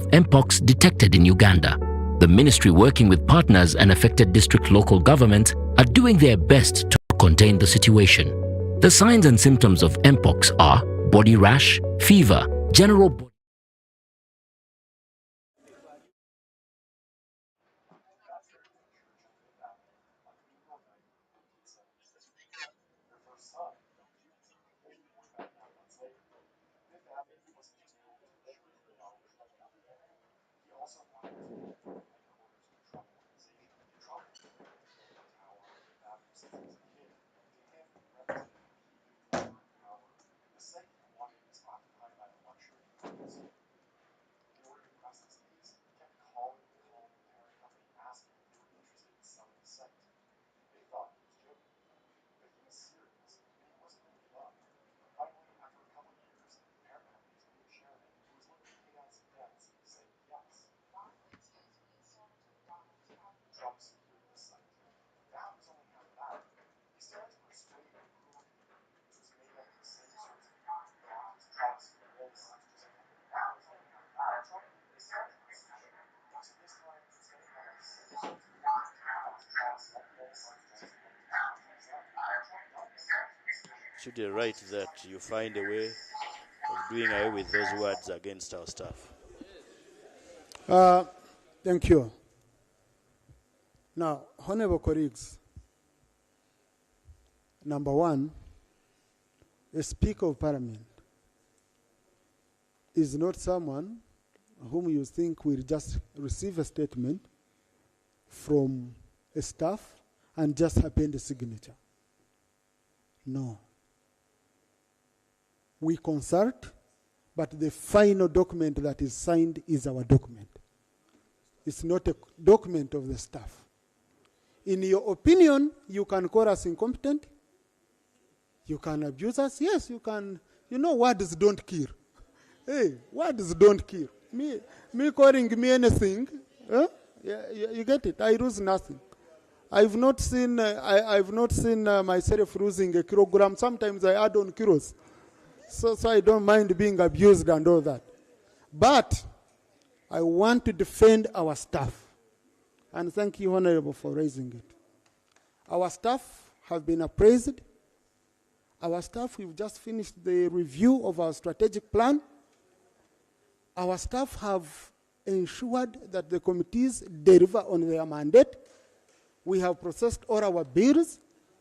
of mpox detected in Uganda. The ministry, working with partners and affected district local governments, are doing their best to contain the situation. The signs and symptoms of mpox are body rash, fever, general body. Should you write that you find a way of doing away with those words against our staff? Thank you. Now, honorable colleagues, number one, a Speaker of Parliament is not someone whom you think will just receive a statement from a staff and just append a signature. No. We consult, but the final document that is signed is our document. It's not a document of the staff. In your opinion, you can call us incompetent. You can abuse us. Yes, you can. You know, words don't kill. Hey, words don't kill. Me calling me anything, you get it. I lose nothing. I've not seen myself losing a kilogram. Sometimes I add on kilos. So I don't mind being abused and all that. But I want to defend our staff. And thank you, Honorable, for raising it. Our staff have been appraised. Our staff, we've just finished the review of our strategic plan. Our staff have ensured that the committees deliver on their mandate. We have processed all our bills.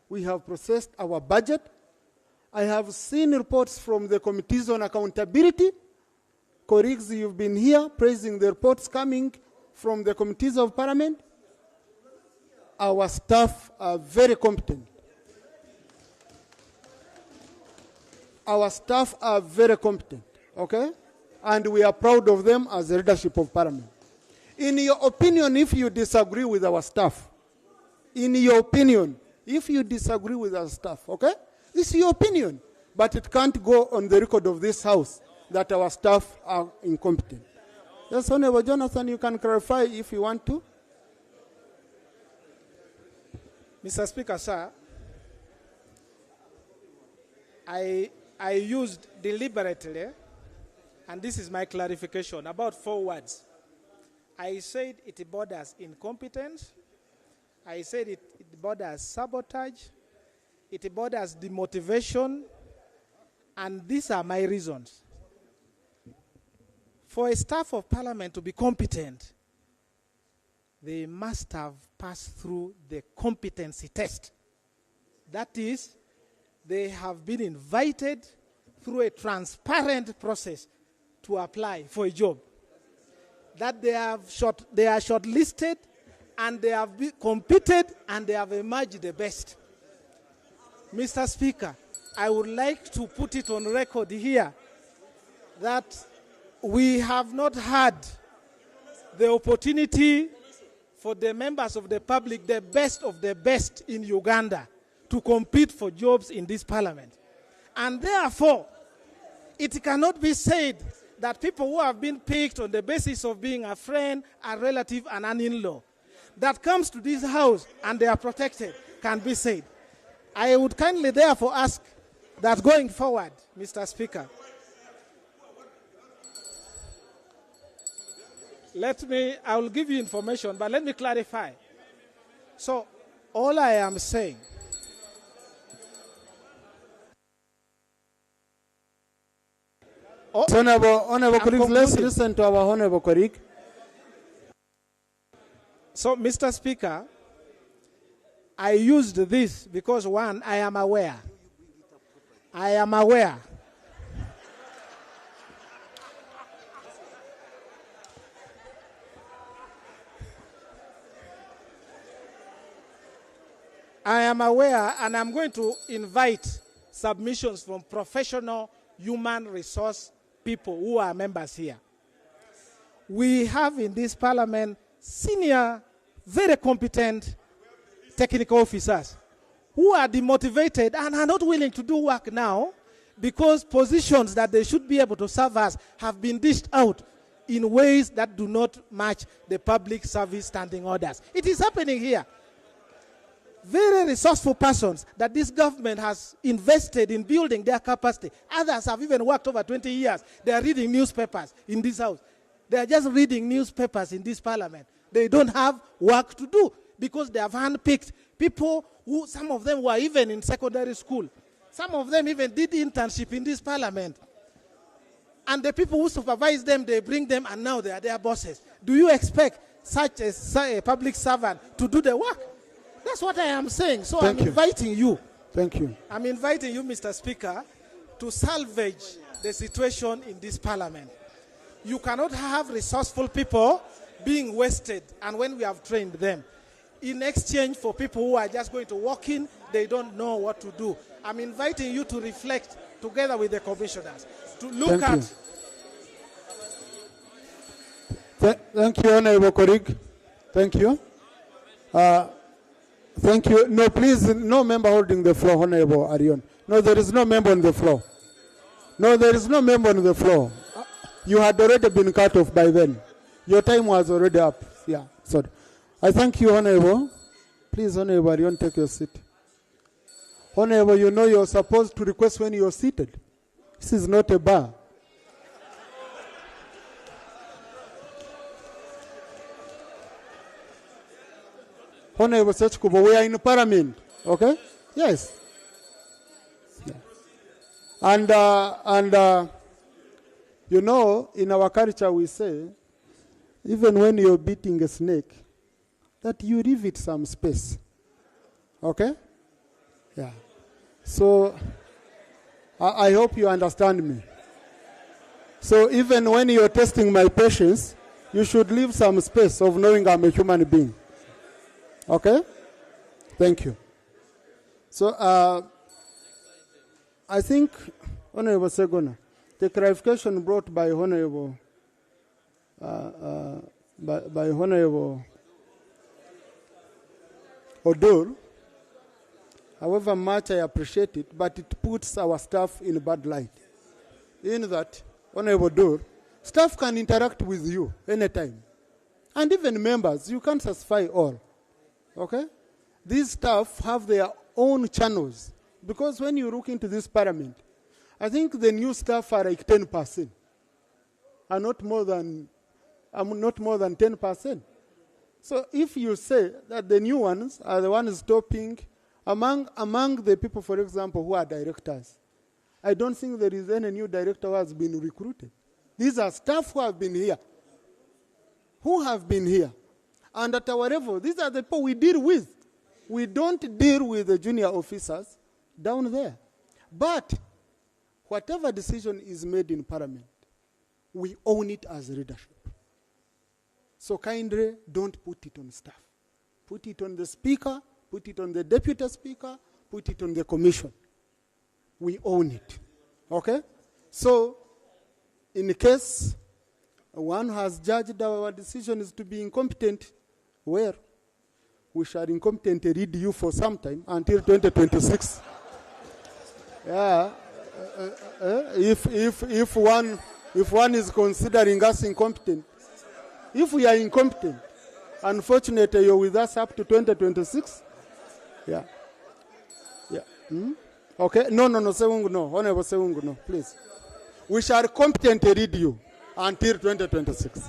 We have processed our budget. I have seen reports from the committees on accountability. Colleagues, you've been here praising the reports coming from the committees of Parliament. Our staff are very competent. Our staff are very competent, okay? And we are proud of them as the leadership of Parliament. In your opinion, if you disagree with our staff, in your opinion, if you disagree with our staff, okay? It's your opinion, but it can't go on the record of this House that our staff are incompetent. Yes, Honorable Jonathan, you can clarify if you want to. Mr. Speaker, sir, I used deliberately, and this is my clarification, about 4 words. I said it borders incompetence. I said it borders sabotage. It borders demotivation. And these are my reasons. For a staff of Parliament to be competent, they must have passed through the competency test. That is, they have been invited through a transparent process to apply for a job. That they are shortlisted and they have competed and they have emerged the best. Mr. Speaker, I would like to put it on record here that we have not had the opportunity for the members of the public, the best of the best in Uganda, to compete for jobs in this parliament. And therefore, it cannot be said that people who have been picked on the basis of being a friend, a relative, and an in-law, that comes to this house and they are protected, can be said. I would kindly therefore ask that going forward, Mr. Speaker, I will give you information, but let me clarify. So, all I am saying, Honorable colleagues, let's listen to our honorable colleague. So, Mr. Speaker, I used this because, one, I am aware. I am aware. I am aware, and I'm going to invite submissions from professional human resource people who are members here. We have in this parliament senior, very competent technical officers who are demotivated and are not willing to do work now because positions that they should be able to serve as have been dished out in ways that do not match the public service standing orders. It is happening here. Very resourceful persons that this government has invested in building their capacity. Others have even worked over 20 years. They are reading newspapers in this house. They are just reading newspapers in this parliament. They don't have work to do because they have handpicked people who, some of them were even in secondary school. Some of them even did internship in this parliament. And the people who supervise them, they bring them and now they are their bosses. Do you expect such a public servant to do the work? That's what I am saying. So I'm inviting you. Thank you. I'm inviting you, Mr. Speaker, to salvage the situation in this parliament. You cannot have resourceful people being wasted, and when we have trained them, in exchange for people who are just going to walk in, they don't know what to do. I'm inviting you to reflect together with the commissioners, to look at... Thank you, Honorable colleague. Thank you. Thank you. No, please, no member holding the floor, Honorable Arion. No, there is no member on the floor. No, there is no member on the floor. You had already been cut off by then. Your time was already up. Yeah, sorry. I thank you, Honorable. Please, Honorable Arion, take your seat. Honorable, you know you're supposed to request when you're seated. This is not a bar. Honorable Sechkubo, we are in Parliament, okay? Yes. Yeah. And you know, in our culture we say, even when you're beating a snake, that you leave it some space, okay? Yeah. So, I hope you understand me. So even when you're testing my patience, you should leave some space of knowing I'm a human being. Okay? Thank you. So, I think, Honorable Segona, the clarification brought by Honorable, by Honorable Odur, however much I appreciate it, but it puts our staff in a bad light. In that, Honorable Odur, staff can interact with you anytime. And even members, you can't satisfy all. Okay? These staff have their own channels. Because when you look into this parliament, I think the new staff are like 10%. Are not more than 10%. So if you say that the new ones are the ones stopping among the people, for example, who are directors, I don't think there is any new director who has been recruited. These are staff who have been here. Who have been here. And at our level, these are the people we deal with. We don't deal with the junior officers down there. But whatever decision is made in Parliament, we own it as leadership. So kindly don't put it on staff. Put it on the Speaker, put it on the Deputy Speaker, put it on the Commission. We own it. Okay? So, in case one has judged our decision is to be incompetent, well, we shall incompetently read you for some time until 2026. Yeah. If one is considering us incompetent, if we are incompetent, unfortunately you're with us up to 2026. Yeah. Yeah. Okay. No, Sewungu, no. Honorable Sewungu, no, please. We shall competently read you until 2026.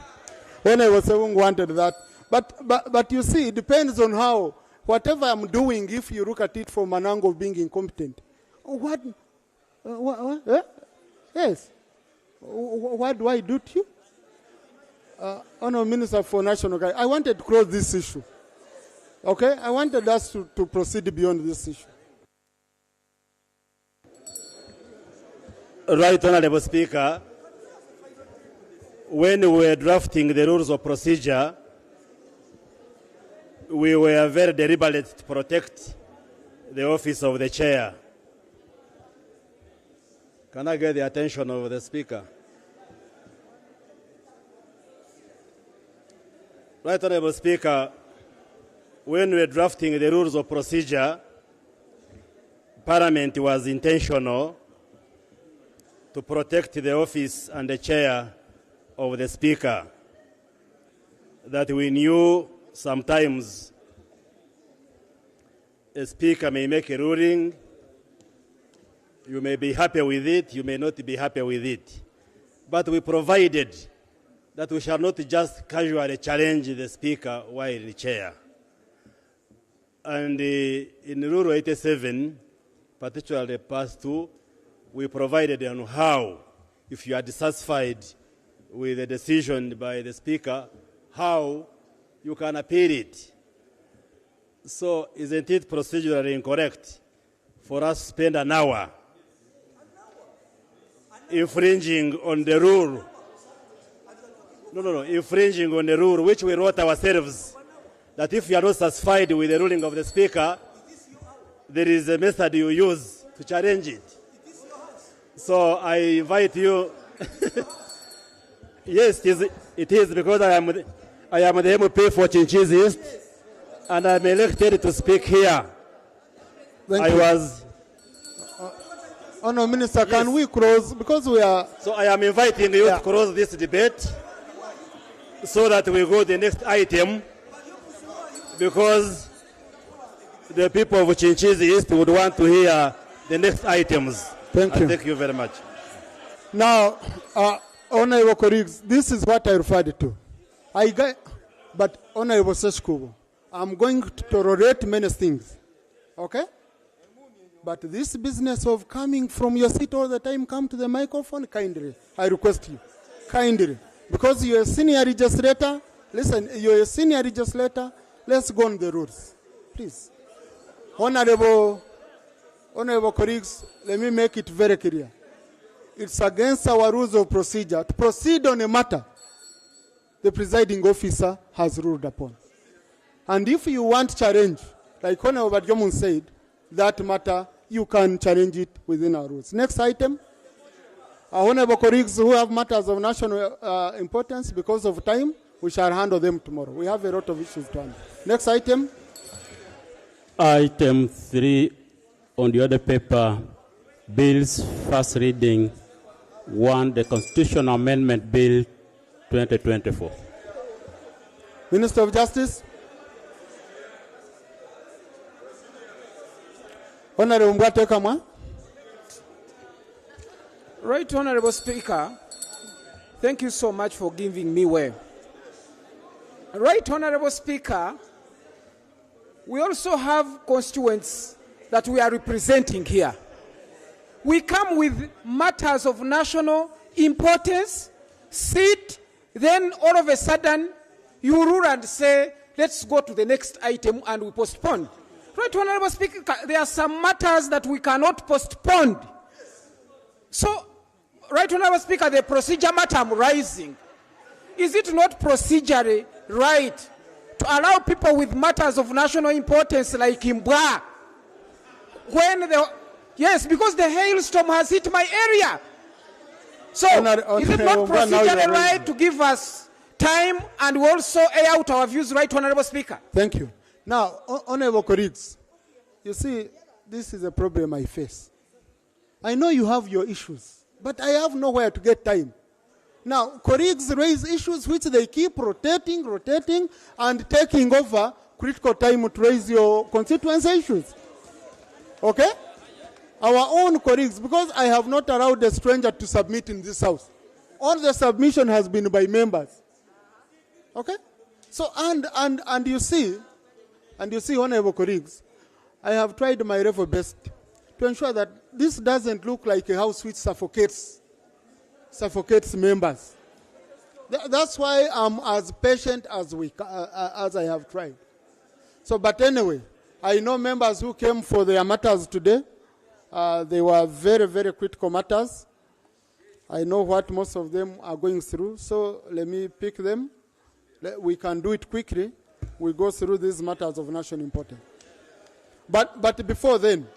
when I was saying wanted that. But you see, it depends on how, whatever I'm doing, if you look at it from an angle of being incompetent. What? Yes. What do I do to you? Honourable Minister for National Guide, I wanted to close this issue. Okay? I wanted us to proceed beyond this issue. Right, Honourable Speaker, when we were drafting the rules of procedure, we were very deliberate to protect the office of the chair. Can I get the attention of the Speaker? Right, Honourable Speaker, when we were drafting the rules of procedure, Parliament was intentional to protect the office and the chair of the Speaker. That we knew sometimes a Speaker may make a ruling, you may be happy with it, you may not be happy with it. But we provided that we shall not just casually challenge the Speaker while in the chair. And in Rule 87, particularly Part 2, we provided on how, if you are dissatisfied with the decision by the Speaker, how you can appeal it. So isn't it procedurally incorrect for us to spend an hour infringing on the rule? No, infringing on the rule which we wrote ourselves, that if you are not satisfied with the ruling of the Speaker, there is a method you use to challenge it. So I invite you. Yes, it is because I am the MP for Chinchiz East, and I'm elected to speak here. Thank you. Honourable Minister, yes. Can we close? Because we are... So I am inviting you to close this debate so that we go to the next item, because the people of Chinchiz East would want to hear the next items. Thank you. Thank you very much. Now, Honourable colleagues, this is what I referred to. But Honourable Seshkubo, I'm going to tolerate many things. Okay? But this business of coming from your seat all the time, come to the microphone, kindly. I request you. Kindly. Because you're a senior legislator. Listen, you're a senior legislator. Let's go on the rules. Please. Honourable colleagues, let me make it very clear. It's against our rules of procedure to proceed on a matter the presiding officer has ruled upon. And if you want challenge, like Honourable Badjomun said, that matter, you can challenge it within our rules. Next item. Our honourable colleagues who have matters of national importance, because of time, we shall handle them tomorrow. We have a lot of issues to handle. Next item. Item 3 on the other paper, bills first reading. 1, the Constitutional Amendment Bill 2024. Minister of Justice. Honourable Mbwate Kamwa. Right, Honourable Speaker, thank you so much for giving me way. Right, Honourable Speaker, we also have constituents that we are representing here. We come with matters of national importance, sit, then all of a sudden you rule and say, let's go to the next item, and we postpone. Right, Honourable Speaker, there are some matters that we cannot postpone. So, right, Honourable Speaker, the procedure matter I'm raising, is it not procedurally right to allow people with matters of national importance like Imbwa, yes, because the hailstorm has hit my area. So, is it not procedurally right to give us time and we also air out our views, right, Honourable Speaker? Thank you. Now, honourable colleagues, you see, this is a problem I face. I know you have your issues, but I have nowhere to get time. Now, colleagues raise issues which they keep rotating, and taking over critical time to raise your constituency issues. Okay? Our own colleagues, because I have not allowed a stranger to submit in this house. All the submission has been by members. Okay? So, and you see, honorable colleagues, I have tried my level best to ensure that this doesn't look like a house which suffocates members. That's why I'm as patient as I have tried. So, but anyway, I know members who came for their matters today. They were very, very critical matters. I know what most of them are going through, so let me pick them. We can do it quickly. We go through these matters of national importance. But before then,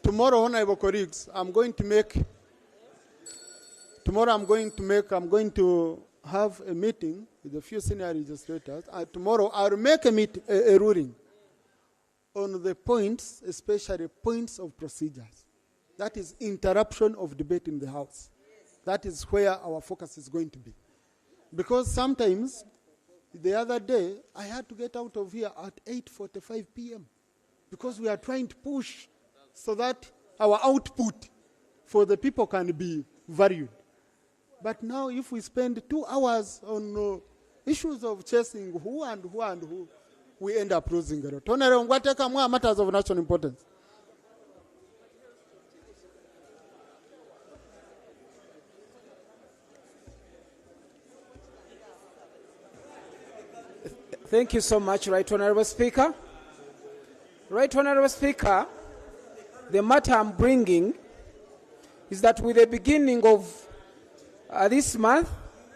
tomorrow, honorable colleagues, I'm going to have a meeting with a few senior legislators. Tomorrow, I'll make a ruling on the points, especially points of procedures. That is interruption of debate in the House. That is where our focus is going to be. Because sometimes, the other day, I had to get out of here at 8:45 p.m. because we are trying to push so that our output for the people can be valued. But now if we spend 2 hours on issues of chasing who and who, we end up losing a lot. Honorable, what take more matters of national importance? Thank you so much, Right Honorable Speaker. Right Honorable Speaker, the matter I'm bringing is that with the beginning of this month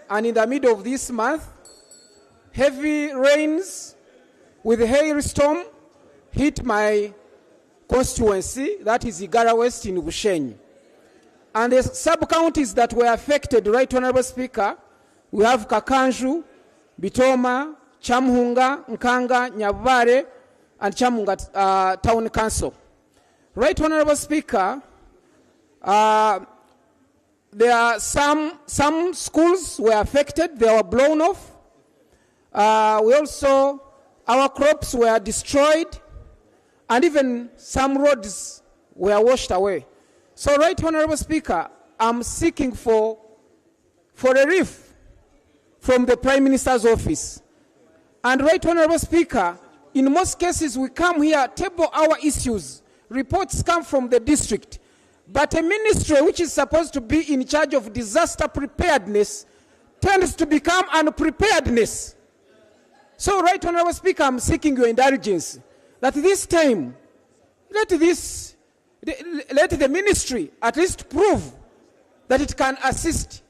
and in the middle of this month, heavy rains with hailstorm hit my constituency, that is Igara West in Bushenyi. And the sub-counties that were affected, Right Honorable Speaker, we have Kakanju, Bitoma, Chamhunga, Nkanga, Nyabare, and Chamunga Town Council. Right Honorable Speaker, there are some schools were affected, they were blown off. Our crops were destroyed, and even some roads were washed away. So, Right Honorable Speaker, I'm seeking for relief from the Prime Minister's office. And Right Honorable Speaker, in most cases we come here, table our issues. Reports come from the district. But a ministry which is supposed to be in charge of disaster preparedness tends to become unpreparedness. So, Right Honorable Speaker, I'm seeking your indulgence that this time, let the ministry at least prove that it can assist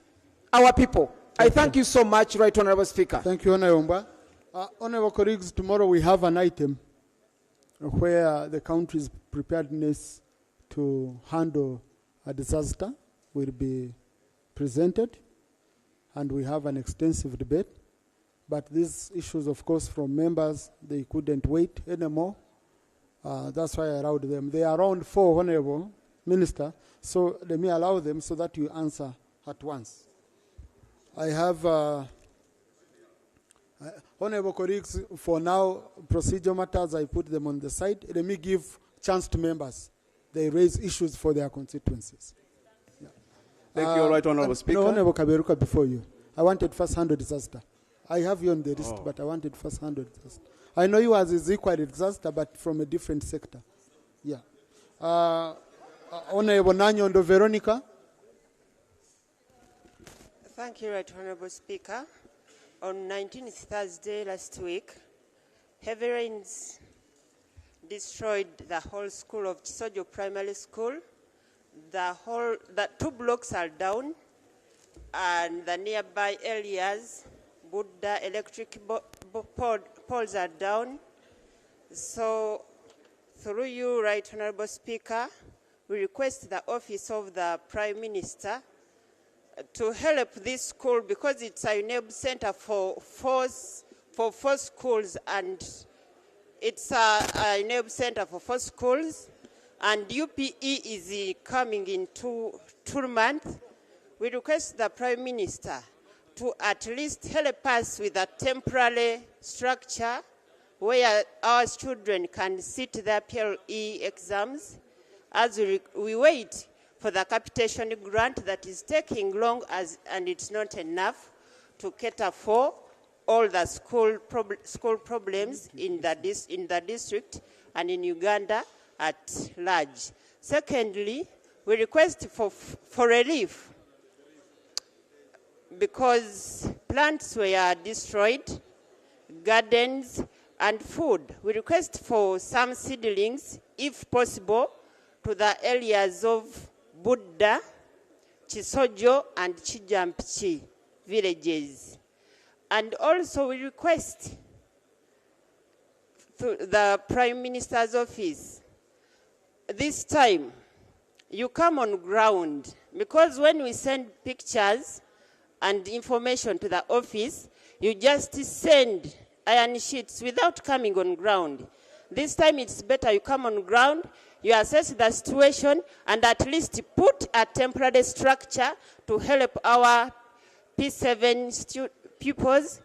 our people. I thank you so much, Right Honorable Speaker. Thank you, Honorable. Honorable colleagues, tomorrow we have an item where the country's preparedness to handle a disaster will be presented, and we have an extensive debate. But these issues, of course, from members, they couldn't wait anymore. That's why I allowed them. They are around 4, Honorable Minister, so let me allow them so that you answer at once. I have, Honorable colleagues, for now, procedural matters, I put them on the side. Let me give chance to members. They raise issues for their constituencies. Yeah. Thank you, Right Honorable Speaker. No, Honorable Kaberuka, before you. I wanted first-hand disaster. I have you on the list, but I wanted first-hand disaster. I know you as equally disaster, but from a different sector. Yeah. Honorable Nanyondo Veronica. Thank you, Right Honorable Speaker. On 19th Thursday last week, heavy rains destroyed the whole school of Chisojo Primary School. The 2 blocks are down, and the nearby areas, Buddha electric poles are down. So, through you, Right Honorable Speaker, we request the Office of the Prime Minister to help this school because it's a enable center for 4 schools, and it's a enable center for 4 schools, and UPE is coming in 2 months. We request the Prime Minister to at least help us with a temporary structure where our children can sit their PLE exams as we wait for the capitation grant that is taking long and it's not enough to cater for all the school problems in the district and in Uganda at large. Secondly, we request for relief because plants were destroyed, gardens, and food. We request for some seedlings, if possible, to the areas of Budda, Chisojo, and Chijampchi villages. And also we request to the Prime Minister's office, this time, you come on ground, because when we send pictures and information to the office, you just send iron sheets without coming on ground. This time it's better you come on ground, you assess the situation, and at least put a temporary structure to help our P7 pupils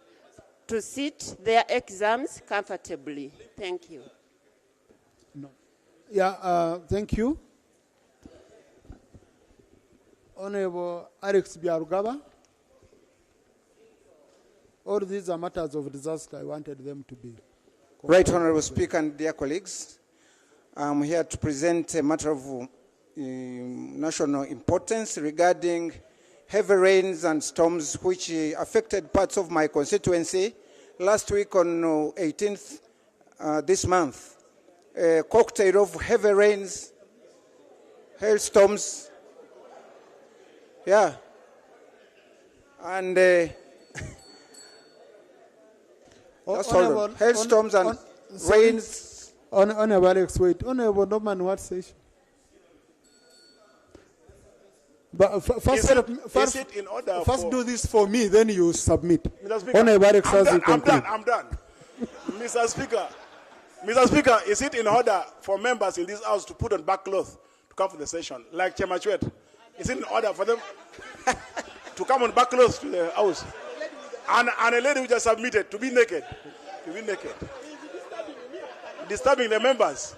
to sit their exams comfortably. Thank you. No. Yeah, thank you. Honorable Alex Biarugaba. All these are matters of disaster. I wanted them to be. Right, Honorable Speaker and dear colleagues, I'm here to present a matter of national importance regarding heavy rains and storms which affected parts of my constituency. Last week on 18th this month, a cocktail of heavy rains, hailstorms, and hailstorms and rains. Honorable Alex, wait. Honorable Norman, what session? But first do this for me, then you submit. Honorable Alex, I'm done. Mr. Speaker, is it in order for members in this house to put on back cloth to come for the session, like Chemachwet? Is it in order for them to come on back clothes to the house? And a lady who just submitted to be naked. Disturbing the members.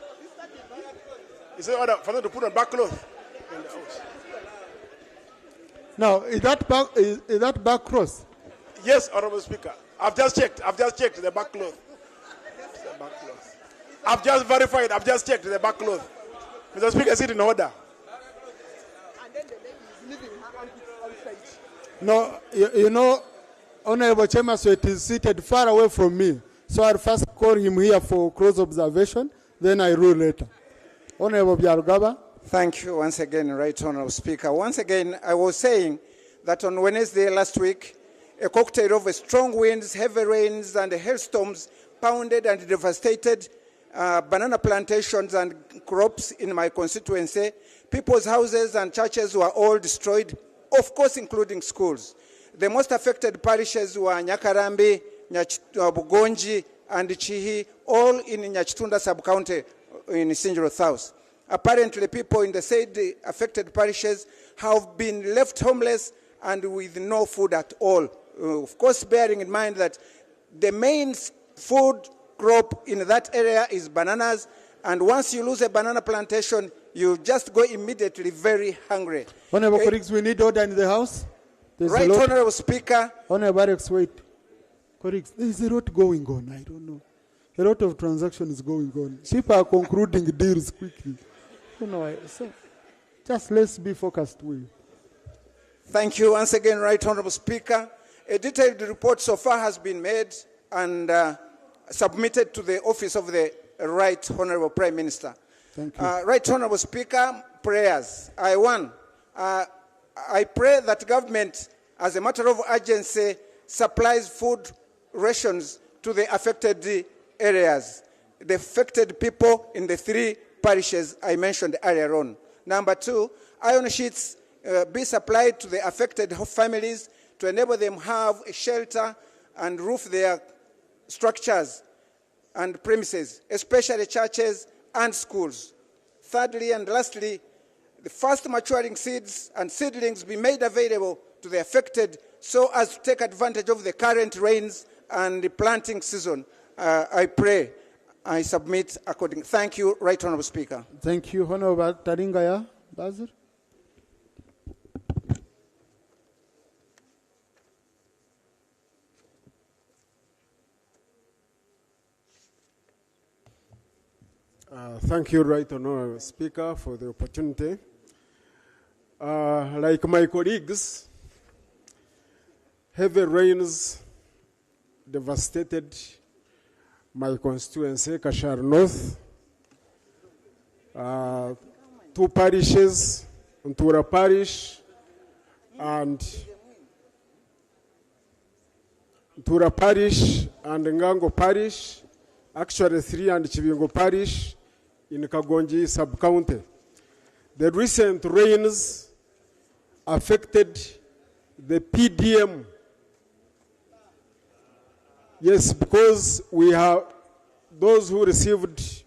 Is it in order for them to put on back clothes in the house? Now, is that back cross? Yes, Honorable Speaker. I've just checked the back cloth. I've just verified. I've just checked the back cloth. Mr. Speaker, is it in order? No, you know, Honorable Chemaswet is seated far away from me. So I'll first call him here for close observation, then I rule later. Honorable Biarugaba. Thank you once again, Right Honorable Speaker. Once again, I was saying that on Wednesday last week, a cocktail of strong winds, heavy rains, and hailstorms pounded and devastated banana plantations and crops in my constituency. People's houses and churches were all destroyed, of course, including schools. The most affected parishes were Nyakarambi, Bugonji, and Chihi, all in Nyachitunda sub-county in Sinjiro South. Apparently, people in the said affected parishes have been left homeless and with no food at all. Of course, bearing in mind that the main food crop in that area is bananas, and once you lose a banana plantation, you just go immediately very hungry. Honorable colleagues, we need order in the House. Right, Honorable Speaker. Honorable Alex, wait. Colleagues, there is a lot going on. I don't know. A lot of transactions going on. People are concluding deals quickly. You know, so just let's be focused. Thank you once again, Right Honorable Speaker. A detailed report so far has been made and submitted to the office of the Right Honorable Prime Minister. Thank you. Right Honorable Speaker, prayers. I pray that government, as a matter of urgency, supplies food rations to the affected areas, the affected people in the 3 parishes I mentioned earlier on. Number 2, iron sheets be supplied to the affected families to enable them have a shelter and roof their structures and premises, especially churches and schools. Thirdly and lastly, the fast maturing seeds and seedlings be made available to the affected so as to take advantage of the current rains and the planting season. I pray. I submit according. Thank you, Right Honorable Speaker. Thank you, Honorable Taringaya. Bazir. Thank you, Right Honourable Speaker, for the opportunity. Like my colleagues, heavy rains devastated my constituency, KKCR North. 2 parishes, Ntura Parish and Ngango Parish, actually 3 and Chibingo Parish in Kagonji sub-county. The recent rains affected the PDM. Yes, because we have those who received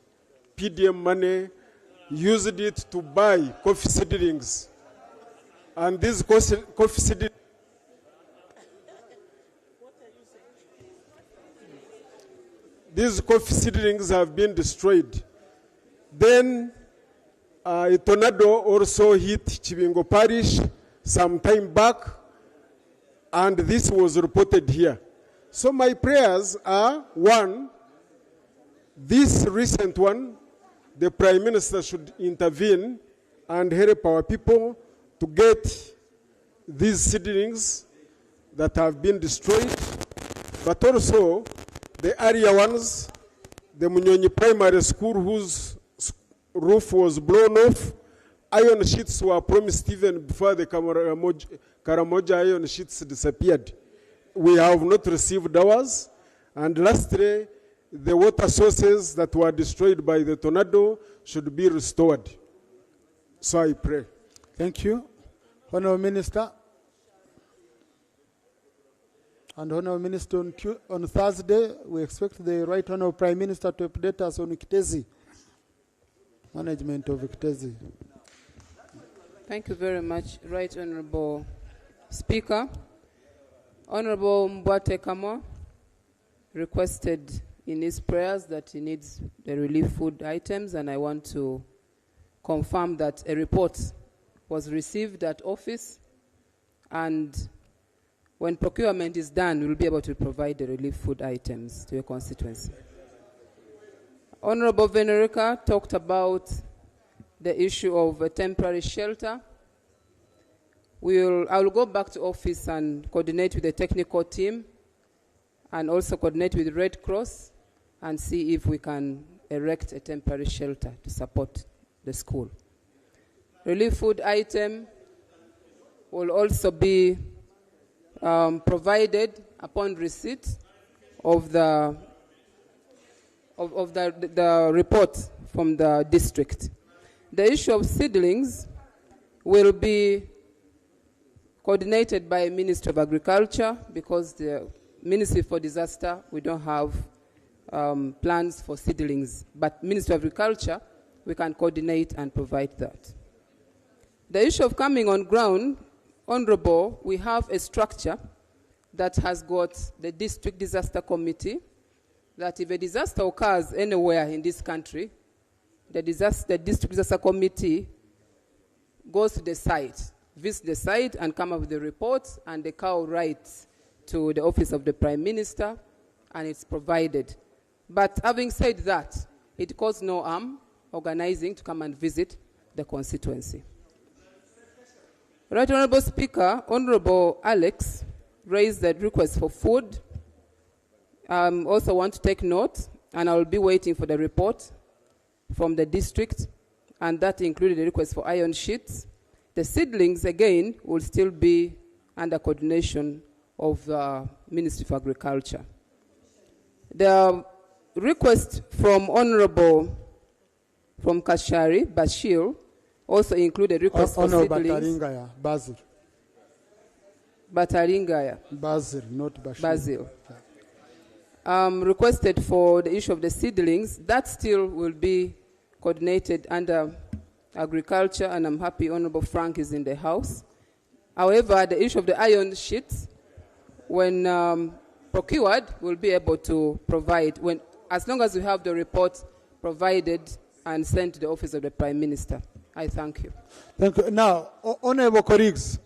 PDM money used it to buy coffee seedlings. And these coffee seedlings have been destroyed. Then a tornado also hit Chibingo Parish some time back, and this was reported here. So my prayers are, 1, this recent one, the Prime Minister should intervene and help our people to get these seedlings that have been destroyed, but also the area ones, the Munyonyi Primary School whose roof was blown off. Iron sheets were promised even before the Karamoja iron sheets disappeared. We have not received ours. And lastly, the water sources that were destroyed by the tornado should be restored. So I pray. Thank you. Honourable Minister. And Honourable Minister, on Thursday, we expect the Right Honourable Prime Minister to update us on Kitezi, management of Kitezi. Thank you very much, Right Honourable Speaker. Honourable Mbwate Kamo requested in his prayers that he needs the relief food items, and I want to confirm that a report was received at office, and when procurement is done, we'll be able to provide the relief food items to your constituency. Honourable Venerika talked about the issue of a temporary shelter. I will go back to office and coordinate with the technical team and also coordinate with the Red Cross and see if we can erect a temporary shelter to support the school. Relief food item will also be provided upon receipt of the report from the district. The issue of seedlings will be coordinated by Ministry of Agriculture, because the Ministry for Disaster, we don't have plans for seedlings. But Ministry of Agriculture, we can coordinate and provide that. The issue of coming on ground, Honorable, we have a structure that has got the District Disaster Committee, that if a disaster occurs anywhere in this country, the District Disaster Committee goes to the site, visits the site and come up with the report, and the cow writes to the Office of the Prime Minister, and it's provided. But having said that, it costs no harm organizing to come and visit the constituency. Right Honourable Speaker, Honourable Alex raised the request for food. Also want to take note, and I will be waiting for the report from the district, and that included the request for iron sheets. The seedlings, again, will still be under coordination of the Ministry of Agriculture. The request from Honourable from Kashari, Bashir, also included request for seedlings. Bataringaya, Basil. Bataringaya. Basil, not Bashir. Basil. Requested for the issue of the seedlings. That still will be coordinated under Agriculture, and I'm happy Honourable Frank is in the house. However, the issue of the iron sheets, when procured, we'll be able to provide, as long as we have the report provided and sent to the Office of the Prime Minister. I thank you. Thank you. Now, honourable colleagues,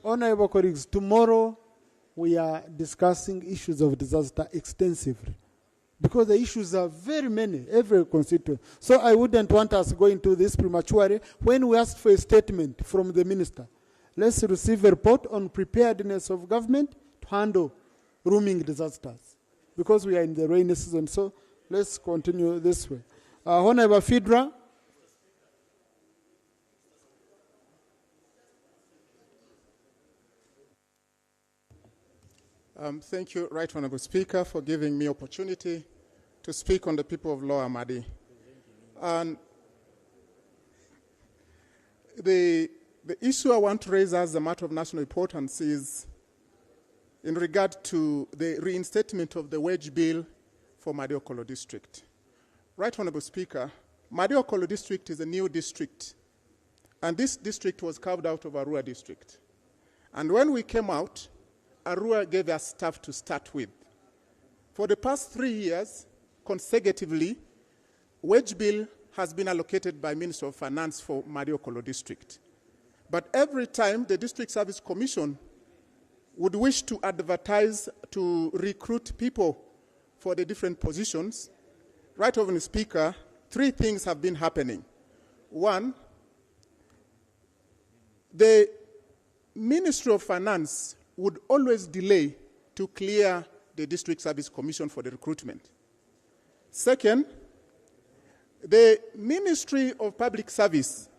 tomorrow we are discussing issues of disaster extensively. because the issues are very many, every constituent. So I wouldn't want us to go into this prematurely. When we ask for a statement from the minister, let's receive a report on preparedness of government to handle roaming disasters, because we are in the rainy season. So let's continue this way. Honorable Fidra. Thank you, Right Honourable Speaker, for giving me opportunity to speak on the people of Lower Madi. And the issue I want to raise as a matter of national importance is in regard to the reinstatement of the wage bill for Madiokolo District. Right Honourable Speaker, Madiokolo District is a new district, and this district was carved out of Arua District. And when we came out, Arua gave us staff to start with. For the past 3 years, consecutively, wage bill has been allocated by Minister of Finance for Madiokolo District. But every time the District Service Commission would wish to advertise to recruit people for the different positions, Right Honourable Speaker, 3 things have been happening. One, the Ministry of Finance would always delay to clear the District Service Commission for the recruitment. Second, the Ministry of Public Service,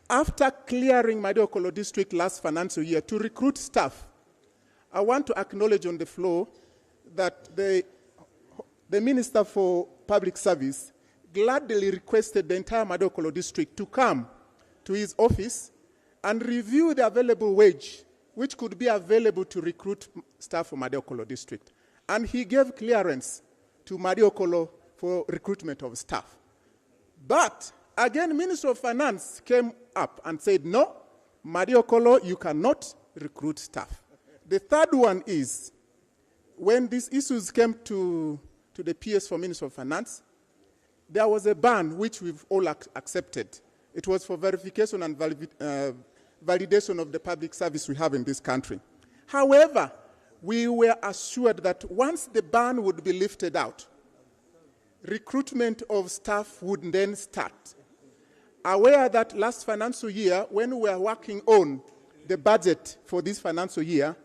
after clearing Madiokolo District last financial year to recruit staff, I want to acknowledge on the floor that the Minister for Public Service gladly requested the entire Madiokolo District to come to his office and review the available wage which could be available to recruit staff for Madiokolo District. And he gave clearance to Madiokolo for recruitment of staff. But again, Minister of Finance came up and said, no, Madiokolo, you cannot recruit staff. The third one is, when these issues came to the PS for Minister of Finance, there was a ban which we've all accepted. It was for verification and validation of the public service we have in this country. However, we were assured that once the ban would be lifted out, recruitment of staff would then start. Aware that last financial year, when we were working on the budget for this financial year,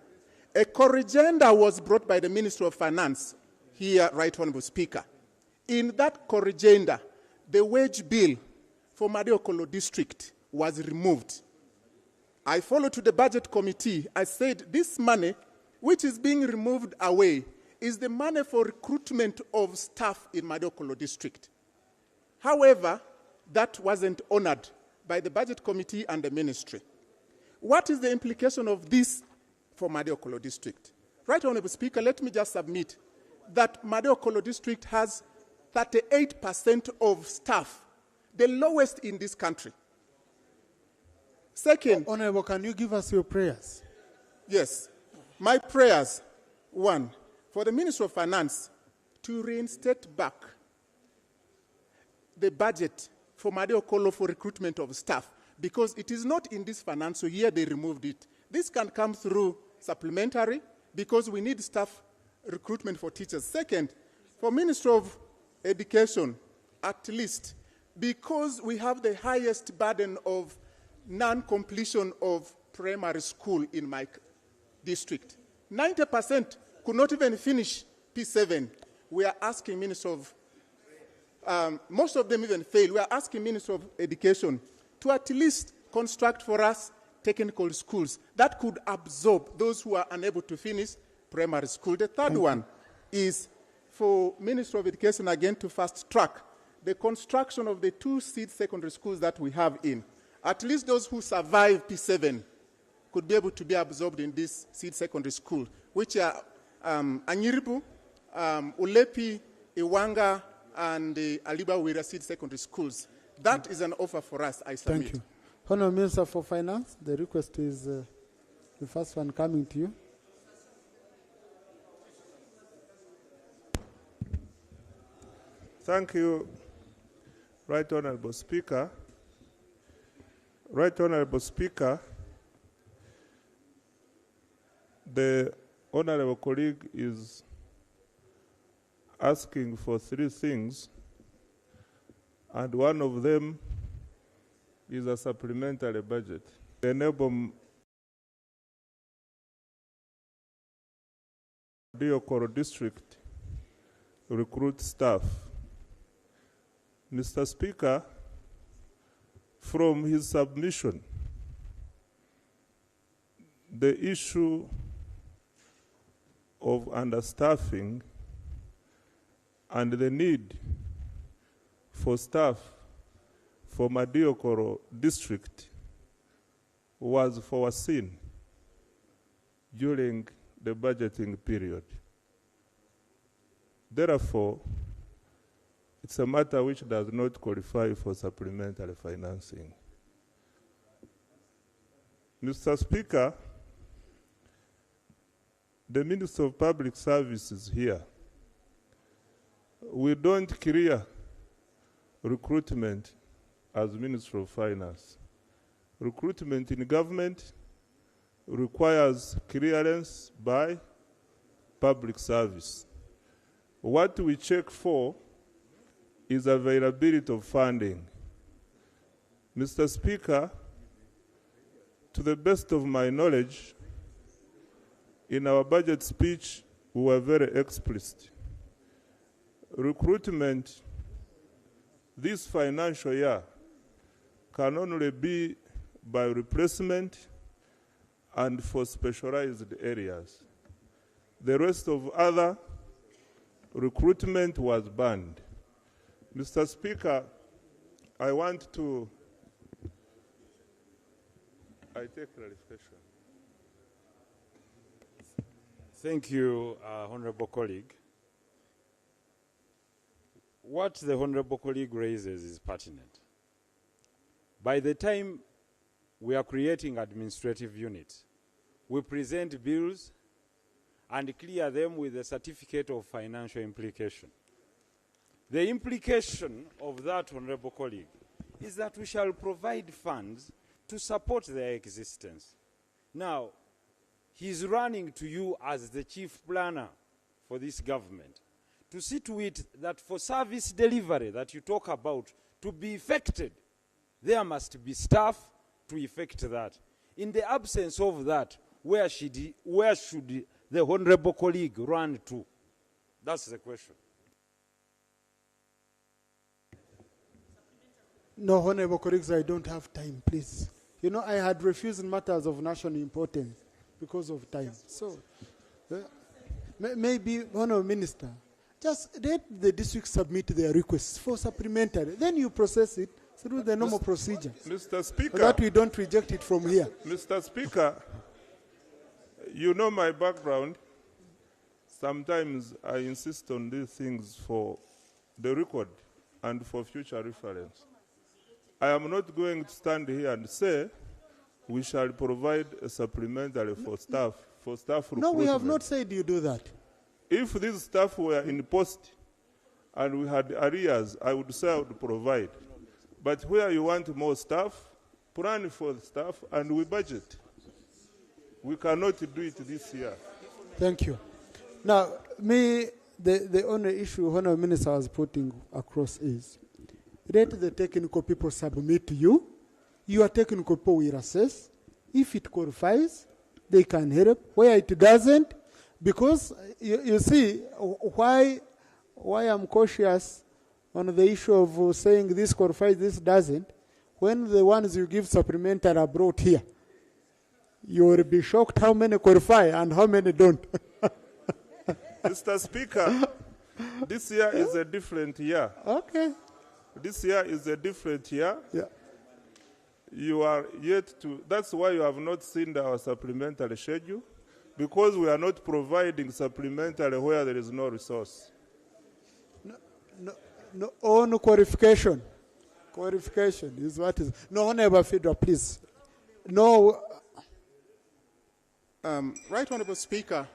a corrigenda was brought by the Ministry of Finance, here, Right Honourable Speaker. In that corrigenda, the wage bill for Madiokolo District was removed. I followed to the budget committee. I said, this money, which is being removed away, is the money for recruitment of staff in Madiokolo District. However, that wasn't honored by the budget committee and the ministry. What is the implication of this for Madiokolo District? Right Honourable Speaker, let me just submit that Madiokolo District has 38% of staff, the lowest in this country. Second, Honorable, can you give us your prayers? Yes. My prayers, one, for the Minister of Finance to reinstate back the budget for Madiokolo for recruitment of staff, because it is not in this financial year they removed it. This can come through supplementary, because we need staff recruitment for teachers. Second, for Minister of Education, at least, because we have the highest burden of non-completion of primary school in my district. 90% could not even finish P7. We are asking Minister of, most of them even fail. We are asking Minister of Education to at least construct for us technical schools that could absorb those who are unable to finish primary school. The third one is for Minister of Education again to fast track the construction of the 2 seed secondary schools that we have in. At least those who survive P7 could be able to be absorbed in this seed secondary school, which are Anyiribu, Ulepi, Iwanga, and the Aliba Wira seed secondary schools. That is an offer for us, I submit. Thank you. Honourable Minister for Finance, the request is the first one coming to you. Thank you, Right Honourable Speaker. Right Honourable Speaker, the Honourable colleague is asking for 3 things, and one of them is a supplementary budget. Enable Diokoro district recruit staff. Mr. Speaker, from his submission, the issue of understaffing and the need for staff for Madiokoro district was foreseen during the budgeting period. Therefore, it's a matter which does not qualify for supplementary financing. Mr. Speaker, the Minister of Public Services here, we don't clear recruitment as Minister of Finance. Recruitment in government requires clearance by public service. What we check for is availability of funding. Mr. Speaker, to the best of my knowledge, in our budget speech, we were very explicit. Recruitment this financial year can only be by replacement and for specialized areas. The rest of other recruitment was banned. Mr. Speaker, I take clarification. Thank you, Honorable colleague. What the Honorable colleague raises is pertinent. By the time we are creating administrative units, we present bills and clear them with a certificate of financial implication. The implication of that, Honorable colleague, is that we shall provide funds to support their existence. Now, he's running to you as the chief planner for this government to see to it that for service delivery that you talk about to be effected, there must be staff to effect that. In the absence of that, where should the Honorable colleague run to? That's the question. No, Honorable colleagues, I don't have time, please. You know, I had refused matters of national importance because of time. So, maybe, Honorable Minister, just let the district submit their requests for supplementary. Then you process it through the normal procedure. Mr. Speaker. So that we don't reject it from here. Mr. Speaker, you know my background. Sometimes I insist on these things for the record and for future reference. I am not going to stand here and say we shall provide a supplementary for staff recruitment. No, we have not said you do that. If these staff were in post and we had arrears, I would say I would provide. But where you want more staff, plan for the staff and we budget. We cannot do it this year. Thank you. Now, the only issue Honorable Minister was putting across is, let the technical people submit to you. Your technical people will assess. If it qualifies, they can help. Where it doesn't, because you see why I'm cautious on the issue of saying this qualifies, this doesn't. When the ones you give supplementary are brought here, you will be shocked how many qualify and how many don't. Mr. Speaker, this year is a different year. Okay. This year is a different year. Yeah. You are yet to, that's why you have not seen our supplementary schedule, because we are not providing supplementary where there is no resource. No own qualification. Qualification is what is. No, Honorable Fidra, please. No. Right Honorable Speaker,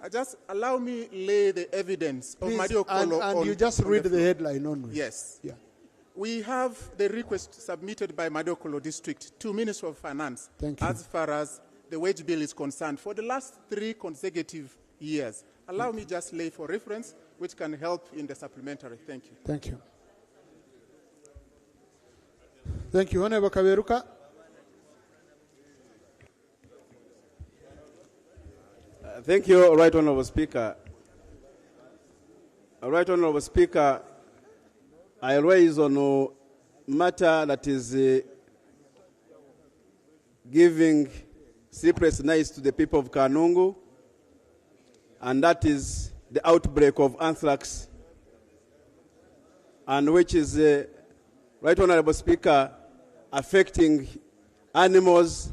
just allow me lay the evidence of Madio Kolo and you just read the headline only. Yes. Yeah. We have the request submitted by Madio Kolo District to Minister of Finance as far as the wage bill is concerned for the last 3 consecutive years. Allow me just lay for reference. which can help in the supplementary. Thank you. Thank you. Thank you. Honorable Kaberuka. Thank you, Right Honorable Speaker. Right Honorable Speaker, I raise on a matter that is giving sleepless nights to the people of Kanungu, and that is the outbreak of anthrax, and which is, Right Honorable Speaker, affecting animals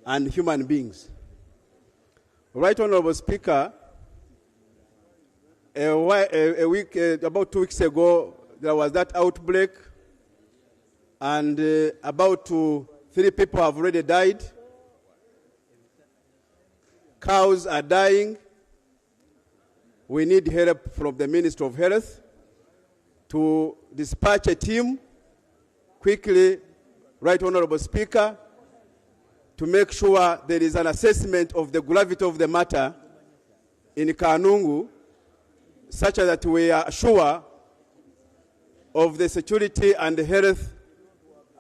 and human beings. Right Honorable Speaker, about 2 weeks ago, there was that outbreak, and about 3 people have already died. Cows are dying. We need help from the Ministry of Health to dispatch a team quickly, Right Honorable Speaker, to make sure there is an assessment of the gravity of the matter in Kanungu, such that we are sure of the security and the health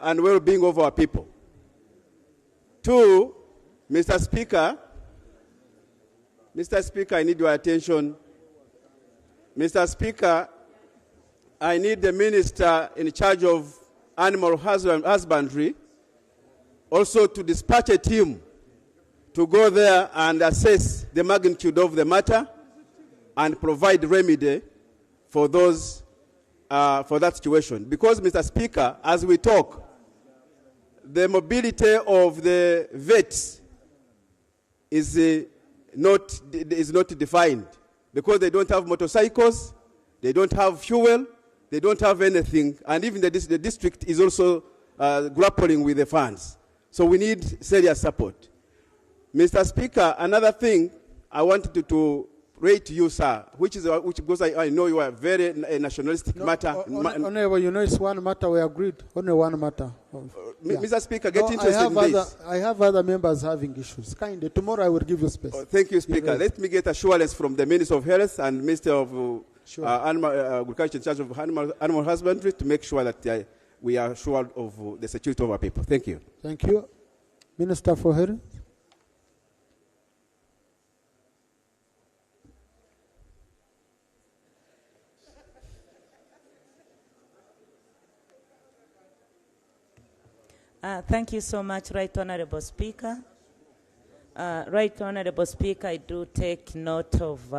and well-being of our people. 2, Mr. Speaker, I need your attention. Mr. Speaker, I need the minister in charge of animal husbandry also to dispatch a team to go there and assess the magnitude of the matter and provide remedy for those for that situation. Because, Mr. Speaker, as we talk, the mobility of the vets is not defined, because they don't have motorcycles, they don't have fuel, they don't have anything, and even the district is also grappling with the funds. So we need serious support. Mr. Speaker, another thing I wanted to rate you, sir, which because I know you are very nationalistic matter. Honorable, you know it's one matter we agreed. Only one matter. Yeah. Mr. Speaker, get interested in this. I have other members having issues. Kindly, tomorrow I will give you space. Thank you, Speaker. Let me get assurance from the Minister of Health and Minister of Agriculture in charge of animal husbandry to make sure that we are sure of the security of our people. Thank you. Thank you. Minister for Health. Thank you so much, Right Honorable Speaker. Right Honorable Speaker, I do take note of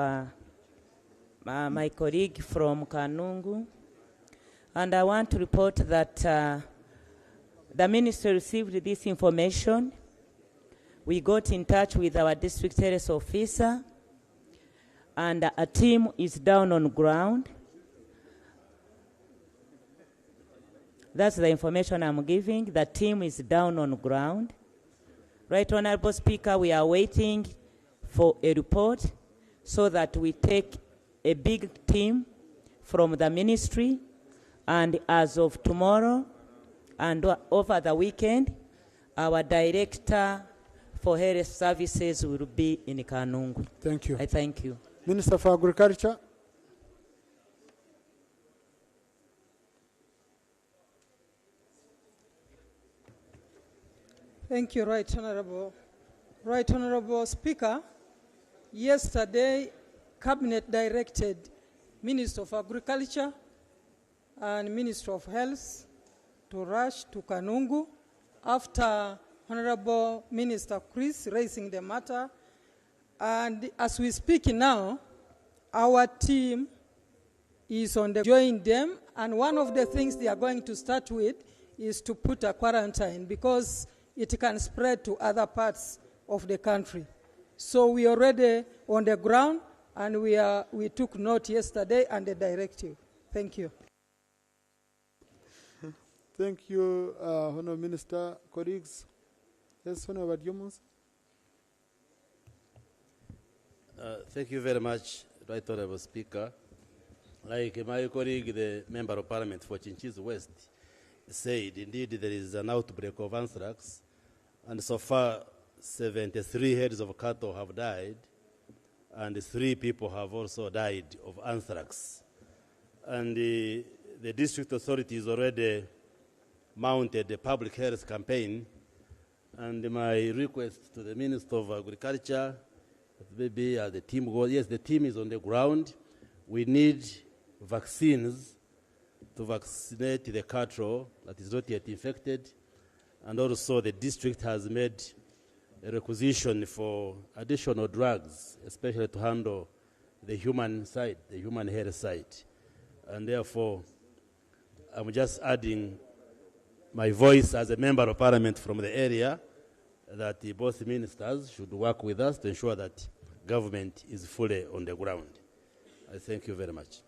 my colleague from Kanungu, and I want to report that the ministry received this information. We got in touch with our district health officer, and a team is down on ground. That's the information I'm giving. The team is down on ground. Right Honorable Speaker, we are waiting for a report so that we take a big team from the ministry, and as of tomorrow and over the weekend, our director for health services will be in Kanungu. Thank you. I thank you. Minister for Agriculture. Thank you, Right Honorable. Right Honorable Speaker, yesterday, Cabinet directed Minister of Agriculture and Minister of Health to rush to Kanungu after Honorable Minister Chris raising the matter. And as we speak now, our team is on the join them, and one of the things they are going to start with is to put a quarantine, because it can spread to other parts of the country. So we are already on the ground, and we took note yesterday and the directive. Thank you. Thank you, Honourable Minister. Colleagues, yes, Honourable Adjumus. Thank you very much, Right Honourable Speaker. Like my colleague, the Member of Parliament for Chinchiz West, said, indeed there is an outbreak of anthrax, and so far 73 heads of cattle have died, and 3 people have also died of anthrax. And the district authorities already mounted a public health campaign, and my request to the Minister of Agriculture, maybe the team goes, yes, the team is on the ground. We need vaccines to vaccinate the cattle that is not yet infected, and also the district has made a requisition for additional drugs, especially to handle the human side, the human health side. And therefore, I'm just adding my voice as a member of parliament from the area that both ministers should work with us to ensure that government is fully on the ground. I thank you very much.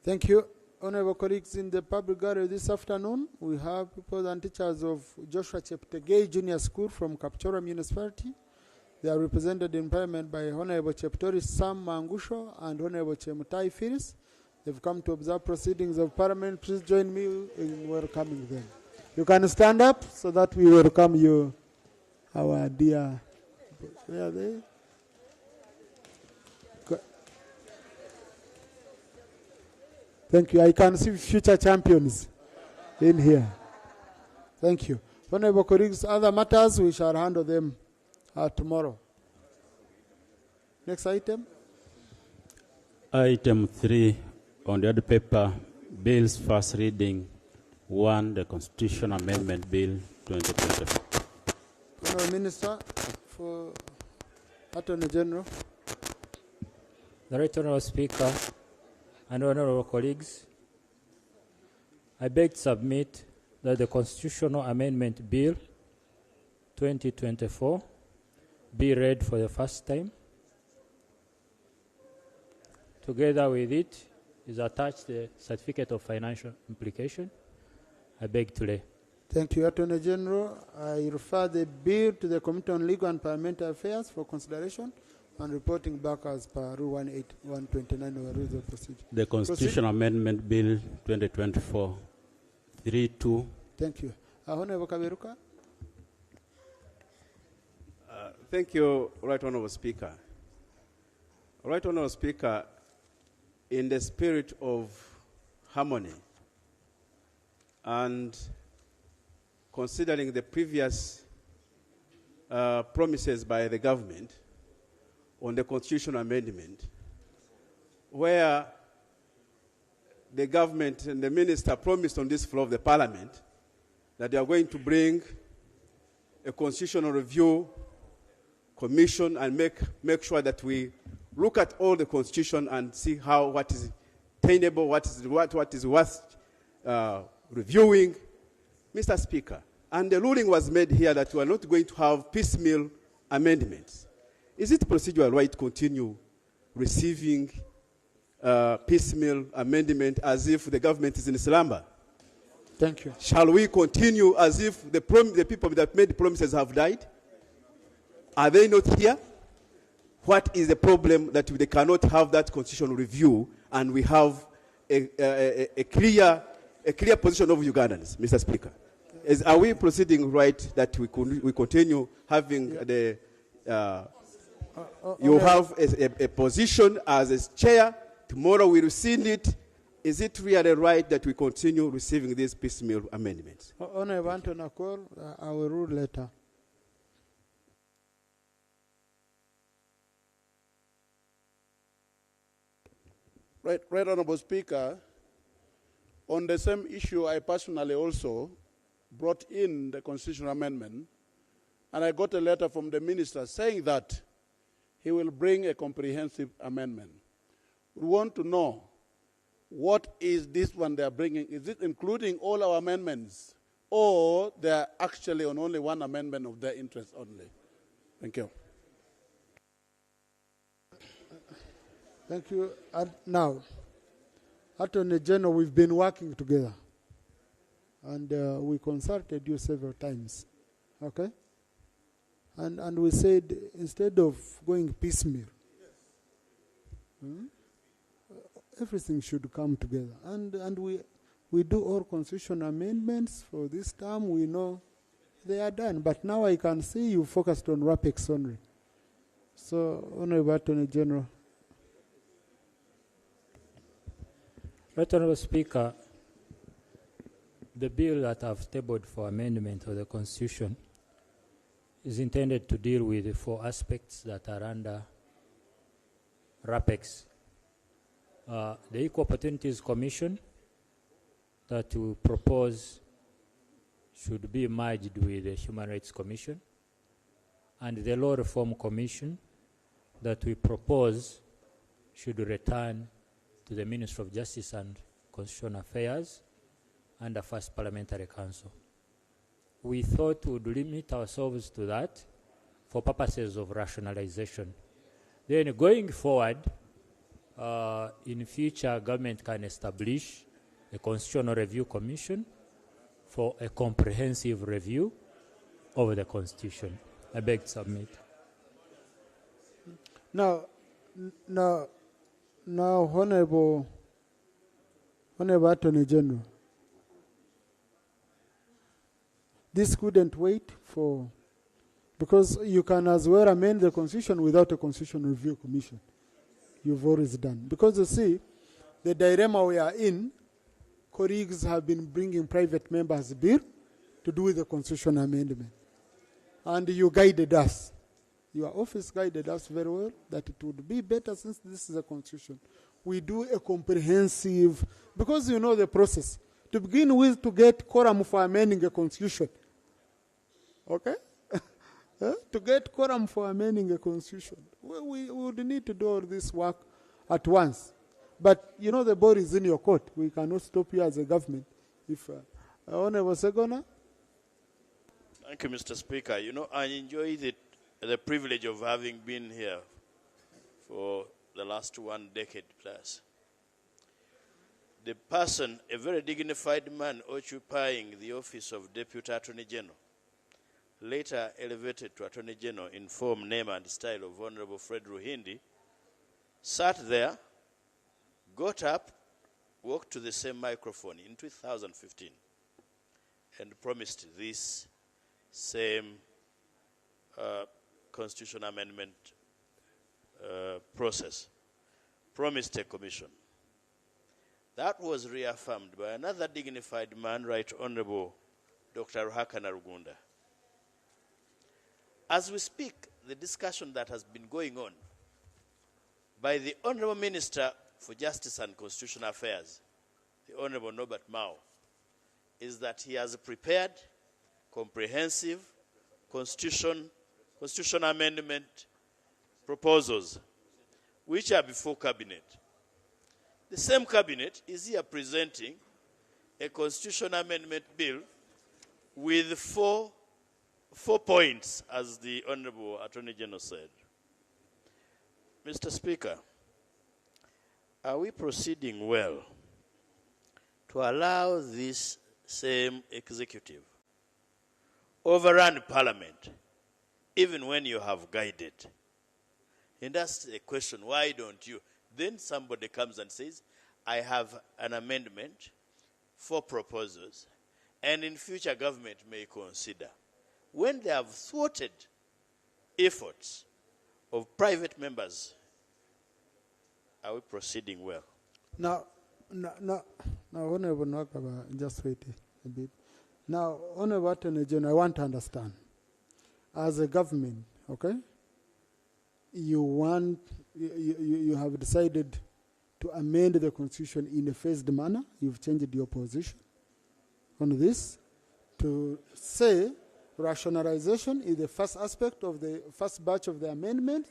Thank you. Honorable colleagues, in the public gallery this afternoon, we have pupils and teachers of Joshua Cheptegei Junior School from Kapchorwa Municipality. They are represented in Parliament by Honorable Cheptori Sam Mangusho and Honorable Chemutai Phyllis. They've come to observe proceedings of Parliament. Please join me in welcoming them. You can stand up so that we welcome you, our dear. Where are they? Thank you. I can see future champions in here. Thank you. Honorable colleagues, other matters, we shall handle them tomorrow. Next item. Item 3 on the other paper, bills first reading. 1, the Constitution Amendment Bill 2024. Honorable Minister for Attorney General. The Right Honorable Speaker and honorable colleagues, I beg to submit that the Constitutional Amendment Bill 2024 be read for the first time. Together with it is attached the Certificate of Financial Implication. I beg to lay. Thank you, Attorney General. I refer the bill to the Committee on Legal and Parliamentary Affairs for consideration and reporting back as per Rule 129 of the Rules of Procedure. The Constitutional Amendment Bill 2024, 3.2. Thank you. Honorable Kaberuka. Thank you, Right Honorable Speaker. Right Honorable Speaker, in the spirit of harmony and considering the previous promises by the government on the constitutional amendment, where the government and the minister promised on this floor of the parliament that they are going to bring a constitutional review commission and make sure that we look at all the constitution and see what is tenable, what is worth reviewing. Mr. Speaker, and the ruling was made here that we are not going to have piecemeal amendments. Is it procedural right to continue receiving piecemeal amendment as if the government is in slumber? Thank you. Shall we continue as if the people that made the promises have died? Are they not here? What is the problem that they cannot have that constitutional review and we have a clear position of Ugandans, Mr. Speaker? Are we proceeding right that we continue having the you have a position as a chair, tomorrow we rescind it. Is it really right that we continue receiving these piecemeal amendments? Honorable Anton Akol, I will rule later. Right, Honorable Speaker, on the same issue, I personally also brought in the constitutional amendment, and I got a letter from the minister saying that he will bring a comprehensive amendment. We want to know, what is this one they are bringing? Is it including all our amendments, or they are actually on only one amendment of their interest only? Thank you. Thank you. Now, Attorney General, we've been working together, and we consulted you several times, okay? And we said, instead of going piecemeal, everything should come together. And we do all constitutional amendments for this term. We know they are done. But now I can see you focused on RAPEX only. So, Honorable Attorney General. Right Honorable Speaker, the bill that I've tabled for amendment of the Constitution is intended to deal with the 4 aspects that are under RAPEX. The Equal Opportunities Commission that we propose should be merged with the Human Rights Commission, and the Law Reform Commission that we propose should return to the Ministry of Justice and Constitutional Affairs under First Parliamentary Council. We thought we would limit ourselves to that for purposes of rationalization. Then going forward, in future, government can establish a Constitutional Review Commission for a comprehensive review of the Constitution. I beg to submit. Now, Honorable Attorney General, this couldn't wait for, because you can as well amend the Constitution without a Constitutional Review Commission. You've always done. Because you see, the dilemma we are in, colleagues have been bringing private members' bill to do with the Constitutional amendment. And you guided us. Your office guided us very well that it would be better, since this is a Constitution, we do a comprehensive, because you know the process. To begin with, to get quorum for amending a Constitution. Okay? To get quorum for amending a Constitution. We would need to do all this work at once. But, you know, the ball is in your court. We cannot stop you as a government. If Honorable Segona. Thank you, Mr. Speaker. You know, I enjoy the privilege of having been here for the last 1 decade plus. The person, a very dignified man occupying the office of Deputy Attorney General, later elevated to Attorney General in form, name, and style of Honorable Fred Ruhindi, sat there, got up, walked to the same microphone in 2015, and promised this same constitutional amendment process, promised a commission. That was reaffirmed by another dignified man, Right Honorable Dr. Ruhakana Rugunda. As we speak, the discussion that has been going on by the Honorable Minister for Justice and Constitutional Affairs, the Honorable Norbert Mao, is that he has prepared comprehensive constitutional amendment proposals which are before Cabinet. The same Cabinet is here presenting a constitutional amendment bill with four points, as the Honorable Attorney General said. Mr. Speaker, are we proceeding well to allow this same executive overrun Parliament, even when you have guided? And that's the question, why don't you? Then somebody comes and says, I have an amendment, 4 proposals, and in future government may consider. When they have thwarted efforts of private members, are we proceeding well? Now, Honorable Nakaba, just wait a bit. Now, Honorable Attorney General, I want to understand. As a government, okay, you have decided to amend the Constitution in a phased manner. You've changed your position on this to say rationalization is the first aspect of the first batch of the amendment,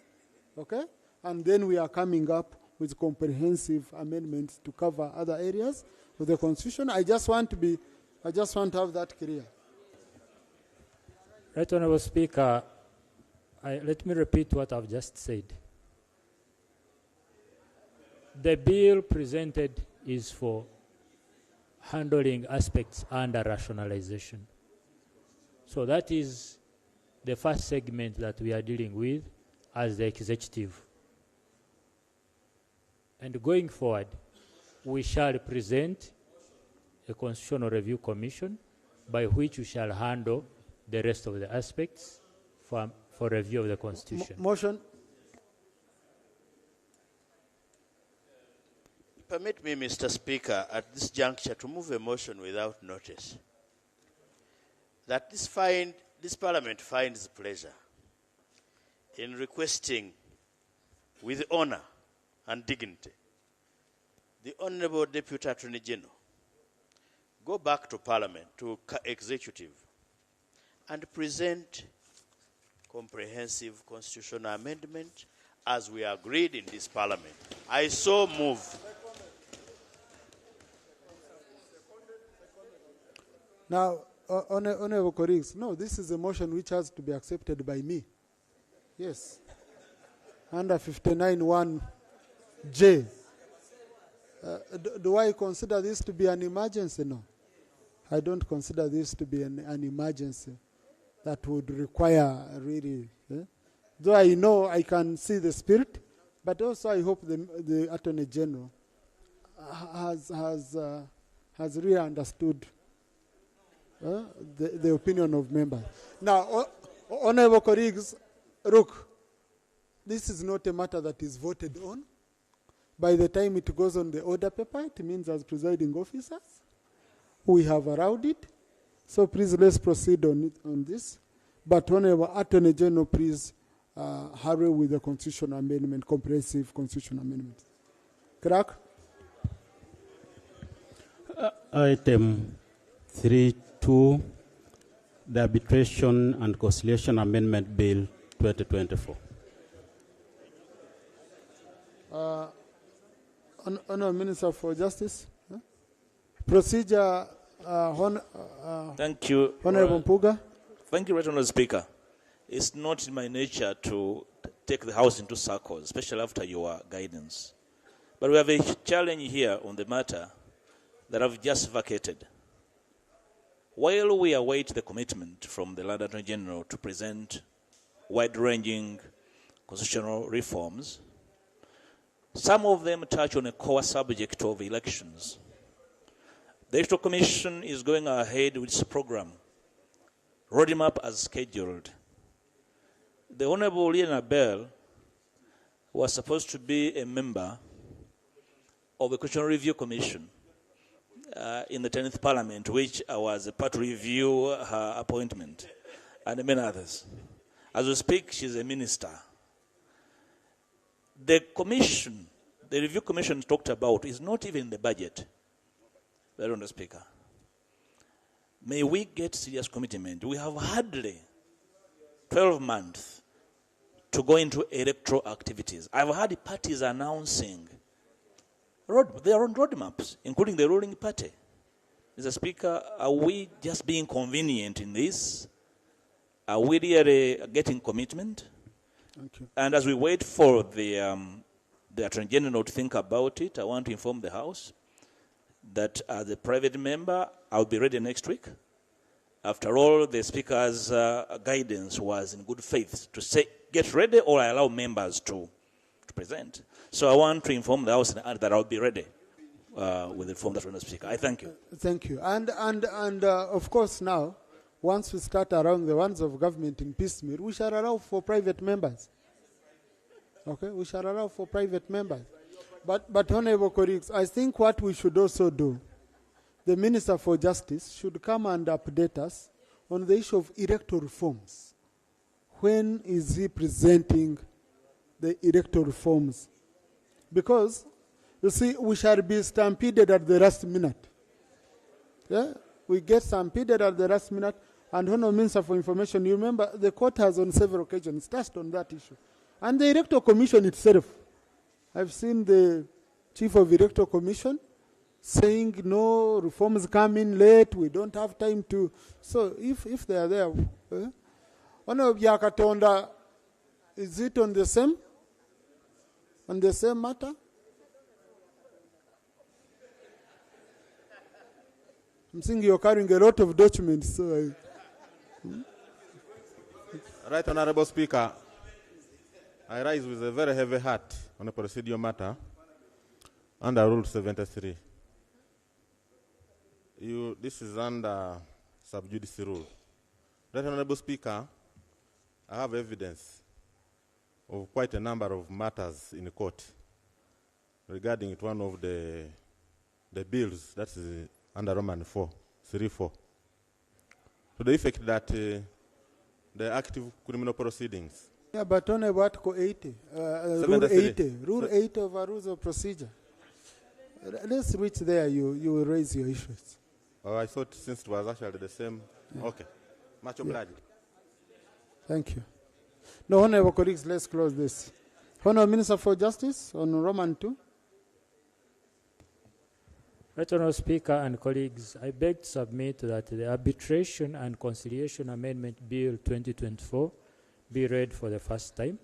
okay? And then we are coming up with comprehensive amendments to cover other areas of the Constitution. I just want to have that clear. Right Honorable Speaker, let me repeat what I've just said. The bill presented is for handling aspects under rationalization. So that is the first segment that we are dealing with as the executive. And going forward, we shall present a Constitutional Review Commission by which we shall handle the rest of the aspects for review of the Constitution. Motion. Permit me, Mr. Speaker, at this juncture to move a motion without notice that this Parliament finds pleasure in requesting with honor and dignity the Honorable Deputy Attorney General go back to Parliament, to Executive, and present comprehensive constitutional amendment as we agreed in this Parliament. I so move. Now, Honorable colleagues, no, this is a motion which has to be accepted by me. Yes. Under 59(1)J. Do I consider this to be an emergency? No. I don't consider this to be an emergency that would require really. Though I know I can see the spirit, but also I hope the Attorney General has really understood the opinion of members. Now, honorable colleagues, look, this is not a matter that is voted on. By the time it goes on the order paper, it means as presiding officers, we have allowed it. So please let's proceed on this. But Honorable Attorney General, please hurry with the constitutional amendment, comprehensive constitutional amendment. Clerk? Item 3.2, the Arbitration and Conciliation Amendment Bill 2024. Honourable Minister for Justice. Procedure. Thank you. Honourable Mpuga. Thank you, Right Honourable Speaker. It's not in my nature to take the House into circles, especially after your guidance. But we have a challenge here on the matter that I've just vacated. While we await the commitment from the Lord Attorney General to present wide-ranging constitutional reforms, some of them touch on a core subject of elections. The Electoral Commission is going ahead with its program, roadmap as scheduled. The Honorable Liana Bell was supposed to be a member of the Constitutional Review Commission in the 10th Parliament, which was a part to review her appointment, and many others. As we speak, she's a minister. The commission, the review commission talked about, is not even in the budget. Very Honourable Speaker. May we get serious commitment. We have hardly 12 months to go into electoral activities. I've had parties announcing their own roadmaps, including the ruling party. Mr. Speaker, are we just being convenient in this? Are we really getting commitment? Thank you. And as we wait for the Attorney General to think about it, I want to inform the House that as a private member, I'll be ready next week. After all, the Speaker's guidance was in good faith to say, get ready, or I allow members to present. So I want to inform the House that I'll be ready with the form that the Speaker. I thank you. Thank you. And of course now, once we start around the ones of government in piecemeal, we shall allow for private members. Okay, we shall allow for private members. But honorable colleagues, I think what we should also do, the Minister for Justice should come and update us on the issue of electoral reforms. When is he presenting the electoral reforms? Because, you see, we shall be stampeded at the last minute. Yeah? We get stampeded at the last minute. And Honourable Minister for Information, you remember the court has on several occasions touched on that issue. And the Electoral Commission itself, I've seen the Chief of Electoral Commission saying no, reforms come in late, we don't have time to. So if they are there, Honourable Yakatonda, is it on the same matter? I'm seeing you're carrying a lot of documents, so Right Honourable Speaker, I rise with a very heavy heart on a procedural matter under Rule 73. This is under sub judice rule. Right Honorable Speaker, I have evidence of quite a number of matters in court regarding one of the bills that is under Roman 434, to the effect that the active criminal proceedings. Yeah, but on Article 80, Rule 80, Rule 80 of our Rules of Procedure. Let's reach there, you will raise your issues. Oh, I thought since it was actually the same. Yeah. Okay. Much obliged. Thank you. No, honorable colleagues, let's close this. Honorable Minister for Justice on Roman 2. Right Honorable Speaker and colleagues, I beg to submit that the Arbitration and Conciliation Amendment Bill 2024 be read for the first time.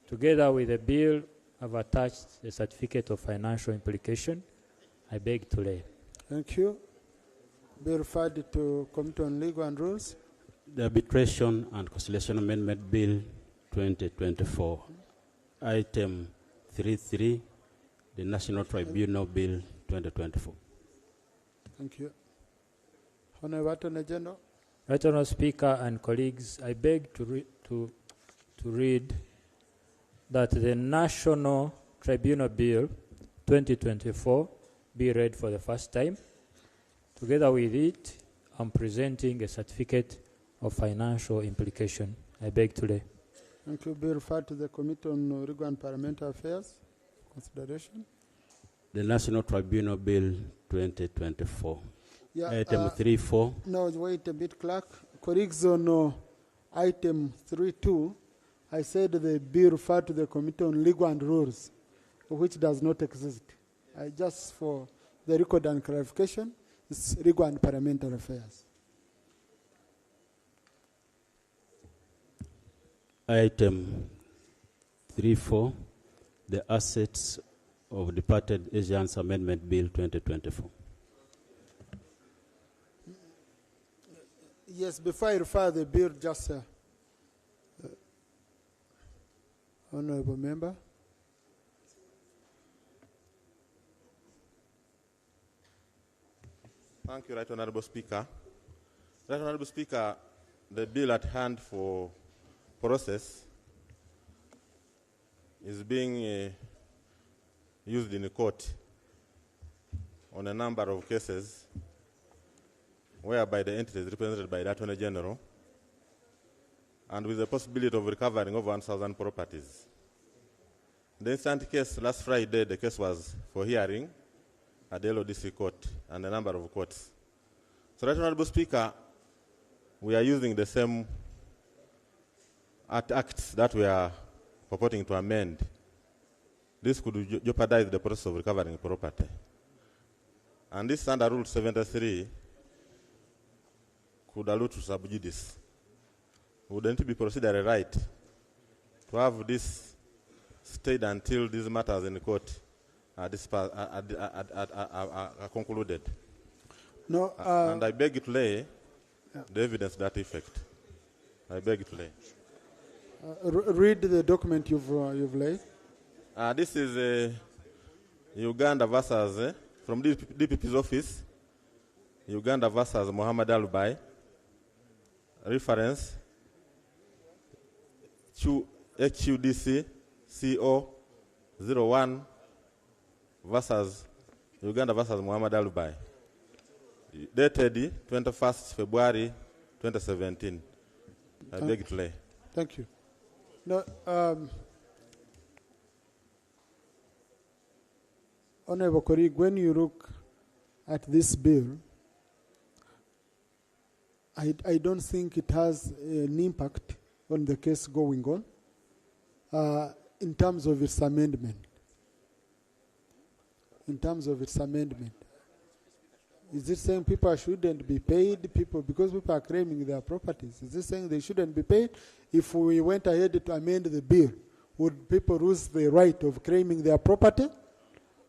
Together with the bill, I've attached a certificate of financial implication. I beg to lay. Thank you. Be referred to Committee on Legal and Rules. The Arbitration and Conciliation Amendment Bill 2024, Item 33, the National Tribunal Bill 2024. Thank you. Honorable Attorney General. Right Honorable Speaker and colleagues, I beg to read that the National Tribunal Bill 2024 be read for the first time. Together with it, I'm presenting a certificate of financial implication. I beg to lay. Thank you. Be referred to the Committee on Legal and Parliamentary Affairs. Consideration. The National Tribunal Bill 2024. Yeah, Item 3.4. No, wait a bit, Clerk. Colleagues on Item 3.2, I said the bill referred to the Committee on Legal and Rules, which does not exist. Just for the record and clarification, it's Legal and Parliamentary Affairs. Item 3.4, the Assets of Departed Asians Amendment Bill 2024. Yes, before I refer the bill, just Honorable Member. Thank you, Right Honorable Speaker. Right Honorable Speaker, the bill at hand for process is being used in court on a number of cases whereby the entity is represented by the Attorney General and with the possibility of recovering over 1,000 properties. The instant case last Friday, the case was for hearing at the LODC court and a number of courts. So, Right Honorable Speaker, we are using the same acts that we are purporting to amend. This could jeopardize the process of recovering property. And this under Rule 73 could allude to sub judice. Wouldn't it be procedurally right to have this stayed until these matters in the court are concluded? No. And I beg you to lay the evidence to that effect. I beg you to lay. Read the document you've laid. This is Uganda versus, from DPP's office, Uganda versus Muhammad Alubai. Reference to HUDC CO 01 versus Uganda versus Muhammad Alubai. Dated 21st February 2017. I beg you to lay. Thank you. No, Honorable colleague, when you look at this bill, I don't think it has an impact on the case going on in terms of its amendment. In terms of its amendment. Is it saying people shouldn't be paid because people are claiming their properties? Is it saying they shouldn't be paid? If we went ahead to amend the bill, would people lose the right of claiming their property?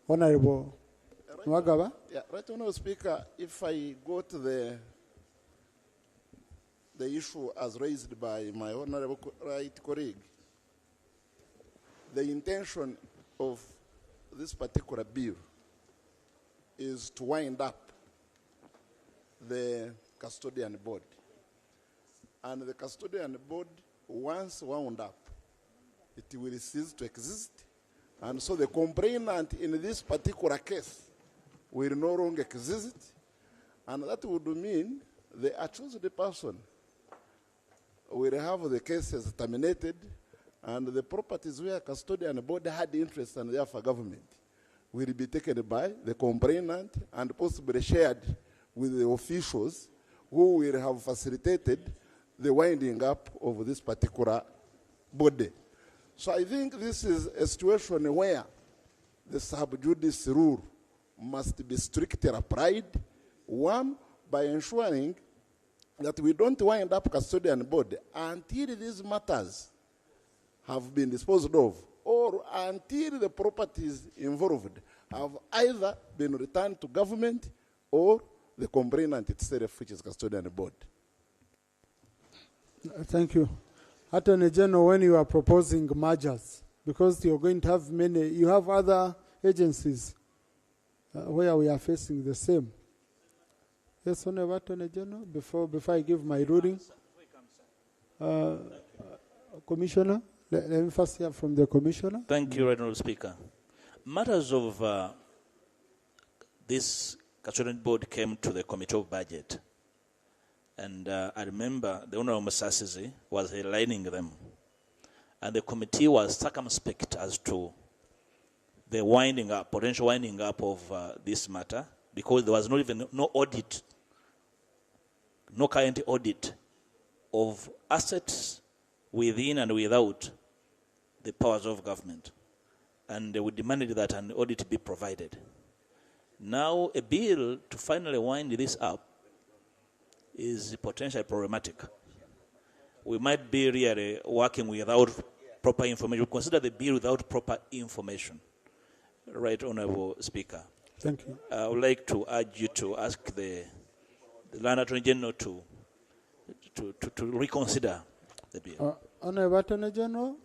Honorable Nwagaba? Yeah, Right Honorable Speaker, if I go to the issue as raised by my honorable right colleague, the intention of this particular bill is to wind up the custodian board. and the custodian board, once wound up, it will cease to exist. And so the complainant in this particular case will no longer exist. And that would mean the accused person will have the cases terminated, and the properties where custodian board had interest and therefore government will be taken by the complainant and possibly shared with the officials who will have facilitated the winding up of this particular body. So I think this is a situation where the sub judice rule must be strictly applied, one, by ensuring that we don't wind up custodian board until these matters have been disposed of, or until the properties involved have either been returned to government or the complainant itself, which is custodian board. Thank you. Attorney General, when you are proposing mergers, because you're going to have many, you have other agencies where we are facing the same. Yes, Honorable Attorney General, before I give my ruling. Commissioner, let me first hear from the Commissioner. Thank you, Honorable Speaker. Matters of this custodian board came to the Committee of Budget. And I remember the Honorable Musasizi was aligning them. And the committee was circumspect as to the winding up, potential winding up of this matter, because there was not even no audit, no current audit of assets within and without the powers of government. And we demanded that an audit be provided. Now a bill to finally wind this up is potentially problematic. We might be really working without proper information. We consider the bill without proper information. Right, Honorable Speaker. Thank you. I would like to urge you to ask the Land Attorney General to reconsider the bill. Honorable Attorney General.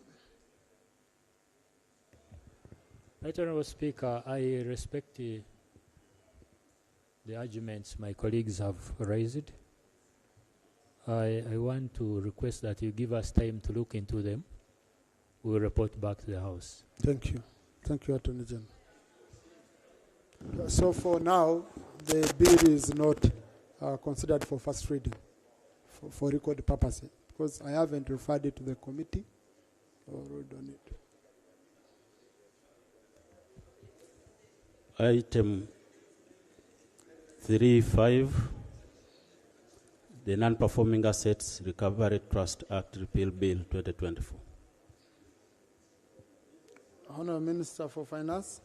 Right, Honorable Speaker, I respect the arguments my colleagues have raised. I want to request that you give us time to look into them. We will report back to the House. Thank you. Thank you, Attorney General. So for now, the bill is not considered for first reading for record purposes, because I haven't referred it to the committee or ruled on it. Item 3.5, the Non-Performing Assets Recovery Trust Act Repeal Bill 2024. Honourable Minister for Finance.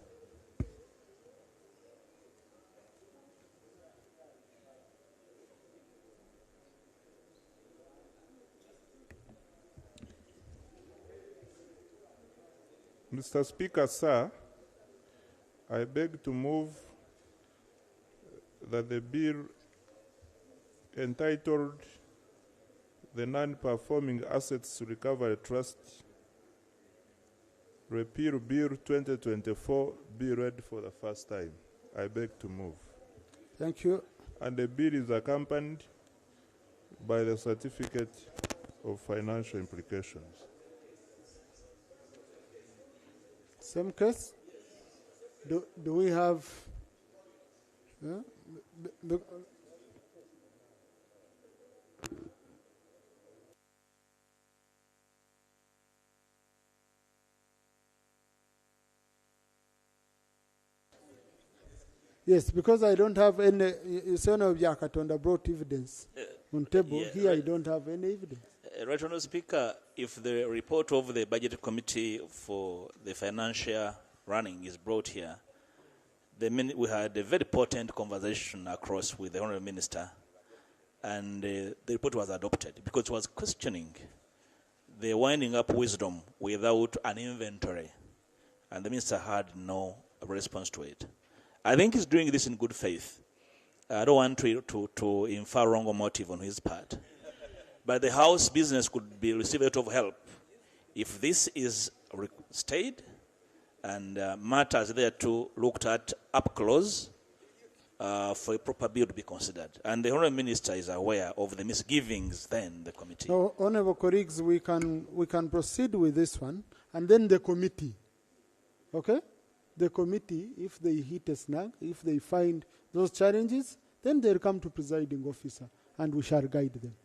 Mr. Speaker, sir, I beg to move that the bill entitled the Non-Performing Assets Recovery Trust Repeal Bill 2024 be read for the first time. I beg to move. Thank you. And the bill is accompanied by the certificate of financial implications. Same case? Do we have... Yes, because I don't have any... You say Yakatonda brought evidence on table. Yeah, here I don't have any evidence. Right, Honourable Speaker, if the report of the Budget Committee for the financial running is brought here, we had a very potent conversation across with the Honourable Minister, and the report was adopted because it was questioning the winding up wisdom without an inventory, and the Minister had no response to it. I think he's doing this in good faith. I don't want to infer wrong motive on his part. But the House business could be receive a lot of help if this is stayed and matters there to looked at up close for a proper bill to be considered. And the Honourable Minister is aware of the misgivings then the committee. So, honourable colleagues, we can proceed with this one, and then the committee, okay? The committee, if they hit a snag, if they find those challenges, then they'll come to presiding officer, and we shall guide them,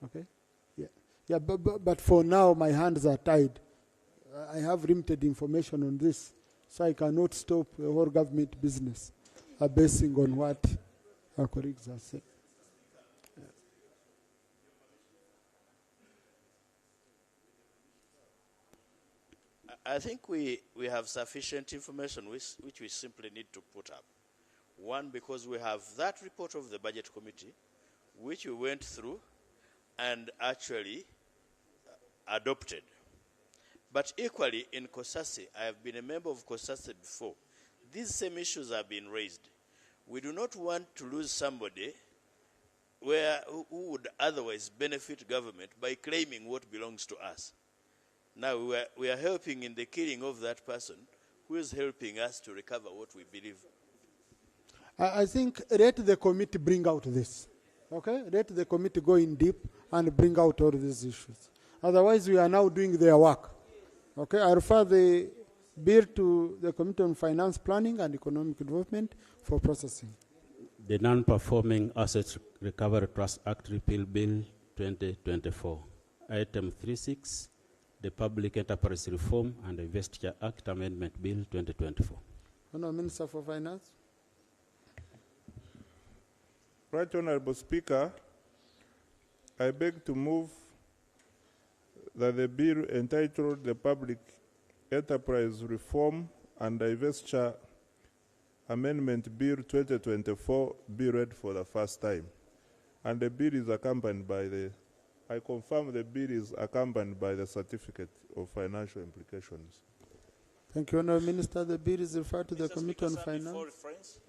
okay? Yeah, but for now, my hands are tied. I have limited information on this, so I cannot stop the whole government business basing on what our colleagues are saying. I think we have sufficient information which we simply need to put up. One, because we have that report of the Budget Committee, which we went through and actually adopted. But equally in COSASI, I have been a member of COSASI before. These same issues have been raised. We do not want to lose somebody who would otherwise benefit government by claiming what belongs to us. Now we are helping in the killing of that person who is helping us to recover what we believe. I think let the committee bring out this, okay? Let the committee go in deep and bring out all these issues. Otherwise, we are now doing their work, okay? I refer the bill to the Committee on Finance Planning and Economic Development for processing. The Non-Performing Assets Recovery Trust Act Repeal Bill 2024. Item 36, the Public Enterprise Reform and Investiture Act Amendment Bill 2024. Honourable Minister for Finance. Right Honourable Speaker, I beg to move that the bill entitled the Public Enterprise Reform and Investiture Amendment Bill 2024 be read for the first time. And the bill is accompanied by I confirm the bill is accompanied by the certificate of financial implications. Thank you, Honourable Minister. The bill is referred to the Committee on Finance.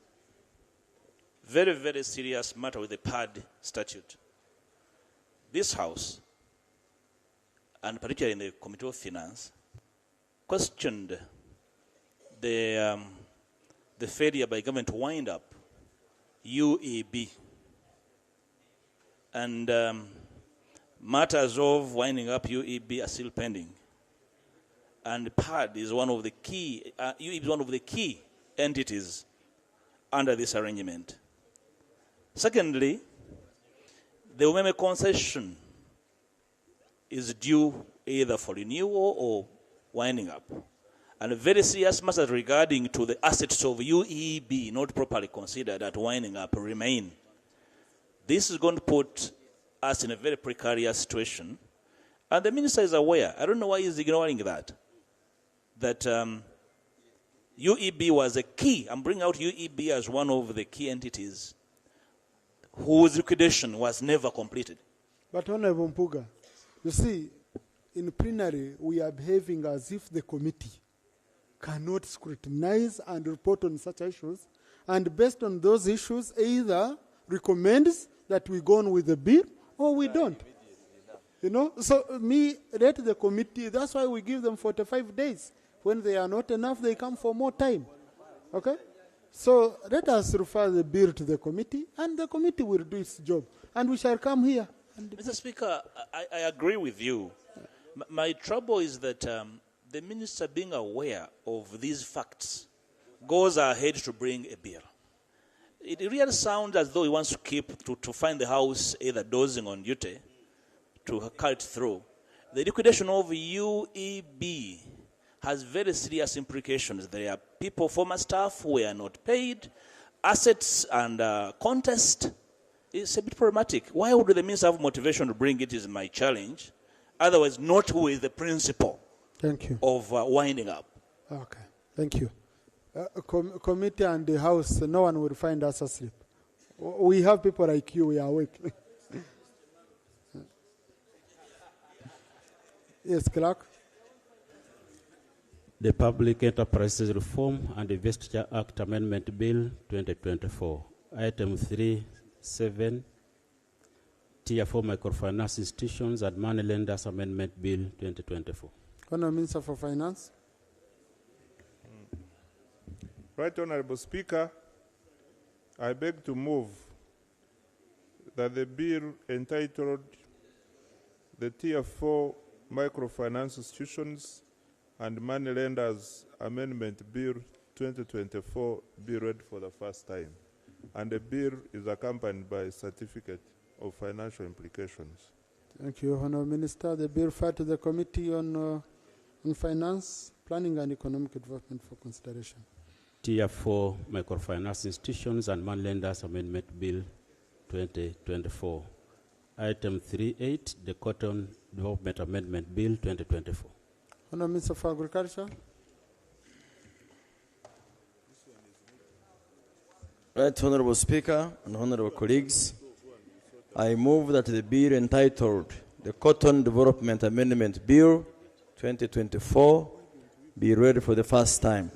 Very, very serious matter with the PAD statute. This House, and particularly in the Committee of Finance, questioned the failure by government to wind up UEB. And matters of winding up UEB are still pending. And PAD is one of the key, UEB is one of the key entities under this arrangement. Secondly, the Umeme concession is due either for renewal or winding up. And a very serious matter regarding to the assets of UEB not properly considered at winding up remain. This is going to put us in a very precarious situation. And the minister is aware. I don't know why he's ignoring that. That UEB was a key. I'm bringing out UEB as one of the key entities whose liquidation was never completed. But Honourable Mpuga, you see, in plenary, we are behaving as if the committee cannot scrutinize and report on such issues, and based on those issues, either recommends that we go on with the bill or we don't. You know, so let the committee, that's why we give them 45 days. When they are not enough, they come for more time. Okay? So let us refer the bill to the committee, and the committee will do its job. And we shall come here. Mr. Speaker, I agree with you. My trouble is that the minister, being aware of these facts, goes ahead to bring a bill. It really sounds as though he wants to to find the House either dozing on duty to carry it through. The liquidation of UEB has very serious implications. There are people, former staff, who are not paid, assets and contest. It's a bit problematic. Why would the minister have motivation to bring it is my challenge, otherwise not with the principle of winding up. Okay, thank you. Committee and the House, no one will find us asleep. We have people like you, we are awake. Yes, Clerk. The Public Enterprises Reform and Investiture Act Amendment Bill 2024. Item 3.7, Tier 4 Microfinance Institutions and Money Lenders Amendment Bill 2024. Honourable Minister for Finance. Right Honourable Speaker, I beg to move that the bill entitled the Tier 4 Microfinance Institutions and Money Lenders Amendment Bill 2024 be read for the first time. And the bill is accompanied by a certificate of financial implications. Thank you, Honourable Minister. The bill referred to the Committee on Finance, Planning and Economic Development for consideration. Tier 4 Microfinance Institutions and Money Lenders Amendment Bill 2024. Item 3.8, the Cotton Development Amendment Bill 2024. Honourable Minister for Agriculture. Right, Honourable Speaker and Honourable colleagues, I move that the bill entitled the Cotton Development Amendment Bill 2024 be read for the first time.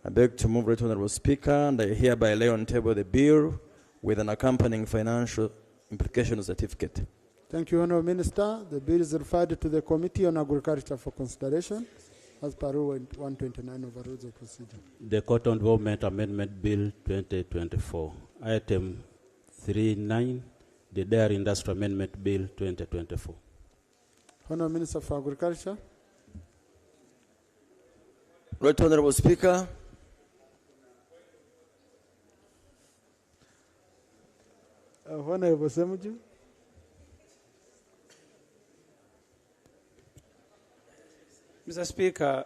I beg to move, Right Honourable Speaker, and I hereby lay on table the bill with an accompanying financial implication certificate. Thank you, Honourable Minister. The bill is referred to the Committee on Agriculture for consideration as per Rule 129 of the Rules of Procedure. The Cotton Development Amendment Bill 2024. Item 3.9, the Dairy Industry Amendment Bill 2024. Honourable Minister for Agriculture. Right Honourable Speaker, Honourable Semuju. Mr. Speaker,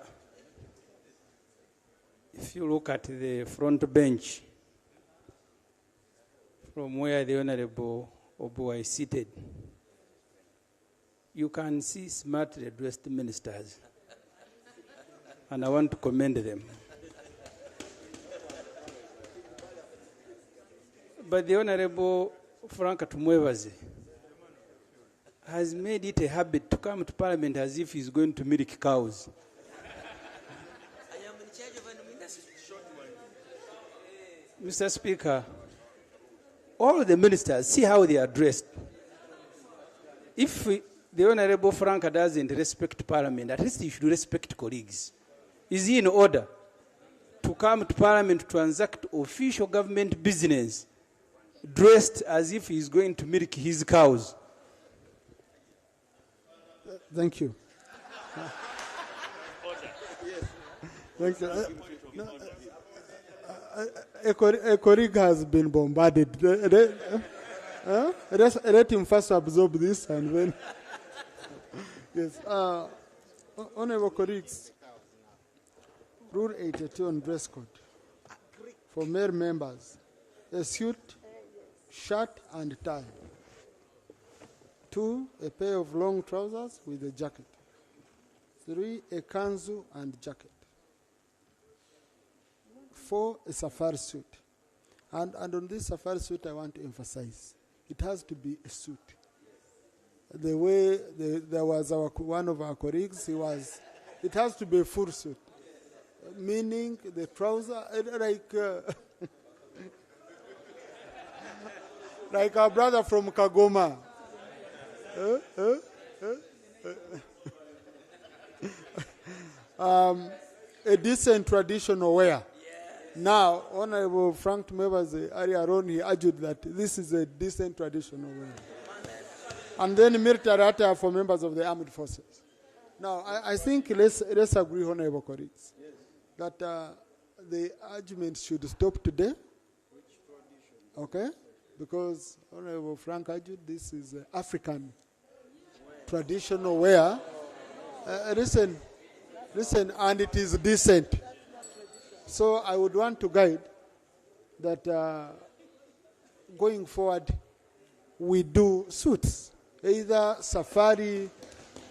if you look at the front bench from where the Honourable Obuwa is seated, you can see smartly dressed ministers, and I want to commend them. But the Honourable Frank Tumwebaze has made it a habit to come to Parliament as if he's going to milk cows. Mr. Speaker, all the ministers, see how they are dressed. If the Honourable Frank doesn't respect Parliament, at least he should respect colleagues. Is he in order to come to Parliament to transact official government business dressed as if he's going to milk his cows? Thank you. Thank you. A colleague has been bombarded. Let him first absorb this and then. Yes. Honourable colleagues, Rule 82 on dress code for male members: a suit, shirt, and tie. 2, a pair of long trousers with a jacket. 3, a kanzu and jacket. 4, a safari suit. And on this safari suit, I want to emphasize, it has to be a suit. The way there was one of our colleagues, it has to be a full suit. Meaning the trouser, like our brother from Kagoma. A decent traditional wear. Now, Honourable Frank Tumwebaze earlier on, he argued that this is a decent traditional wear. And then military attire for members of the armed forces. Now, I think let's agree, Honourable colleagues, that the argument should stop today. Okay? Because Honourable Frank argued this is African traditional wear. Listen, and it is decent. So I would want to guide that going forward, we do suits, either safari,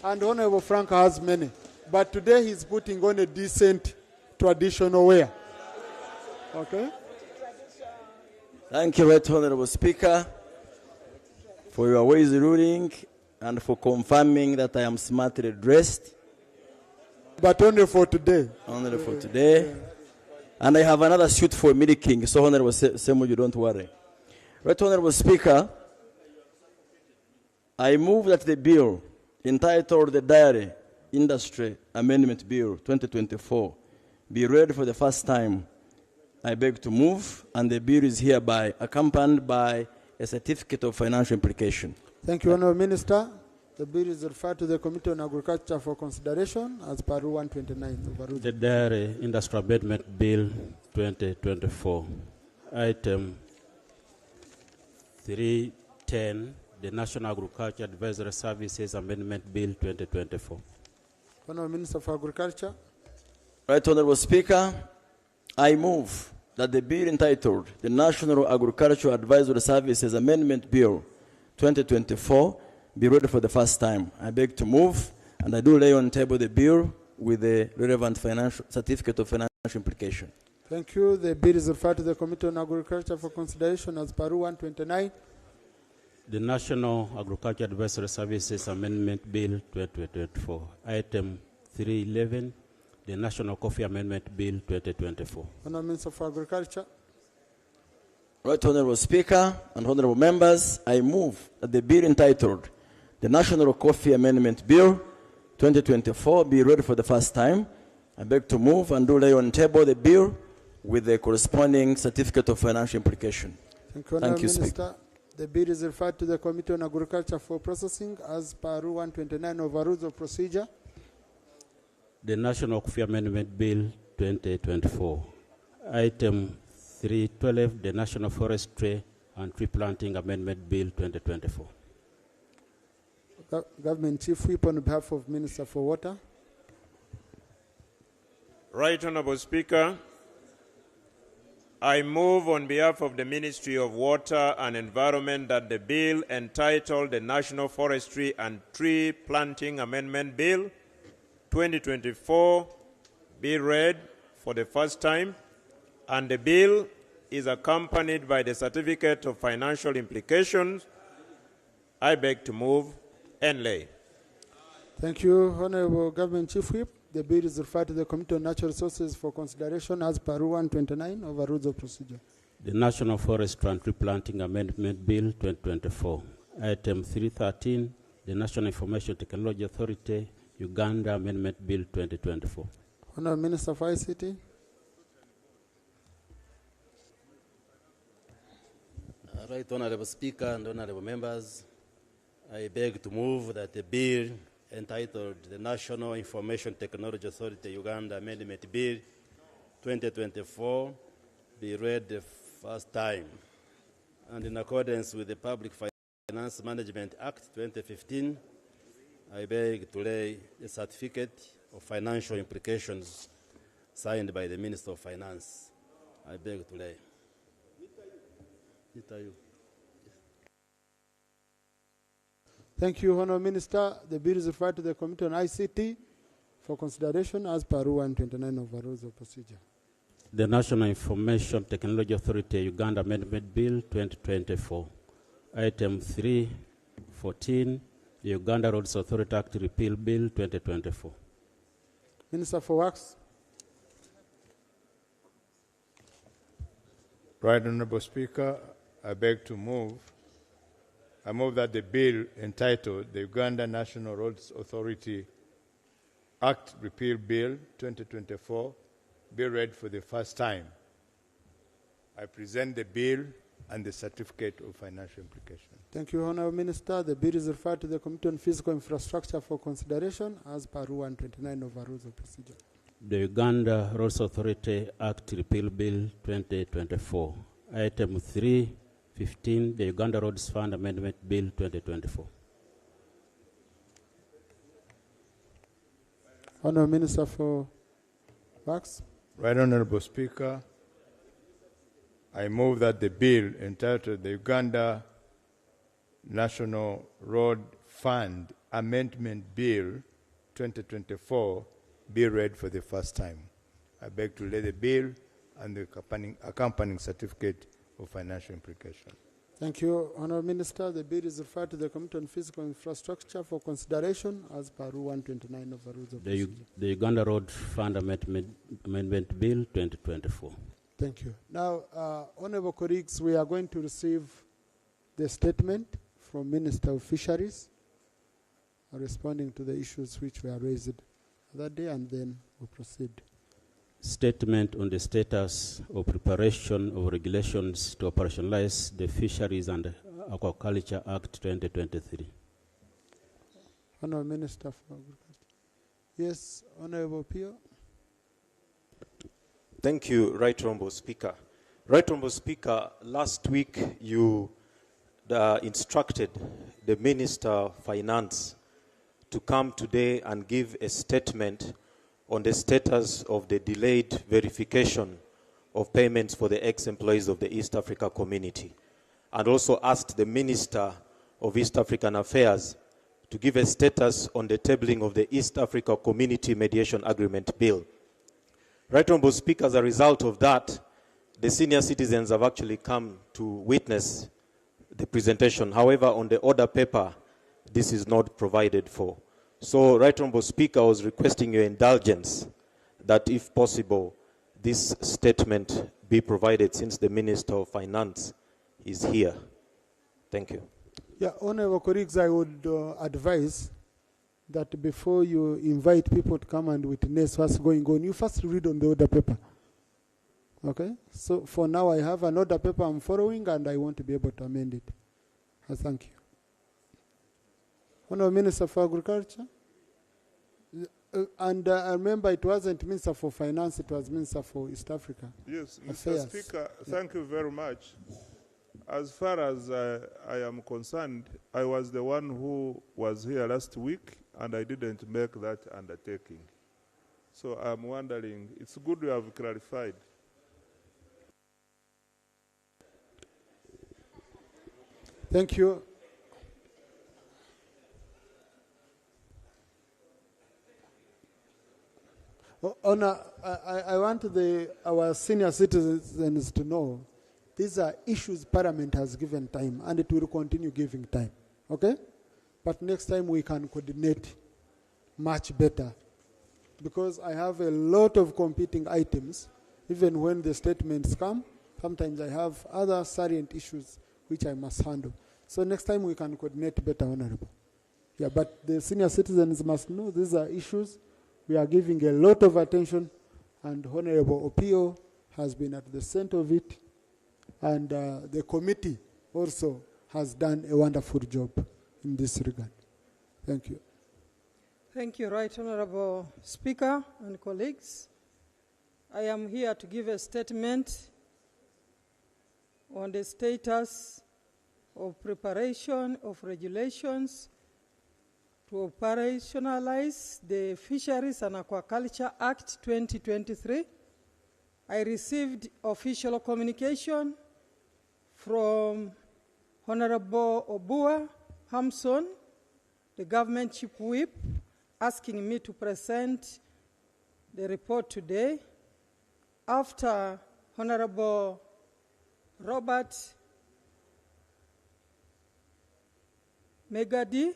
and Honourable Frank has many. But today he's putting on a decent traditional wear. Okay? Thank you, Right Honourable Speaker, for your wise ruling and for confirming that I am smartly dressed. But only for today. Only for today. Yeah. And I have another suit for milking, so Honourable Semuju, don't worry. Right Honourable Speaker, I move that the bill entitled the Dairy Industry Amendment Bill 2024 be read for the first time I beg to move, and the bill is hereby accompanied by a certificate of financial implication. Thank you, Honourable Minister. The bill is referred to the Committee on Agriculture for consideration as per Rule 129. The Dairy Industry Amendment Bill 2024, item 310, the National Agriculture Advisory Services Amendment Bill 2024. Honourable Minister for Agriculture. Right Honourable Speaker, I move that the bill entitled the National Agricultural Advisory Services Amendment Bill 2024 be read for the first time. I beg to move, and I do lay on table the bill with the relevant financial certificate of financial implication. Thank you. The bill is referred to the Committee on Agriculture for consideration as per Rule 129. The National Agriculture Advisory Services Amendment Bill 2024, item 311, the National Coffee Amendment Bill 2024. Honourable Minister for Agriculture. Right Honourable Speaker and Honourable Members, I move that the bill entitled the National Coffee Amendment Bill 2024 be read for the first time. I beg to move and do lay on table the bill with the corresponding certificate of financial implication. Thank you, Thank you, Minister. Speaker. The bill is referred to the Committee on Agriculture for processing as per Rule 129 of our Rules of Procedure. The National Coffee Amendment Bill 2024, item 312, the National Forestry and Tree Planting Amendment Bill 2024. Government Chief Whip on behalf of Minister for Water. Right Honourable Speaker, I move on behalf of the Ministry of Water and Environment that the bill entitled the National Forestry and Tree Planting Amendment Bill 2024 be read for the first time, and the bill is accompanied by the certificate of financial implications. I beg to move and lay. Thank you, Honourable Government Chief Whip. The bill is referred to the Committee on Natural Resources for consideration as per Rule 129 of our Rules of Procedure. The National Forestry and Tree Planting Amendment Bill 2024, item 313, the National Information Technology Authority Uganda Amendment Bill 2024. Honourable Minister for ICT. Right Honourable Speaker and Honourable Members, I beg to move that the bill entitled the National Information Technology Authority Uganda Amendment Bill 2024 be read the first time, and in accordance with the Public Finance Management Act 2015, I beg to lay a certificate of financial implications signed by the Minister of Finance. I beg to lay. Thank you, Honourable Minister. The bill is referred to the Committee on ICT for consideration as per Rule 129 of our Rules of Procedure. The National Information Technology Authority Uganda Amendment Bill 2024, item 314, the Uganda Roads Authority Act Repeal Bill 2024. Minister for Works. Right Honourable Speaker, I beg to move. I move that the bill entitled the Uganda National Roads Authority Act Repeal Bill 2024 be read for the first time. I present the bill and the certificate of financial implication. Thank you, Honourable Minister. The bill is referred to the Committee on Physical Infrastructure for consideration as per Rule 129 of our Rules of Procedure. The Uganda Roads Authority Act Repeal Bill 2024, item 315, the Uganda Roads Fund Amendment Bill 2024. Honourable Minister for Works. Right Honourable Speaker, I move that the bill entitled the Uganda National Road Fund Amendment Bill 2024 be read for the first time. I beg to lay the bill and the accompanying certificate of financial implication. Thank you, Honourable Minister. The bill is referred to the Committee on Physical Infrastructure for consideration as per Rule 129 of the Rules of Procedure. The Uganda Road Fund Amendment Bill 2024. Thank you. Now, Honourable colleagues, we are going to receive the statement from Minister of Fisheries responding to the issues which were raised that day, and then we'll proceed. statement on the status of preparation of regulations to operationalize the Fisheries and Aquaculture Act 2023. Honourable Minister for Agriculture. Yes, Honourable Pio. Thank you, Right Honourable Speaker. Right Honourable Speaker, last week you instructed the Minister of Finance to come today and give a statement on the status of the delayed verification of payments for the ex-employees of the East Africa community, and also asked the Minister of East African Affairs to give a status on the tabling of the East Africa Community Mediation Agreement Bill. Right Honourable Speaker, as a result of that, the senior citizens have actually come to witness the presentation. However, on the order paper, this is not provided for. So, Right Honourable Speaker, I was requesting your indulgence that, if possible, this statement be provided since the Minister of Finance is here. Thank you. Yeah, Honourable colleagues, I would advise that before you invite people to come and witness what's going on, you first read on the order paper. Okay? So for now, I have an order paper I'm following, and I want to be able to amend it. Thank you. Honourable Minister for Agriculture. And I remember it wasn't Minister for Finance, it was Minister for East Africa. Yes, Affairs. Mr. Speaker, thank you very much. As far as I am concerned, I was the one who was here last week, and I didn't make that undertaking. So I'm wondering, it's good you have clarified. Thank you. Honor, I want our senior citizens to know these are issues Parliament has given time, and it will continue giving time. Okay? But next time we can coordinate much better, because I have a lot of competing items. Even when the statements come, sometimes I have other salient issues which I must handle. So next time we can coordinate better, Honourable. Yeah, but the senior citizens must know these are issues we are giving a lot of attention, and Honourable Opio has been at the center of it, and the committee also has done a wonderful job in this regard. Thank you. Thank you, Right Honourable Speaker and colleagues. I am here to give a statement on the status of preparation of regulations to operationalize the Fisheries and Aquaculture Act 2023. I received official communication from Honorable Obua Hamson, the government chief whip, asking me to present the report today. After Honorable Robert Migade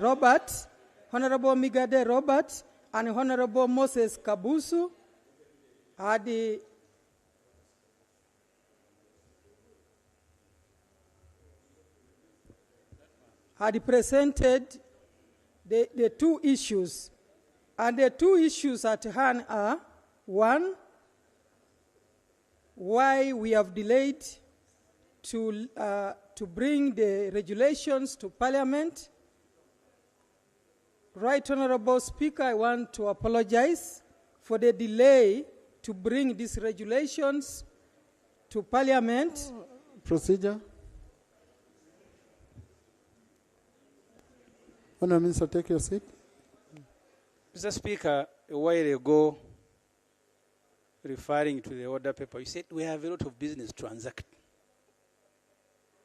Robert, Honorable Migade Robert, and Honorable Moses Kabusu had presented the two issues. And the two issues at hand are, one, why we have delayed to bring the regulations to Parliament. Right Honourable Speaker, I want to apologize for the delay to bring these regulations to Parliament. Procedure. Honourable Minister, take your seat. Mr. Speaker, a while ago, referring to the order paper, you said we have a lot of business to transact.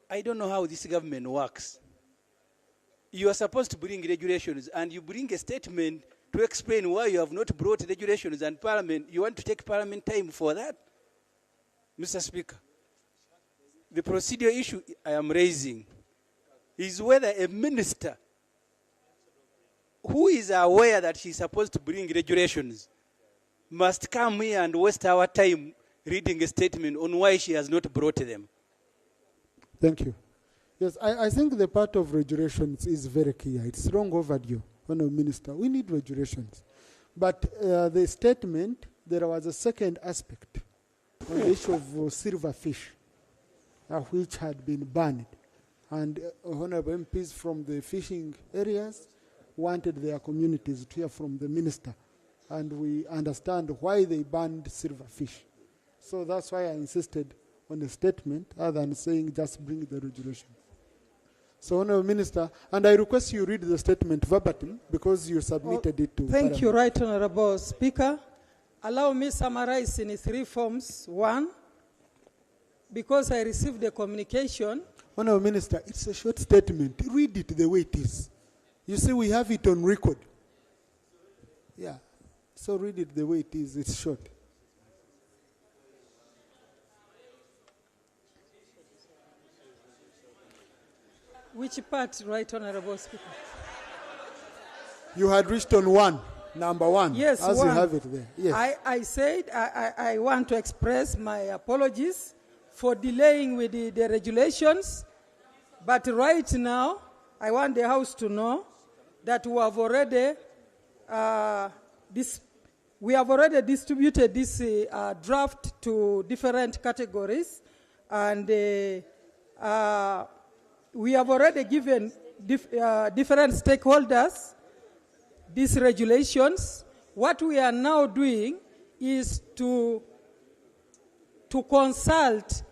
I don't know how this government works. You are supposed to bring regulations, and you bring a statement to explain why you have not brought regulations, and Parliament, you want to take Parliament time for that? Mr. Speaker, the procedural issue I am raising is whether a minister who is aware that he's supposed to bring regulations must come here and waste our time reading a statement on why she has not brought them. Thank you. Yes, I think the part of regulations is very clear. It's long overdue. Honourable Minister. We need regulations. But the statement, there was a second aspect on the issue of silverfish, which had been banned. And honourable MPs from the fishing areas wanted their communities to hear from the minister. And we understand why they banned silverfish. So that's why I insisted on a statement other than saying just bring the regulation. So, Honourable Minister, and I request you read the statement verbatim because you submitted it to Thank you, Parliament. Right Honourable Speaker. Allow me summarize in 3 forms. 1, because I received a communication. Honourable Minister, it's a short statement. Read it the way it is. You see, we have it on record. Yeah. So read it the way it is. It's short. Which part, Right Honourable Speaker? You had reached on 1, number 1. Yes, as 1. you have it there. Yes. I said I want to express my apologies for delaying with the regulations, but right now I want the House to know that we have already distributed this draft to different categories, and we have already given different stakeholders these regulations. What we are now doing is to consult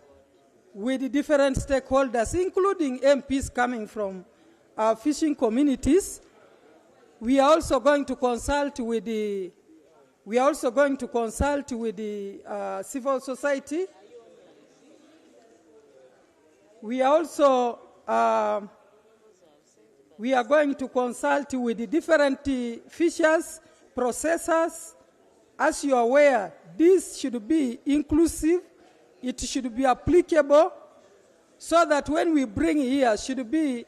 with the different stakeholders, including MPs coming from fishing communities. We are also going to consult with the civil society. We are also going to consult with the different fishers, processors. As you are aware, this should be inclusive. It should be applicable, so that when we bring here, should be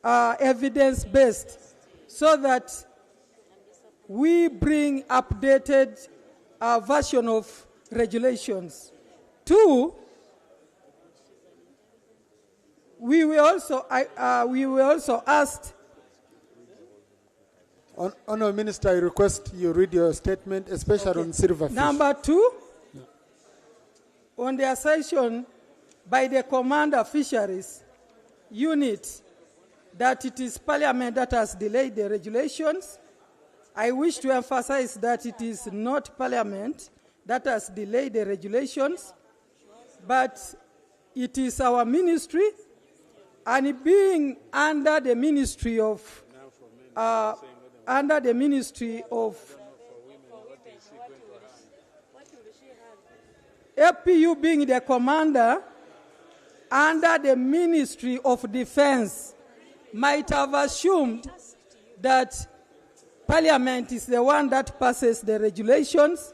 evidence-based, so that we bring updated version of regulations. 2, we were also asked. Honourable Minister, I request you read your statement, especially on silverfish. Number 2, on the assertion by the Commander Fisheries Unit that it is Parliament that has delayed the regulations, I wish to emphasize that it is not Parliament that has delayed the regulations, but it is our ministry, and being under the Ministry of APU being the commander under the Ministry of Defense, might have assumed that Parliament is the one that passes the regulations.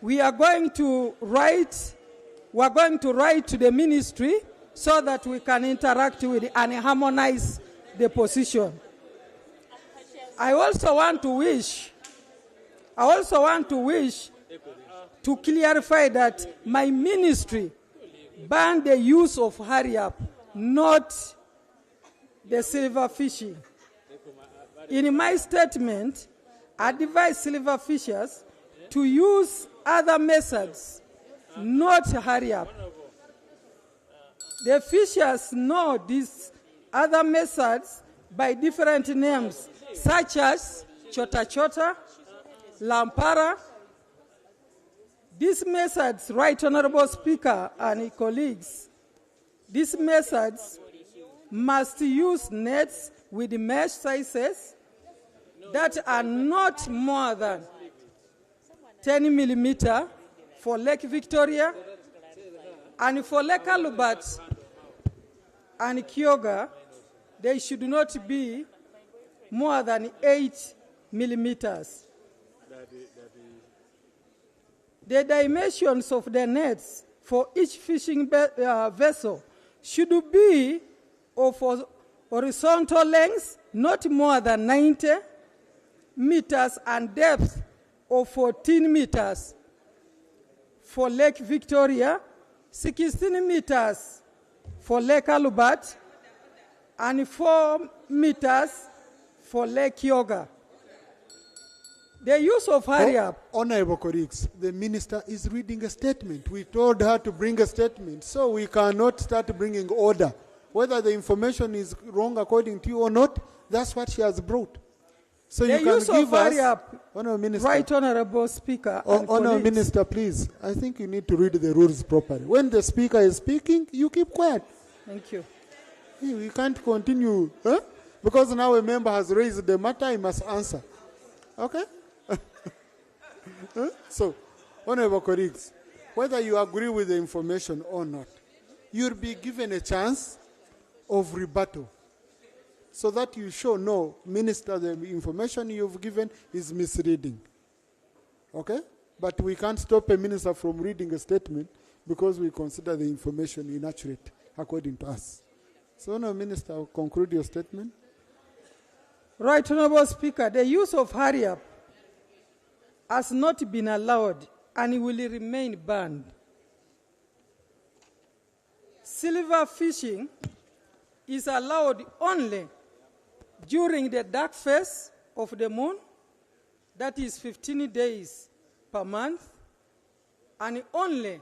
We are going to write to the ministry so that we can interact with and harmonize the position. I also want to wish to clarify that my ministry banned the use of hurry-up, not the silver fishing. In my statement, I advise silver fishers to use other methods, not hurry-up. The fishers know these other methods by different names, such as chota-chota, lampara. These methods, Right Honourable Speaker and colleagues, these methods must use nets with mesh sizes that are not more than 10 millimeter for Lake Victoria, and for Lake Albert and Kyoga, they should not be more than 8 millimeters. The dimensions of the nets for each fishing vessel should be of horizontal length not more than 90 meters and depth of 14 meters. For Lake Victoria, 16 meters for Lake Albert, and 4 meters for Lake Yoga. The use of hurry up. Honorable colleagues, the minister is reading a statement. We told her to bring a statement, so we cannot start bringing order. Whether the information is wrong according to you or not, that's what she has brought. So The you can use of give hurry us, up. Honorable Minister. Right, Honorable Speaker. and Honorable colleagues. Minister, please. I think you need to read the rules properly. When the speaker is speaking, you keep quiet. Thank you. We can't continue, huh? Because now a member has raised the matter, he must answer. Okay? Huh? So, honorable colleagues, whether you agree with the information or not, you'll be given a chance of rebuttal so that you show, no, Minister, the information you've given is misleading. Okay? But we can't stop a minister from reading a statement because we consider the information inaccurate according to us. So, Honorable Minister, conclude your statement. Right, Honorable Speaker, the use of hurry up has not been allowed and will remain banned. Silver fishing is allowed only during the dark phase of the moon, that is 15 days per month, and only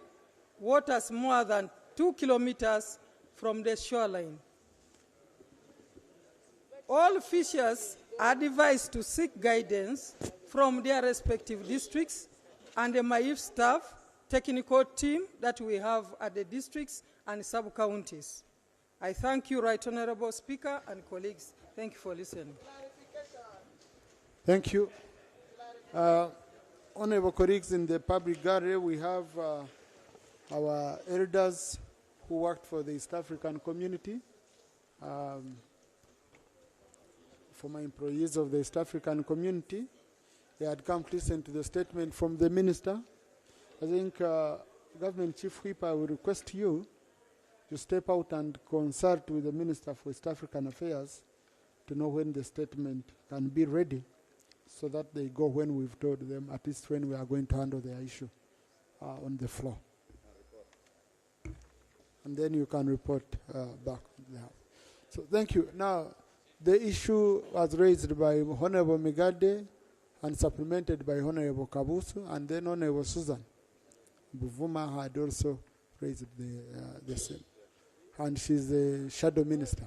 waters more than 2 kilometers from the shoreline. All fishers are advised to seek guidance from their respective districts and the MAIF staff, technical team that we have at the districts and sub-counties. I thank you, Right Honorable Speaker and colleagues. Thank you for listening. Thank you. Honorable colleagues, in the public gallery, we have our elders who worked for the East African community, former employees of the East African community. They had come to listen to the statement from the minister. I think Government Chief Whip, I will request you to step out and consult with the Minister for East African Affairs to know when the statement can be ready so that they go when we've told them, at least when we are going to handle their issue on the floor. And then you can report back. So thank you. Now, the issue was raised by Honorable Migade and supplemented by Honorable Kabusu, and then Honorable Susan Buvuma had also raised the same. And she's the shadow minister.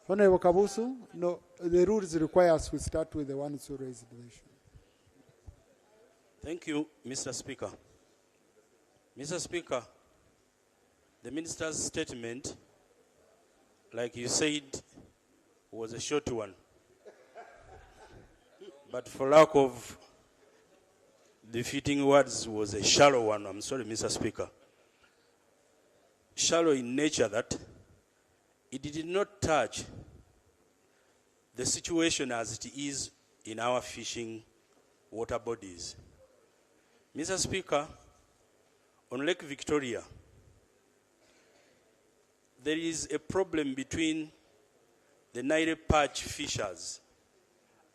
Honorable Kabusu, no, the rules require us to start with the ones who raised the issue. Thank you, Mr. Speaker. Mr. Speaker, the minister's statement, like you said, was a short one. But for lack of defeating words, was a shallow one. I'm sorry, Mr. Speaker. Shallow in nature that it did not touch the situation as it is in our fishing water bodies. Mr. Speaker, on Lake Victoria, there is a problem between the Nile perch fishers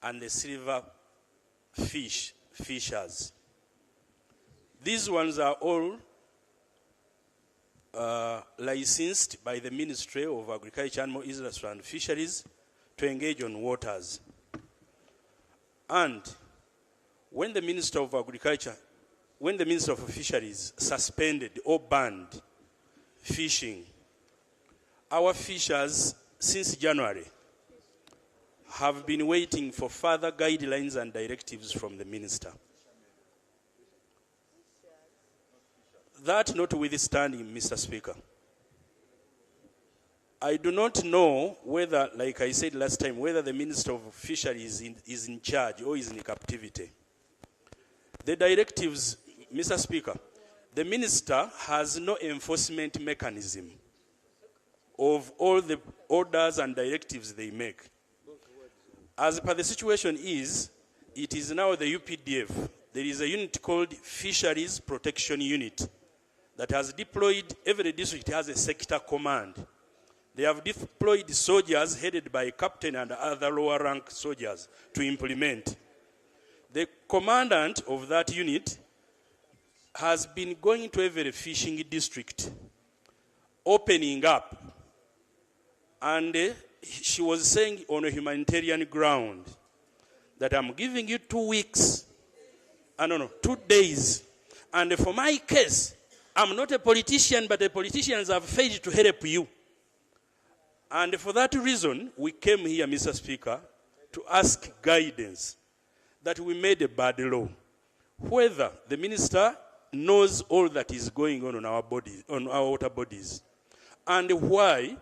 and the silver fish fishers. These ones are all licensed by the Ministry of Agriculture, Animal Industry and Fisheries to engage on waters. And when the Minister of Agriculture, when the Minister of Fisheries suspended or banned fishing, our fishers since January have been waiting for further guidelines and directives from the Minister. That notwithstanding, Mr. Speaker, I do not know whether, like I said last time, whether the Minister of Fisheries is in charge or is in captivity. The directives, Mr. Speaker, the Minister has no enforcement mechanism of all the orders and directives they make. As per the situation is, it is now the UPDF. There is a unit called Fisheries Protection Unit that has deployed, every district has a sector command. They have deployed soldiers headed by captain and other lower rank soldiers to implement. The commandant of that unit has been going to every fishing district, opening up and she was saying on a humanitarian ground that I'm giving you 2 weeks, 2 days. And for my case, I'm not a politician, but the politicians have failed to help you. And for that reason, we came here, Mr. Speaker, to ask guidance that we made a bad law. Whether the minister knows all that is going on our bodies, on our water bodies, and why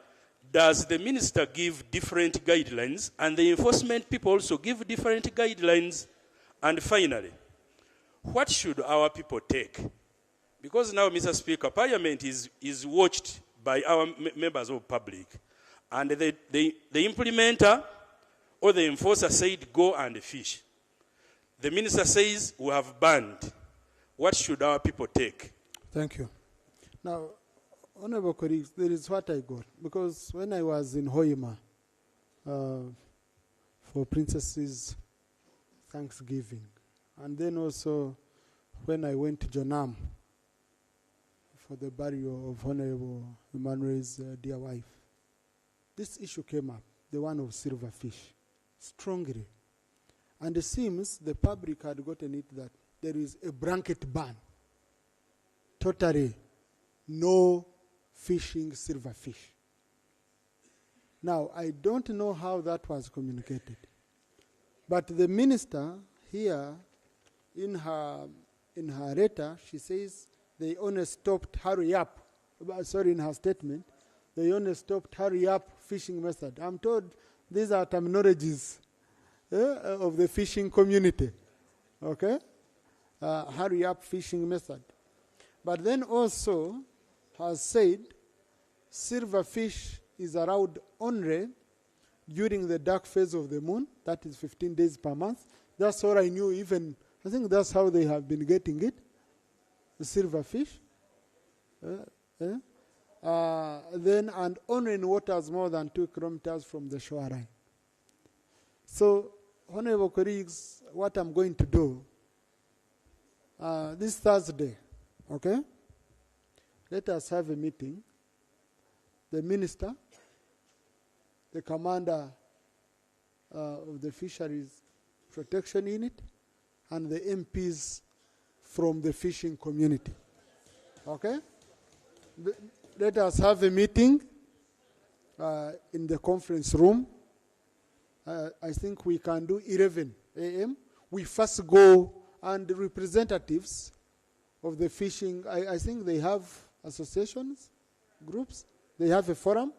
does the minister give different guidelines and the enforcement people also give different guidelines? And finally, what should our people take? Because now, Mr. Speaker, Parliament is watched by our members of public, and the implementer or the enforcer said go and fish. The minister says we have banned. What should our people take? Thank you. Now, honorable colleagues, there is what I got. Because when I was in Hoima for Princess's Thanksgiving, and then also when I went to Jonam for the burial of Honorable Emmanuel's dear wife, this issue came up, the one of silverfish, strongly. And it seems the public had gotten it that there is a blanket ban, totally no fishing silverfish. Now, I don't know how that was communicated, but the minister here, in her letter, she says they only stopped hurry up. Sorry, in her statement, they only stopped hurry up fishing method. I'm told these are terminologies of the fishing community. Okay, hurry up fishing method. But then also has said silverfish is allowed only during the dark phase of the moon, that is 15 days per month. That's all I knew. Even I think that's how they have been getting it, the silverfish. Then and only in waters more than 2 kilometers from the shoreline. So, honorable colleagues, what I'm going to do this Thursday, okay? Let us have a meeting. The minister, the commander of the Fisheries Protection Unit, and the MPs from the fishing community. Okay? Let us have a meeting in the conference room. I think we can do 11 a.m. We first go, and the representatives of the fishing, I think they have associations, groups, they have a forum,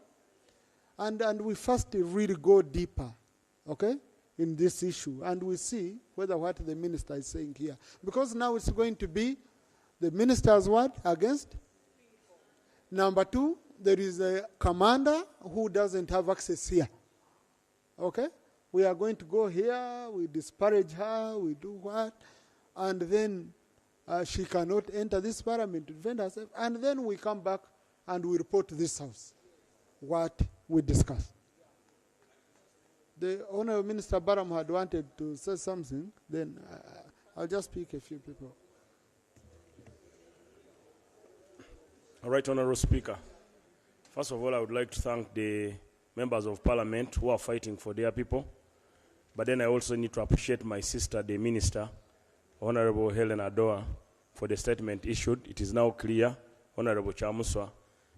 and we first really go deeper, okay, in this issue, and we see whether what the minister is saying here. Because now it's going to be the minister's word against. Number 2, there is a commander who doesn't have access here. Okay? We are going to go here, we disparage her, we do what, and then she cannot enter this parliament to defend herself, and then we come back and we report to this house what we discussed. The Honorable Minister Baram had wanted to say something, then I'll just pick a few people. All right, Honorable Speaker. First of all, I would like to thank the members of Parliament who are fighting for their people. But then I also need to appreciate my sister, the Minister, Honorable Helen Adoa, for the statement issued. It is now clear, Honorable Chamuswa,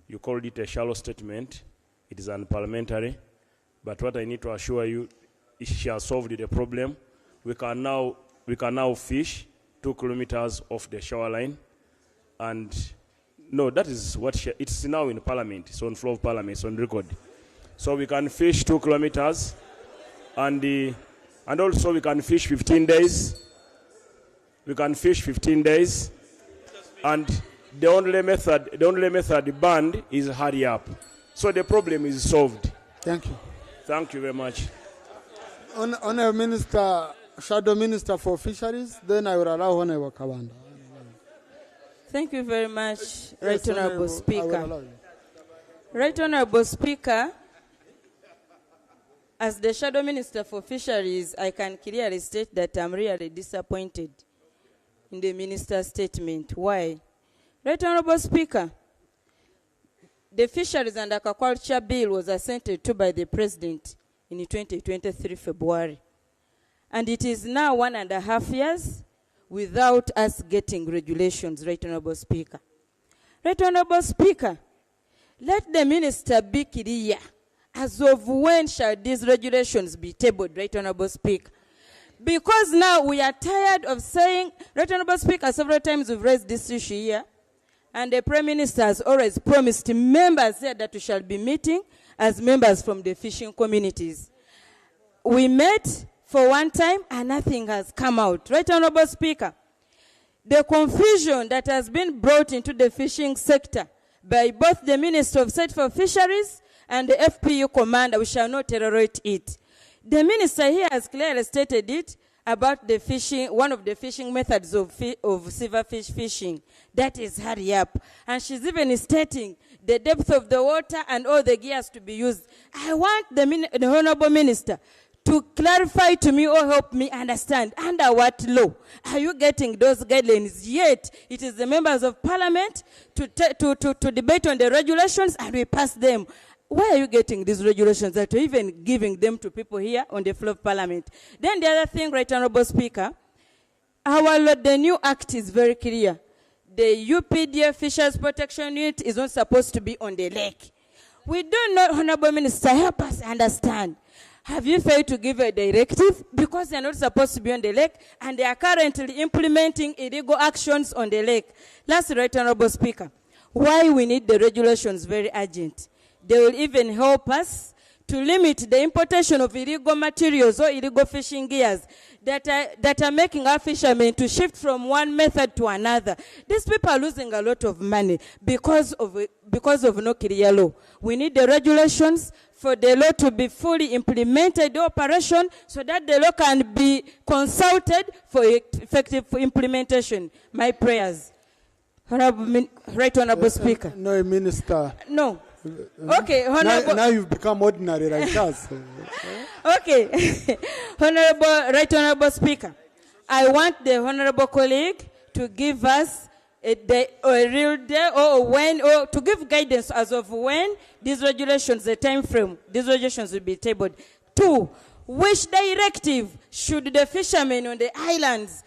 you called it a shallow statement. It is unparliamentary. But what I need to assure you is she has solved the problem. We can now fish 2 kilometers off the shoreline. And no, that is what it's now in Parliament. It's on floor of Parliament. It's on record. So we can fish 2 kilometers, and also we can fish 15 days. We can fish 15 days, and the only method banned is hurry up. So the problem is solved. Thank you. Thank you very much. Honorable Minister, Shadow Minister for Fisheries, then I will allow Honorable Kawanda. Thank you very much, Yes, Right Honorable I Speaker. will allow you. Right Honorable Speaker, as the Shadow Minister for Fisheries, I can clearly state that I'm really disappointed in the minister's statement. Why? Right Honorable Speaker, the Fisheries and Aquaculture Bill was assented to by the President in 2023 February. And it is now 1.5 years without us getting regulations, Right Honourable Speaker. Right Honourable Speaker, let the Minister be clear as of when shall these regulations be tabled, Right Honourable Speaker. Because now we are tired of saying, Right Honourable Speaker, several times we've raised this issue here, and the Prime Minister has always promised members here that we shall be meeting as members from the fishing communities. We met for one time and nothing has come out. Right Honourable Speaker, the confusion that has been brought into the fishing sector by both the Minister of State for Fisheries and the FPU Commander, we shall not tolerate it. The Minister here has clearly stated it about the fishing, one of the fishing methods of silverfish fishing, that is hurry up. And she's even stating the depth of the water and all the gears to be used. I want the Honourable Minister to clarify to me or help me understand under what law are you getting those guidelines, yet it is the members of Parliament to debate on the regulations and we pass them. Where are you getting these regulations that you're even giving them to people here on the floor of Parliament? Then the other thing, Right Honourable Speaker, the new act is very clear. The UPDF Fisheries Protection Unit is not supposed to be on the lake. We don't know, Honourable Minister, help us understand. Have you failed to give a directive? Because they're not supposed to be on the lake, and they are currently implementing illegal actions on the lake. Lastly, Right Honourable Speaker, why we need the regulations very urgent. They will even help us to limit the importation of illegal materials or illegal fishing gears that are making our fishermen to shift from one method to another. These people are losing a lot of money because of no clear law. We need the regulations for the law to be fully implemented, the operation, so that the law can be consulted for effective implementation. My prayers. Right Honourable Speaker. No, Minister. No. Okay, Honourable. Now you've become ordinary like us. Okay. Right Honourable Speaker. I want the Honourable colleague to give us a real day or to give guidance as of when these regulations, the time frame, these regulations will be tabled. 2, which directive should the fishermen on the islands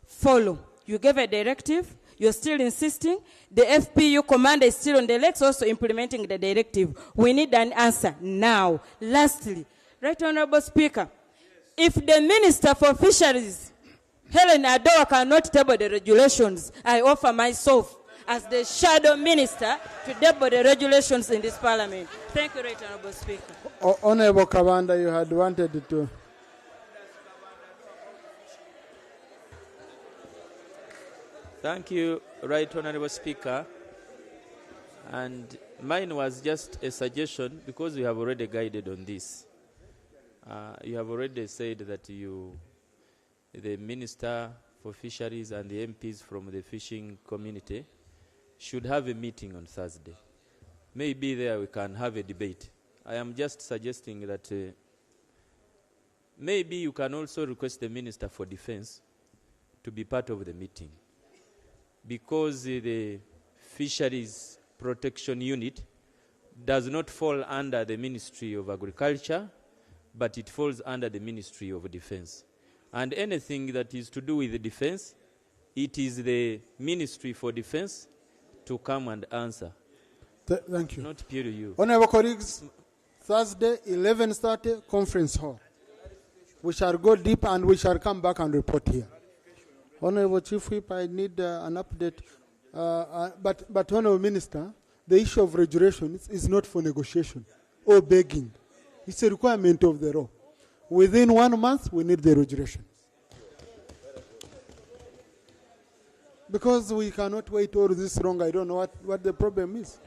follow? You gave a directive. You're still insisting. The FPU commander is still on the lakes also implementing the directive. We need an answer now. Lastly, Right Honourable Speaker, if the Minister for Fisheries, Helen Adoa, cannot table the regulations, I offer myself as the shadow minister to table the regulations in this Parliament. Thank you, Right Honourable Speaker. Honourable Commander, you had wanted to. Thank you, Right Honourable Speaker. And mine was just a suggestion because we have already guided on this. You have already said that the Minister for Fisheries and the MPs from the fishing community should have a meeting on Thursday. Maybe there we can have a debate. I am just suggesting that maybe you can also request the Minister for Defence to be part of the meeting, because the Fisheries Protection Unit does not fall under the Ministry of Agriculture, but it falls under the Ministry of Defence. And anything that is to do with the defence, it is the Ministry for Defence to come and answer. Thank you. Not purely you. Honourable colleagues, Thursday, 11:30, conference hall. We shall go deep and we shall come back and report here. Honourable Chief Whip, I need an update. But Honourable Minister, the issue of regulation is not for negotiation or begging. It's a requirement of the law. Within 1 month, we need the regulation. Because we cannot wait all this long, I don't know what the problem is.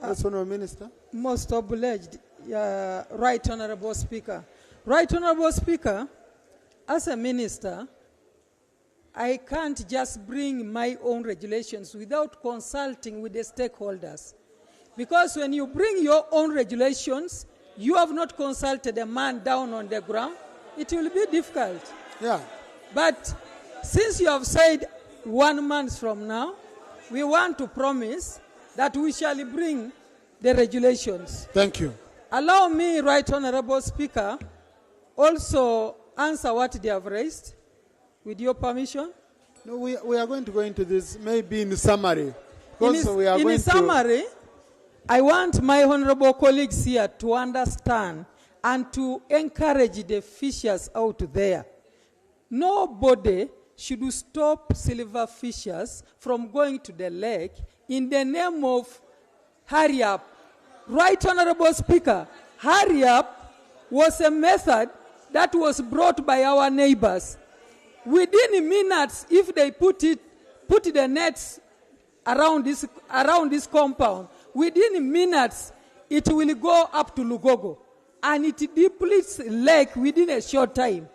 Yes, Honourable Minister. Most obliged, Right Honourable Speaker. Right Honourable Speaker, as a minister, I can't just bring my own regulations without consulting with the stakeholders. Because when you bring your own regulations, you have not consulted a man down on the ground, it will be difficult. Yeah. But since you have said 1 month from now, we want to promise that we shall bring the regulations. Thank you. Allow me, Right Honorable Speaker, also answer what they have raised, with your permission. No, we are going to go into this maybe in summary. In summary, I want my honorable colleagues here to understand and to encourage the fishers out there. Nobody should stop silver fishers from going to the lake in the name of hurry up. Right Honorable Speaker, hurry up was a method that was brought by our neighbors. Within minutes, if they put the nets around this compound, within minutes, it will go up to Lugogo, and it depletes lake within a short time.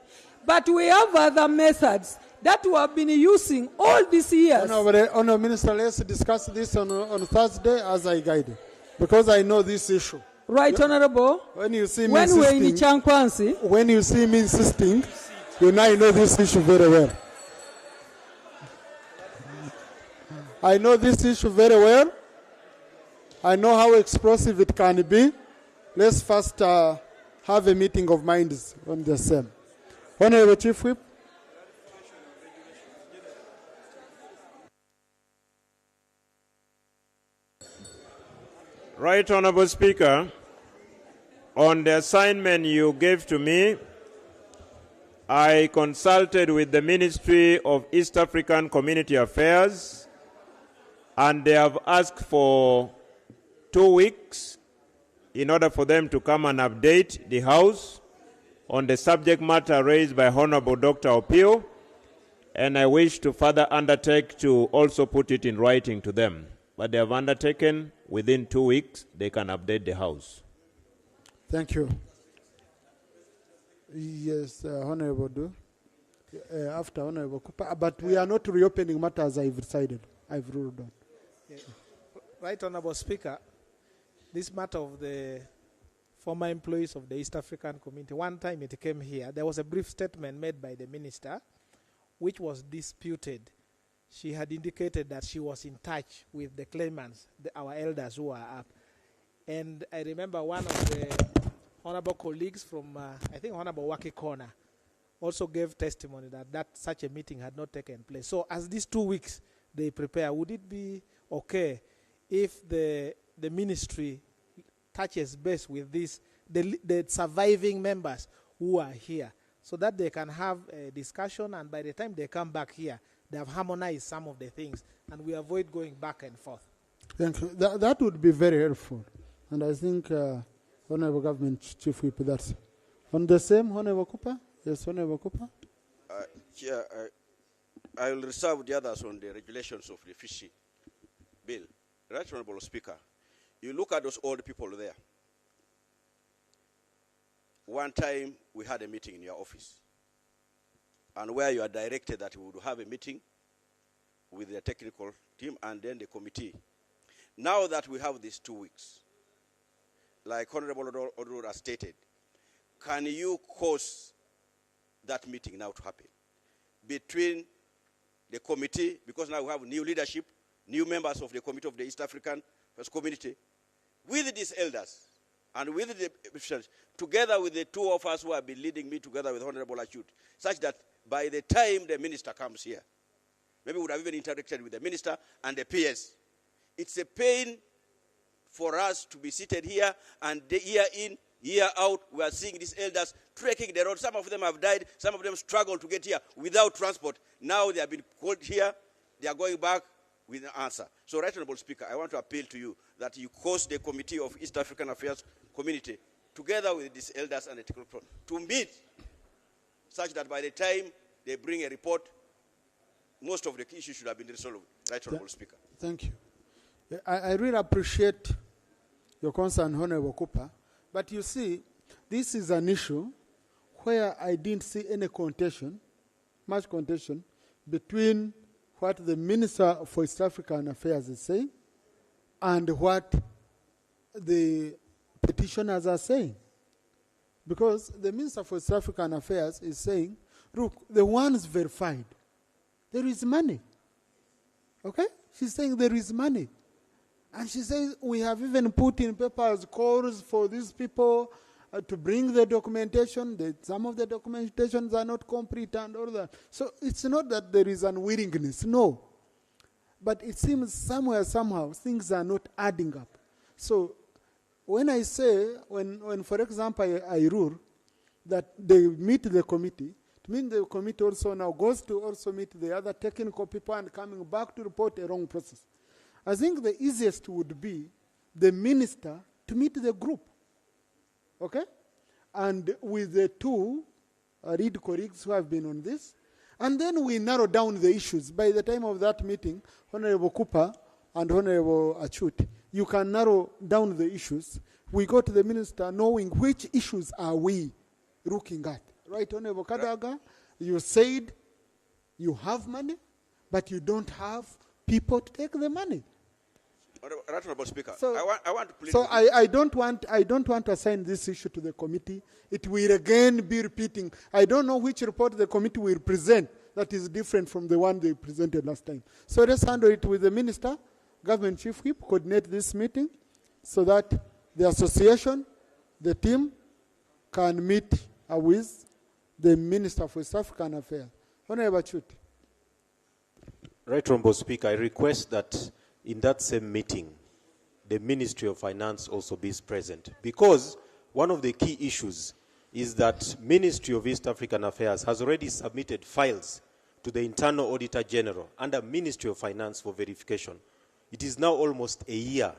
But we have other methods that we have been using all these years. Honourable Minister, let's discuss this on Thursday as I guide, because I know this issue. Right, Honourable. When you see me when insisting, we're in Chankwansi, when you see me insisting, you know this issue very well. I know this issue very well. I know how explosive it can be. Let's first have a meeting of minds on the same. Honourable Chief Whip. Right Honourable Speaker, on the assignment you gave to me, I consulted with the Ministry of East African Community Affairs, and they have asked for 2 weeks in order for them to come and update the House on the subject matter raised by Honourable Dr. Opio, and I wish to further undertake to also put it in writing to them. But they have undertaken within 2 weeks, they can update the House. Thank you. Yes, Honourable Do. After Honourable Cooper. But we are not reopening matters I've decided. I've ruled on. Yeah. Right Honourable Speaker, this matter of the former employees of the East African community, one time it came here, there was a brief statement made by the minister which was disputed. She had indicated that she was in touch with the claimants, our elders who are up. And I remember one of the honorable colleagues from, I think, Honorable Waki Corner, also gave testimony that such a meeting had not taken place. So as these 2 weeks they prepare, would it be okay if the ministry touches base with the surviving members who are here, so that they can have a discussion, and by the time they come back here, they have harmonized some of the things, and we avoid going back and forth. Thank you. That would be very helpful. And I think Honourable Government Chief Whip, that's on the same. Honourable Cooper? Yes, Honourable Cooper? Chair, I will reserve the others on the regulations of the fishing bill. Right Honourable Speaker, you look at those old people there. One time we had a meeting in your office, and where you are directed that we would have a meeting with the technical team and then the committee. Now that we have these 2 weeks, like Honorable Odor has stated, can you cause that meeting now to happen between the committee, because now we have new leadership, new members of the committee of the East African First Community, with these elders and with the officials, together with the two of us who have been leading me together with Honorable Achut, such that by the time the minister comes here, maybe we would have even interacted with the minister and the PS. It's a pain for us to be seated here, and year in, year out, we are seeing these elders trekking the road. Some of them have died, some of them struggled to get here without transport. Now they have been called here, they are going back with an answer. So, Right Honourable Speaker, I want to appeal to you that you cause the Committee of East African Affairs Community, together with these elders and the technical to meet, such that by the time they bring a report, most of the issues should have been resolved. Right Honourable Speaker. Thank you. I really appreciate your concern, Honourable Cooper. But you see, this is an issue where I didn't see any contention, much contention, between what the Minister for East African Affairs is saying and what the petitioners are saying. Because the Minister for East African Affairs is saying, look, the ones verified, there is money. Okay? She's saying there is money. And she says, we have even put in papers calls for these people to bring the documentation. Some of the documentations are not complete and all that. So it's not that there is unwillingness, no. But it seems somewhere, somehow, things are not adding up. So when I say, when for example, I rule that they meet the committee, it means the committee also now goes to also meet the other technical people and coming back to report a wrong process. I think the easiest would be the minister to meet the group, okay? And with the two lead colleagues who have been on this, and then we narrow down the issues. By the time of that meeting, Honorable Cooper and Honorable Achut, you can narrow down the issues. We go to the minister knowing which issues are we looking at. Right, Honorable Kadaga, you said you have money, but you don't have people to take the money. Right, Honorable Speaker. So, I want to plead. So I don't want to assign this issue to the committee. It will again be repeating. I don't know which report the committee will present that is different from the one they presented last time. So let's handle it with the minister, government chief whip, coordinate this meeting so that the association, the team, can meet with the Minister for East African Affairs. Honorable Achut. Right, Honorable Speaker, I request that in that same meeting, the Ministry of Finance also be present, because one of the key issues is that Ministry of East African Affairs has already submitted files to the Internal Auditor General under Ministry of Finance for verification. It is now almost a year,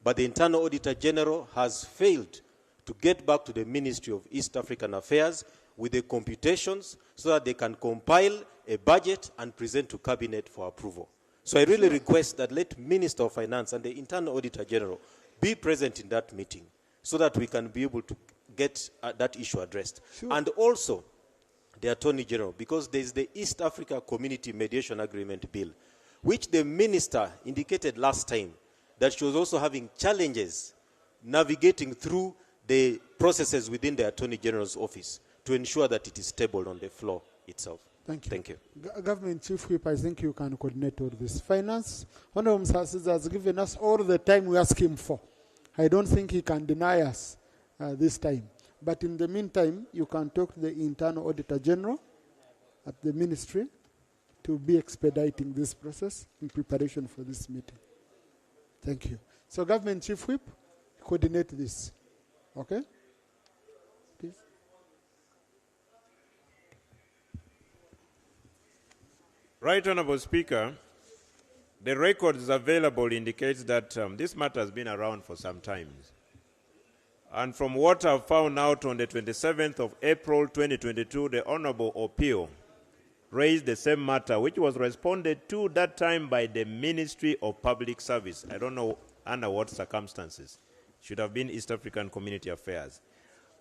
but the Internal Auditor General has failed to get back to the Ministry of East African Affairs with the computations so that they can compile a budget and present to Cabinet for approval. So I really request that let Minister of Finance and the Internal Auditor General be present in that meeting so that we can be able to get that issue addressed. Sure. And also the Attorney General, because there is the East Africa Community Mediation Agreement Bill, which the Minister indicated last time that she was also having challenges navigating through the processes within the Attorney General's office to ensure that it is tabled on the floor itself. Thank you. Thank you. Government Chief Whip, I think you can coordinate all this. Finance, Honorable Msasiza has given us all the time we ask him for. I don't think he can deny us this time. But in the meantime, you can talk to the Internal Auditor General at the ministry to be expediting this process in preparation for this meeting. Thank you. So Government Chief Whip, coordinate this. Okay? Please. Right Honorable Speaker, the records available indicates that this matter has been around for some time. And from what I've found out on the 27th of April 2022, the Honorable Opio raised the same matter, which was responded to that time by the Ministry of Public Service. I don't know under what circumstances. Should have been East African Community Affairs.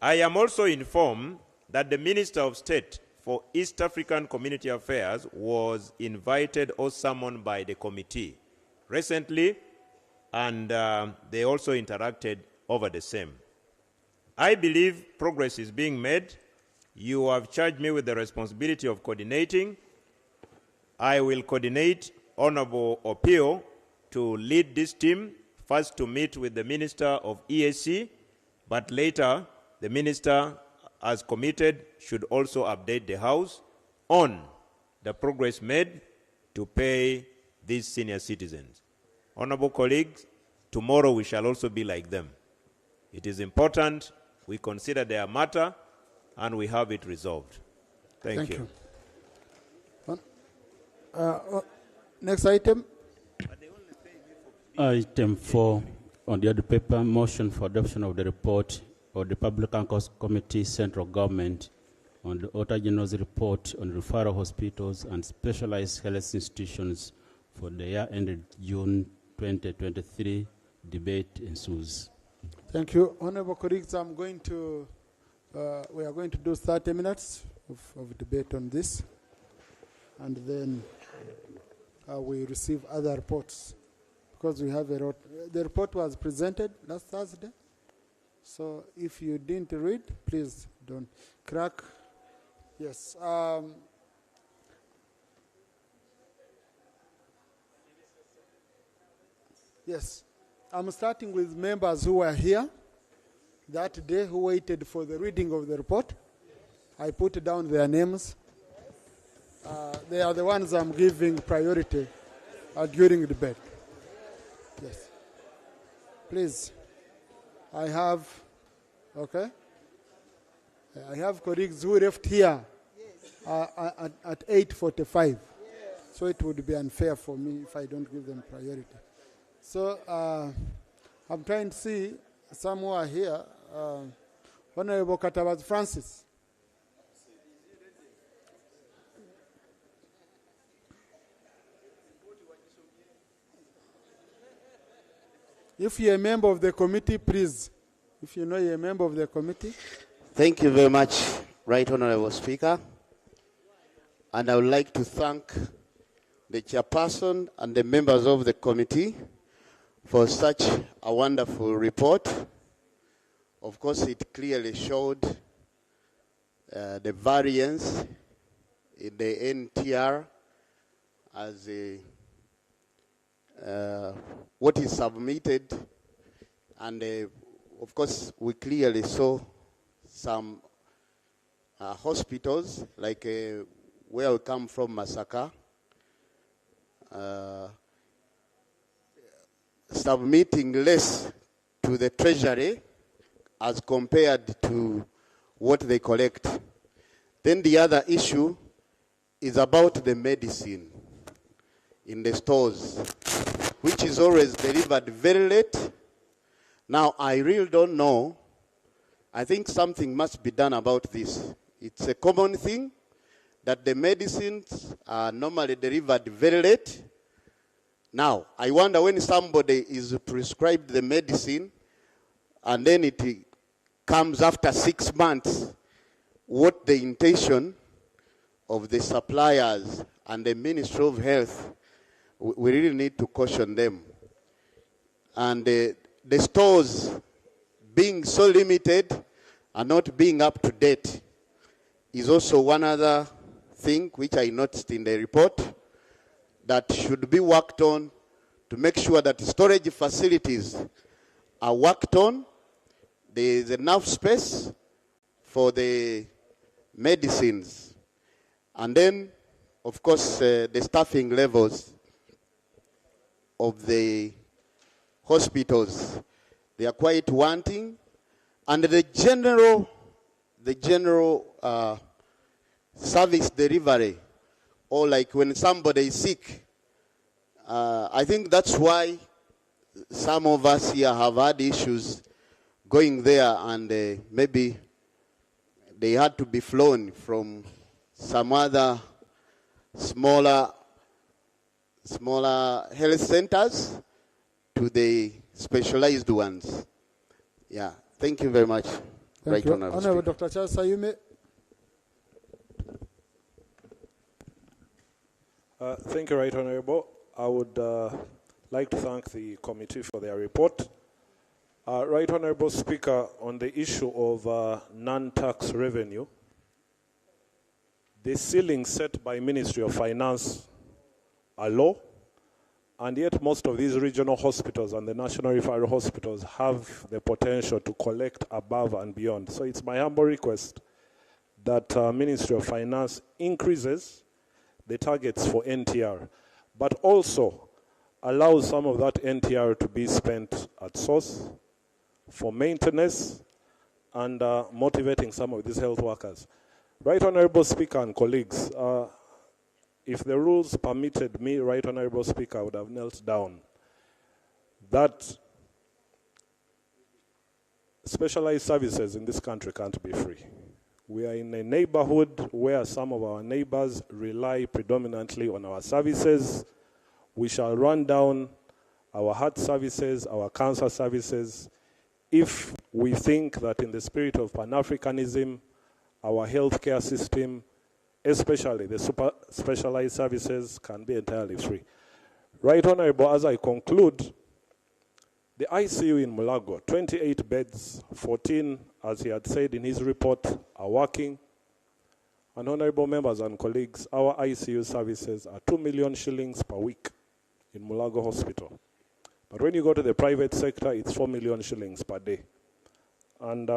I am also informed that the Minister of State for East African Community Affairs was invited or summoned by the committee recently, and they also interacted over the same. I believe progress is being made. You have charged me with the responsibility of coordinating. I will coordinate Honorable Opio to lead this team, first to meet with the Minister of EAC, but later the Minister, as committed, should also update the House on the progress made to pay these senior citizens. Honorable colleagues, tomorrow we shall also be like them. It is important we consider their matter and we have it resolved. Thank you. Next item. Item 4 on the other paper, motion for adoption of the report of the Public Accounts Committee, Central Government, on the Auditor General's report on referral hospitals and specialized health institutions for the year ended June 2023. Debate ensues. Thank you. Honorable colleagues, we are going to do 30 minutes of debate on this, and then we receive other reports, because we have the report was presented last Thursday. So if you didn't read, please don't crack. Yes. Yes. I'm starting with members who were here that day who waited for the reading of the report. I put down their names. They are the ones I'm giving priority during the debate. Yes. Please. I have colleagues who left here at 8:45. So it would be unfair for me if I don't give them priority. So I'm trying to see some who are here. Honorable Katabaz Francis. If you're a member of the committee, please. If you know you're a member of the committee. Thank you very much, Right Honorable Speaker. And I would like to thank the chairperson and the members of the committee for such a wonderful report. Of course, it clearly showed the variance in the NTR as what is submitted, and of course we clearly saw some hospitals like where we come from, Masaka, submitting less to the treasury as compared to what they collect. Then the other issue is about the medicine in the stores, which is always delivered very late. Now, I really don't know. I think something must be done about this. It's a common thing that the medicines are normally delivered very late. Now, I wonder when somebody is prescribed the medicine and then it comes after 6 months, what the intention of the suppliers and the Ministry of Health, we really need to caution them. And the stores being so limited and not being up to date is also one other thing which I noticed in the report that should be worked on to make sure that storage facilities are worked on. There is enough space for the medicines. And then, of course, the staffing levels of the hospitals, they are quite wanting. And the general service delivery, or like when somebody is sick, I think that's why some of us here have had issues going there, and maybe they had to be flown from some other smaller health centers to the specialized ones. Yeah, thank you very much. Thank you. Honorable Dr. Charles Sayume. Thank you, Right Honorable. I would like to thank the committee for their report. Right Honorable Speaker, on the issue of non-tax revenue, the ceiling set by Ministry of Finance are low, and yet most of these regional hospitals and the national referral hospitals have the potential to collect above and beyond. So it's my humble request that Ministry of Finance increases the targets for NTR, but also allows some of that NTR to be spent at source for maintenance and motivating some of these health workers. Right Honorable Speaker and colleagues, if the rules permitted me, Right Honorable Speaker, I would have knelt down that specialized services in this country can't be free. We are in a neighborhood where some of our neighbors rely predominantly on our services. We shall run down our heart services, our cancer services, if we think that in the spirit of Pan-Africanism, our healthcare system, especially the super specialized services, can be entirely free. Right Honorable, as I conclude, the ICU in Mulago, 28 beds, 14, as he had said in his report, are working. And honorable members and colleagues, our ICU services are 2 million shillings per week in Mulago Hospital. But when you go to the private sector, it's 4 million shillings per day. And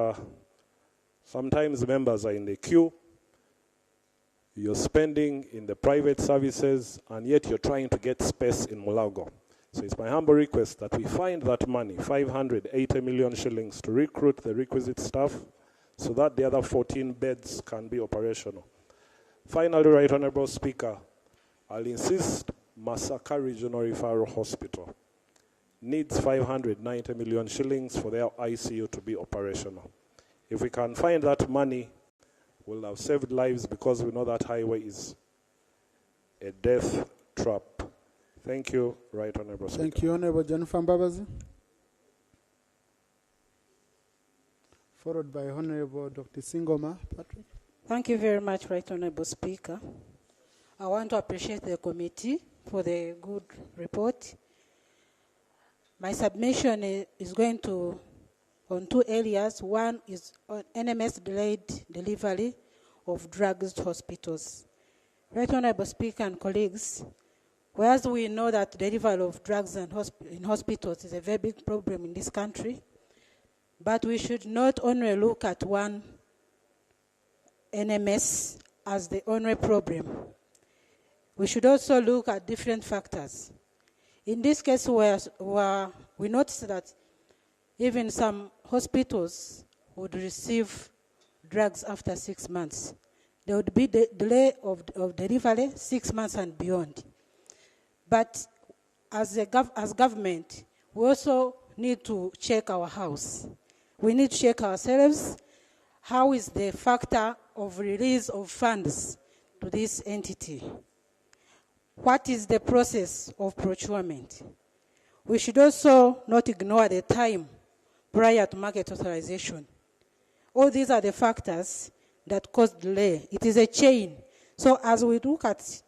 sometimes members are in the queue, you're spending in the private services, and yet you're trying to get space in Mulago. So it's my humble request that we find that money, 580 million shillings, to recruit the requisite staff so that the other 14 beds can be operational. Finally, Right Honorable Speaker, I'll insist Masaka Regional Referral Hospital needs 590 million shillings for their ICU to be operational. If we can find that money, we'll have saved lives, because we know that highway is a death trap. Thank you, Right Honorable Speaker. Thank you, Honorable Jennifer Mbabazi. Followed by Honorable Dr. Singoma Patrick. Thank you very much, Right Honorable Speaker. I want to appreciate the committee for the good report. My submission is going to on two areas. One is on NMS delayed delivery of drugs to hospitals. Right Honorable Speaker and colleagues, whereas we know that delivery of drugs in hospitals is a very big problem in this country, but we should not only look at one NMS as the only problem. We should also look at different factors. In this case, where we noticed that even some hospitals would receive drugs after 6 months. There would be delay of delivery 6 months and beyond. But as government, we also need to check our house. We need to check ourselves. How is the factor of release of funds to this entity? What is the process of procurement? We should also not ignore the time prior to market authorization. All these are the factors that cause delay. It is a chain. So as we look at,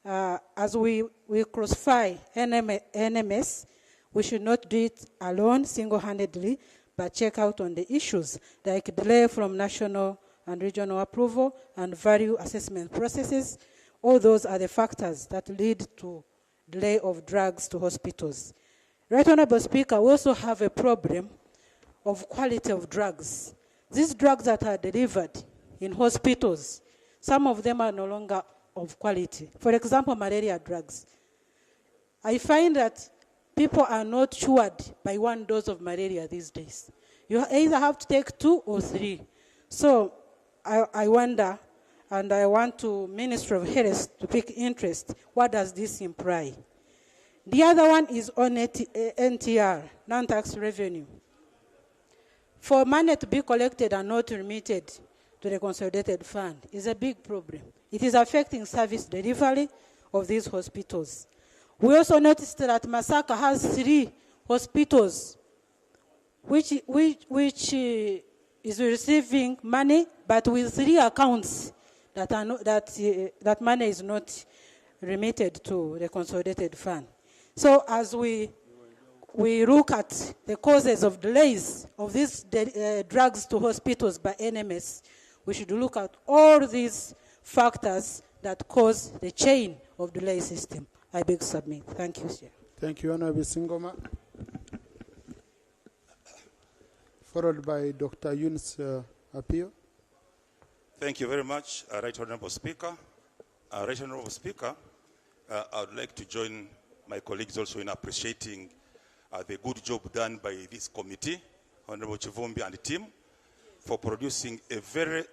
as we classify NMS, we should not do it alone, single-handedly, but check out on the issues like delay from national and regional approval and value assessment processes. All those are the factors that lead to delay of drugs to hospitals. Right Honorable Speaker, we also have a problem of quality of drugs. These drugs that are delivered in hospitals, some of them are no longer of quality. For example, malaria drugs. I find that people are not cured by one dose of malaria these days. You either have to take 2 or 3. So I wonder, and I want to Ministry of Health to take interest. What does this imply? The other one is on NTR, non-tax revenue. For money to be collected and not remitted to the consolidated fund is a big problem. It is affecting service delivery of these hospitals. We also noticed that Masaka has 3 hospitals which is receiving money, but with 3 accounts that are not, that money is not remitted to the consolidated fund. So as we look at the causes of delays of these drugs to hospitals by NMS, we should look at all these factors that cause the chain of delay system. I beg to submit. Thank you, Chair. Thank you, Honorable Singoma. Followed by Dr. Yunus Apio. Thank you very much, Right Honorable Speaker. Right Honorable Speaker, I would like to join my colleagues also in appreciating the good job done by this committee, Honorable Chivumbi and the team, for producing a very,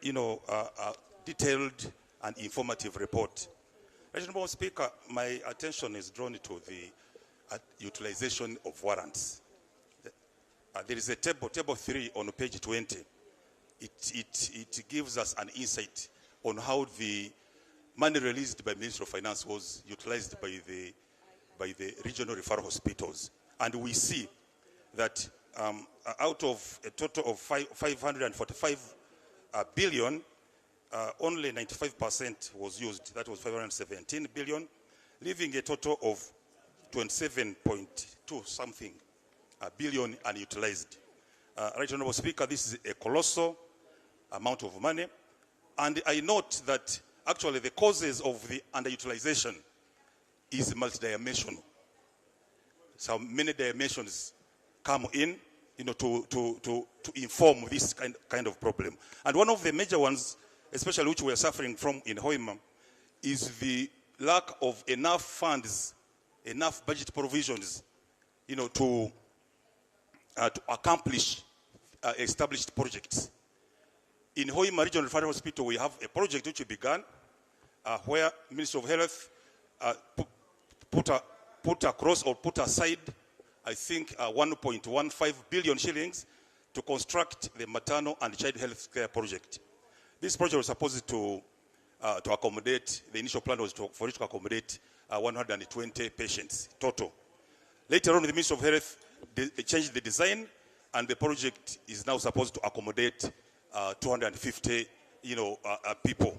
detailed and informative report. Right Honorable Speaker, my attention is drawn to the utilization of warrants. There is a table 3 on page 20. It gives us an insight on how the money released by Ministry of Finance was utilized by the regional referral hospitals. And we see that out of a total of 545 billion, only 95% was used. That was 517 billion, leaving a total of 27.2 something billion unutilized. Right Honorable Speaker, this is a colossal amount of money. And I note that actually the causes of the underutilization is multidimensional. so many dimensions come in, to inform this kind of problem. And one of the major ones, especially which we are suffering from in Hoima, is the lack of enough funds, enough budget provisions, to accomplish established projects. In Hoima Regional Referral Hospital, we have a project which we began, where Ministry of Health put aside, I think, 1.15 billion shillings to construct the maternal and child health care project. This project was supposed to accommodate, the initial plan was for it to accommodate 120 patients total. Later on, the Ministry of Health they changed the design, and the project is now supposed to accommodate 250 people.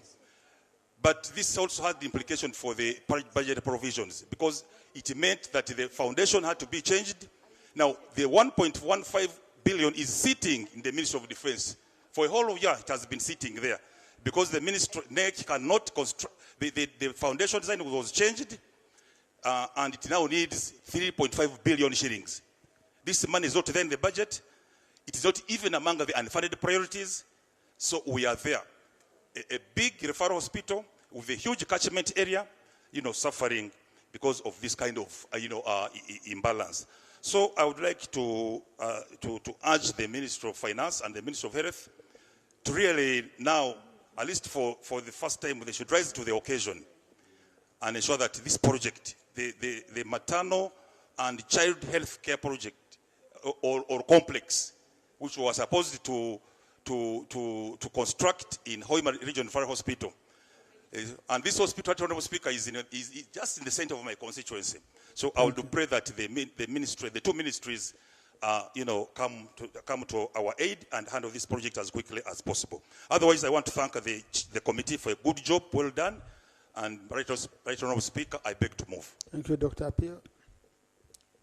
But this also had the implication for the budget provisions, because it meant that the foundation had to be changed. Now, the 1.15 billion is sitting in the Ministry of Defense. For a whole year, it has been sitting there, because the ministry cannot construct, the foundation design was changed, and it now needs 3.5 billion shillings. This money is not there in the budget. It is not even among the unfunded priorities. So we are there. A big referral hospital with a huge catchment area, suffering because of this kind of, imbalance. So I would like to urge the Ministry of Finance and the Ministry of Health to really now, at least for the first time, they should rise to the occasion and ensure that this project, the maternal and child health care project or complex, which was supposed to construct in Hoima Regional Referral Hospital. And this hospital, Honorable Speaker, is just in the center of my constituency. So I would pray that the two ministries, come to our aid and handle this project as quickly as possible. Otherwise, I want to thank the committee for a good job, well done. And Right Honorable Speaker, I beg to move. Thank you, Dr. Appiah.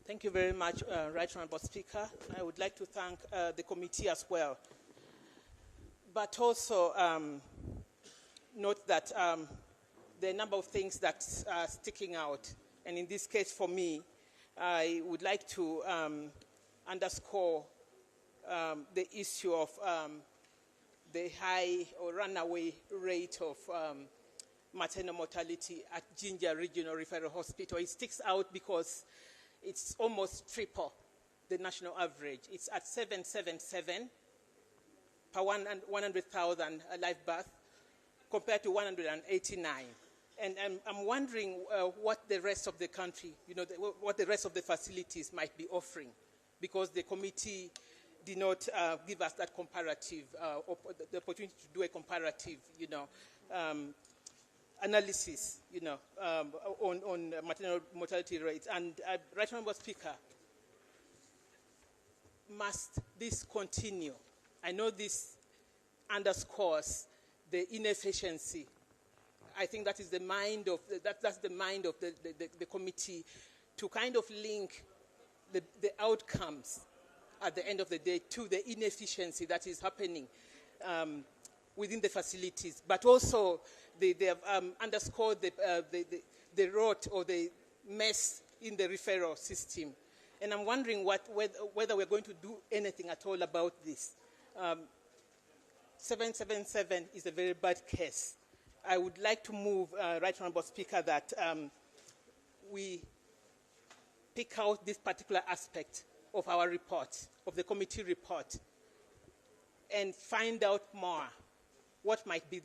Thank you very much, Right Honorable Speaker. I would like to thank the committee as well. But also note that there are a number of things that are sticking out. And in this case, for me, I would like to underscore the issue of the high or runaway rate of maternal mortality at Jinja Regional Referral Hospital. It sticks out because it's almost triple the national average. It's at 777 per 100,000 live birth compared to 189. And I'm wondering what the rest of the country, what the rest of the facilities might be offering, because the committee did not give us that comparative, the opportunity to do a comparative, analysis, on maternal mortality rates. And Right Honorable Speaker, must this continue? I know this underscores the inefficiency. I think that is the mind of that's the mind of the committee, to kind of link the outcomes at the end of the day to the inefficiency that is happening within the facilities, but also they have underscored the rot or the mess in the referral system. And I'm wondering whether we're going to do anything at all about this. 777 is a very bad case. I would like to move, Right Honorable Speaker, that we pick out this particular aspect of our report, of the committee report, and find out more what might be at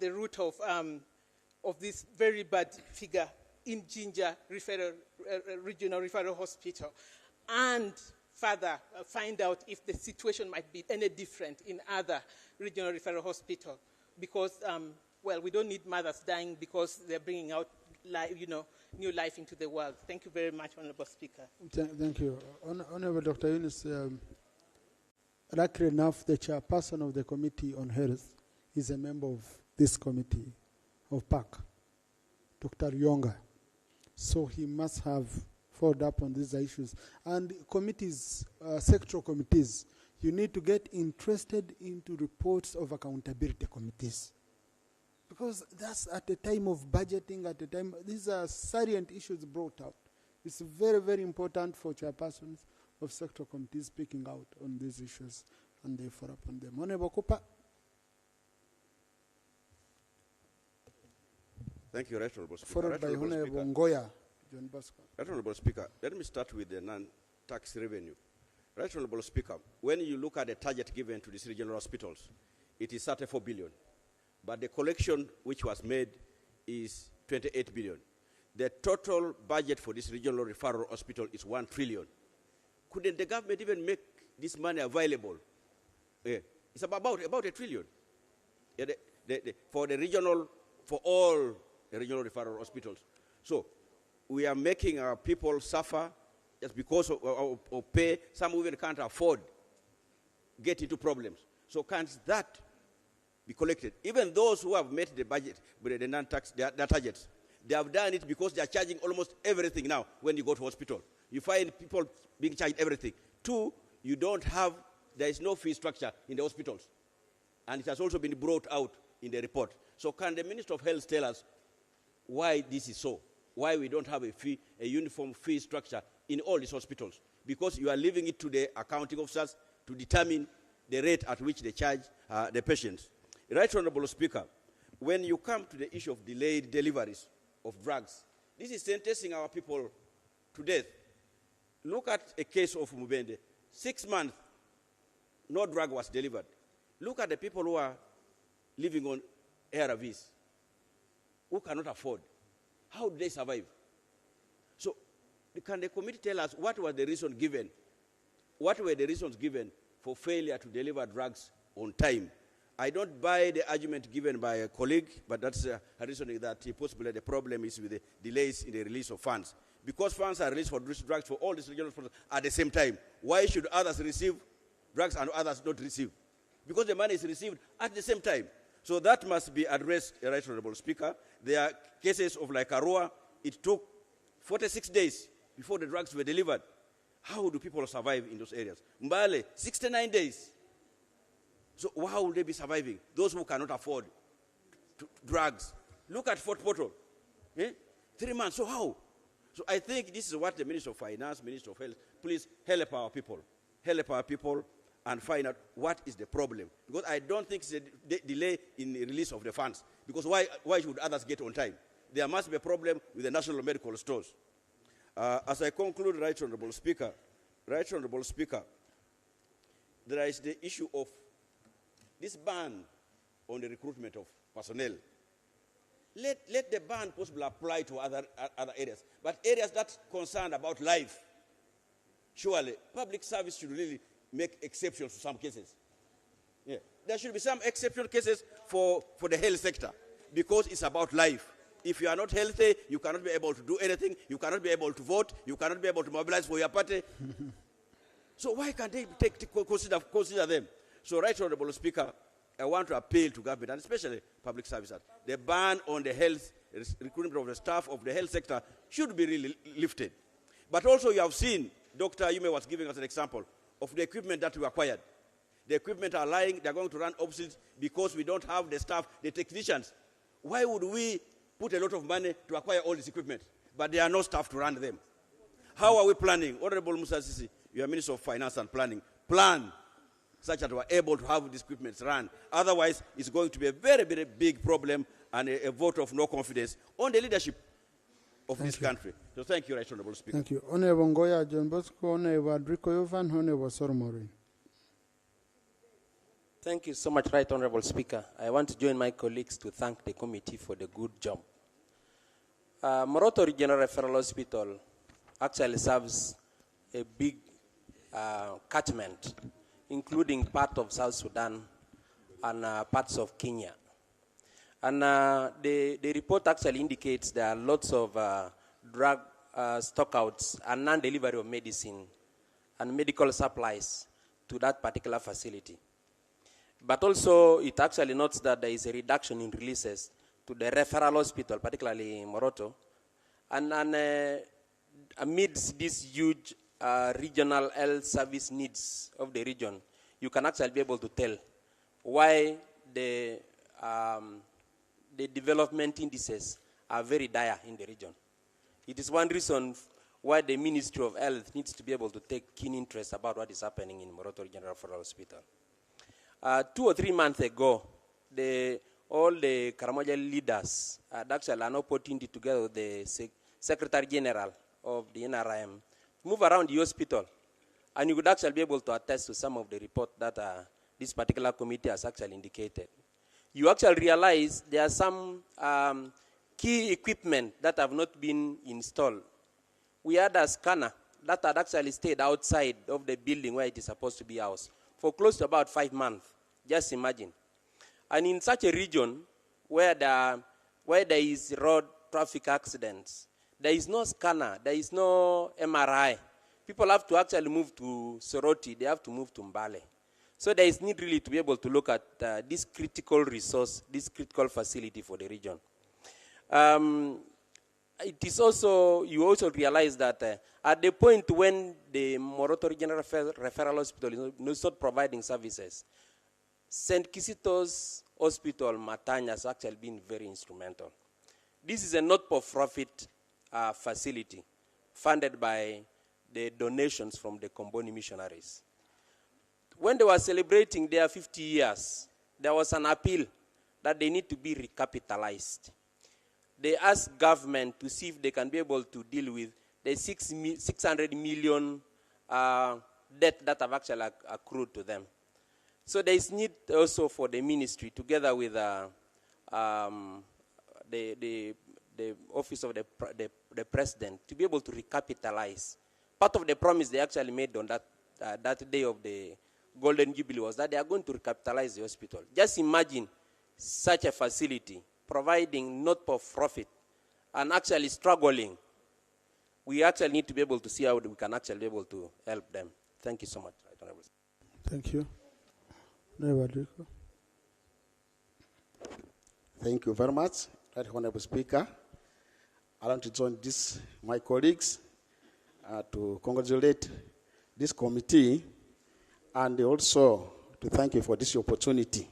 the root of this very bad figure in Jinja Regional Referral Hospital, and further find out if the situation might be any different in other regional referral hospitals, because, we don't need mothers dying because they're bringing out new life into the world. Thank you very much, Honorable Speaker. Thank you. Honorable Dr. Yunus, luckily enough, the chairperson of the Committee on Health is a member of this committee of PAC, Dr. Yonga. So he must have followed up on these issues. And committees, sectoral committees, you need to get interested into reports of accountability committees. Because that's at the time of budgeting, these are salient issues brought out. It's very, very important for chairpersons of sector committees speaking out on these issues and they follow up on them. Honorable Cooper. Thank you, Right Honorable Speaker. Followed by Honorable Ngoya, John Bosco. Right Honorable Speaker, let me start with the non-tax revenue. Right Honorable Speaker, when you look at the target given to these regional hospitals, it is 34 billion. But the collection which was made is 28 billion. The total budget for this regional referral hospital is 1 trillion. Couldn't the government even make this money available? It's about a trillion. For the regional, for all the regional referral hospitals. So we are making our people suffer just because of pay. Some even can't afford, get into problems. So can't that be collected? Even those who have met the budget, but the non-tax, their targets, they have done it because they are charging almost everything now when you go to hospital. You find people being charged everything. Two, you don't have, there is no fee structure in the hospitals. And it has also been brought out in the report. So can the Minister of Health tell us why this is so? Why we don't have a uniform fee structure in all these hospitals? Because you are leaving it to the accounting officers to determine the rate at which they charge the patients. Right Honorable Speaker, when you come to the issue of delayed deliveries of drugs, this is sentencing our people to death. Look at a case of Mubende. 6 months, no drug was delivered. Look at the people who are living on ARVs, who cannot afford. How do they survive? So, can the committee tell us what was the reason given? What were the reasons given for failure to deliver drugs on time? I don't buy the argument given by a colleague, but that's a reason that possibly the problem is with the delays in the release of funds. Because funds are released for drugs for all these regional hospitals at the same time, why should others receive drugs and others not receive? Because the money is received at the same time. So that must be addressed, Right Honorable Speaker. There are cases of like Arua, it took 46 days before the drugs were delivered. How do people survive in those areas? Mbale, 69 days. So how will they be surviving? Those who cannot afford drugs. Look at Fort Portal. 3 months, so how? So I think this is what the Minister of Finance, Minister of Health, please help our people. Help our people and find out what is the problem. Because I don't think it's a delay in the release of the funds. Because why should others get on time? There must be a problem with the national medical stores. As I conclude, Right Honorable Speaker, there is the issue of this ban on the recruitment of personnel. Let the ban possibly apply to other areas. But areas that concerned about life, surely public service should really make exceptions to some cases. Yeah. There should be some exceptional cases for the health sector because it's about life. If you are not healthy, you cannot be able to do anything. You cannot be able to vote. You cannot be able to mobilize for your party. So why can't they consider them? So, Right Honorable Speaker, I want to appeal to government, and especially public services. The ban on the health recruitment of the staff of the health sector should be really lifted. But also you have seen, Dr. Yume was giving us an example of the equipment that we acquired. The equipment are lying, they're going to run obsolete because we don't have the staff, the technicians. Why would we put a lot of money to acquire all this equipment, but there are no staff to run them? How are we planning? Honorable Musa Sisi, you are Minister of Finance and Planning. Plan such that we are able to have these equipments run. Otherwise, it's going to be a very, very big problem and a vote of no confidence on the leadership of this country. So thank you, Right Honorable Speaker. Thank you. Honorable Ngoya, John Bosco, Honorable Adriko Yovan, Honorable Soromori. Thank you so much, Right Honorable Speaker. I want to join my colleagues to thank the committee for the good job. Moroto Regional Referral Hospital actually serves a big catchment, including part of South Sudan and parts of Kenya. And the report actually indicates there are lots of drug stockouts and non-delivery of medicine and medical supplies to that particular facility. But also, it actually notes that there is a reduction in releases to the referral hospital, particularly in Moroto. And amidst these huge regional health service needs of the region, you can actually be able to tell why the development indices are very dire in the region. It is one reason why the Ministry of Health needs to be able to take keen interest about what is happening in Moroto General Referral Hospital. 2 or 3 months ago, all the Karamoja leaders had actually an opportunity together with the Secretary General of the NRM to move around the hospital. And you could actually be able to attest to some of the report that this particular committee has actually indicated. You actually realize there are some key equipment that have not been installed. We had a scanner that had actually stayed outside of the building where it is supposed to be housed for close to about 5 months. Just imagine. And in such a region where there is road traffic accidents, there is no scanner, there is no MRI. People have to actually move to Soroti, they have to move to Mbale. So there is need really to be able to look at this critical resource, this critical facility for the region. It is also, you also realize that at the point when the Moroto General Referral Hospital is not providing services, St. Kisito's Hospital, Matanya, has actually been very instrumental. This is a not-for-profit facility funded by the donations from the Komboni missionaries. When they were celebrating their 50 years, there was an appeal that they need to be recapitalized. They asked government to see if they can be able to deal with the 600 million debt that have actually accrued to them. So there is need also for the ministry, together with the office of the president, to be able to recapitalize. Part of the promise they actually made on that day of the Golden Jubilee was that they are going to recapitalize the hospital. Just imagine such a facility providing not-for-profit and actually struggling. We actually need to be able to see how we can actually be able to help them. Thank you so much. Thank you. Thank you very much, Right Honorable Speaker. I want to join my colleagues to congratulate this committee and also to thank you for this opportunity.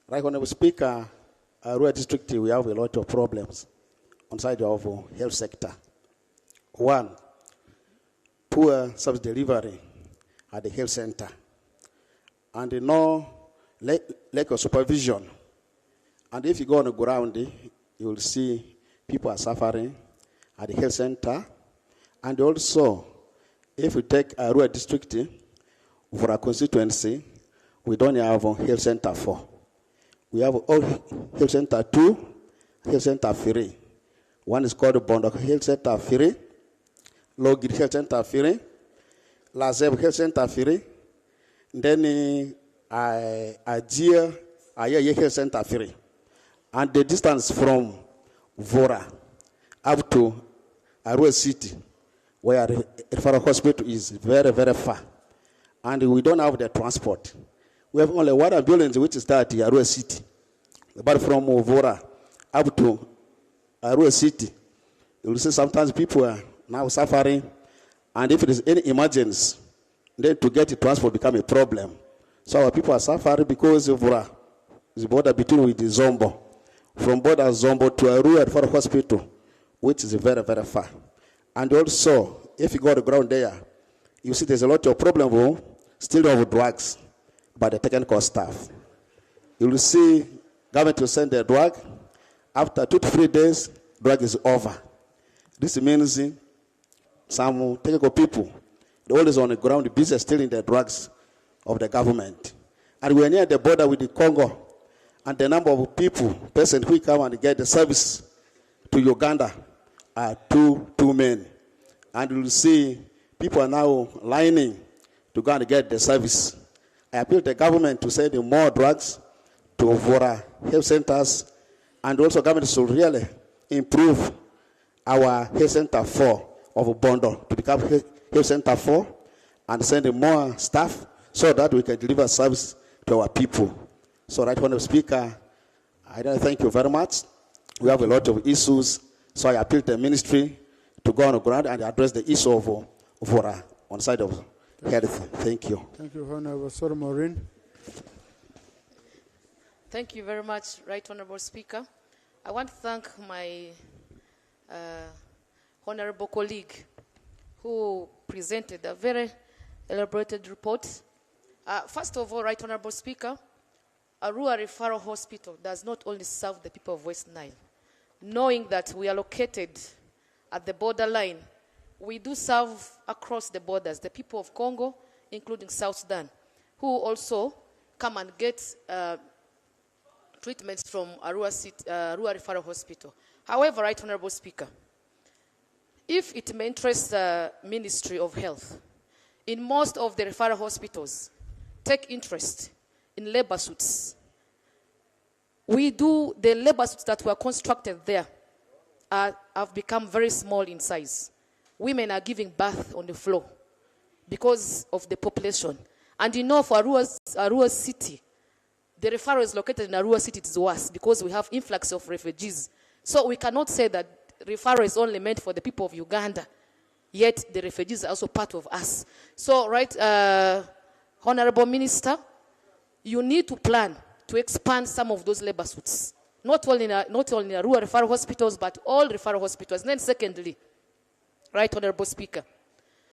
Right Honorable Speaker, Arua District, we have a lot of problems on the side of the health sector. One, poor service delivery at the health center, and no lack of supervision. And if you go on the ground, you will see people are suffering at the health center. And also, if you take Arua District, for a constituency, we don't have a health center 4. We have all health center 2, health center 3. One is called Bondo Health Center 3, Logid Health Center 3, Lazeb Health Center 3, then Ajia Health Center 3. And the distance from Vora up to Arua City, where the referral hospital is very, very far. And we don't have the transport. We have only one ambulance, which is that Arua City. But from Vora up to Arua City, you will see sometimes people are now suffering. And if there is any emergency, then to get the transport become a problem. So our people are suffering because of Vora is the border between with the Zombo. From border Zombo to Arua for a hospital, which is very, very far. And also, if you go to the ground there, you see there's a lot of problem still of drugs by the technical staff. You will see government will send the drug. After 2 to 3 days, drug is over. This means some technical people, they're always on the ground, busy stealing the drugs of the government. And we are near the border with the Congo. And the number of persons who come and get the service to Uganda are too many. And you'll see people are now lining to go and get the service. I appeal to the government to send more drugs to Vora health centers, and also government should really improve our health center 4 of Bondo to become health center 4 and send more staff so that we can deliver service to our people. So, Right Honorable Speaker, I thank you very much. We have a lot of issues, so I appeal to the ministry to go on the ground and address the issue of Vora on the side of health. Thank you. Thank you, Honorable Sir Maureen. Thank you very much, Right Honorable Speaker. I want to thank my honorable colleague who presented a very elaborated report. First of all, Right Honorable Speaker, Arua Referral Hospital does not only serve the people of West Nile. Knowing that we are located at the borderline, we do serve across the borders, the people of Congo, including South Sudan, who also come and get treatments from Arua Referral Hospital. However, Right Honorable Speaker, if it may interest the Ministry of Health, in most of the referral hospitals, take interest in labor suits. The labor suits that were constructed there have become very small in size. Women are giving birth on the floor because of the population. And you know, for Arua City, the referral is located in Arua City, it is worse because we have influx of refugees. So we cannot say that referral is only meant for the people of Uganda, yet the refugees are also part of us. So, Honorable Minister, you need to plan to expand some of those labor suits, not only in Arua referral hospitals, but all referral hospitals. And then secondly, Right Honorable Speaker,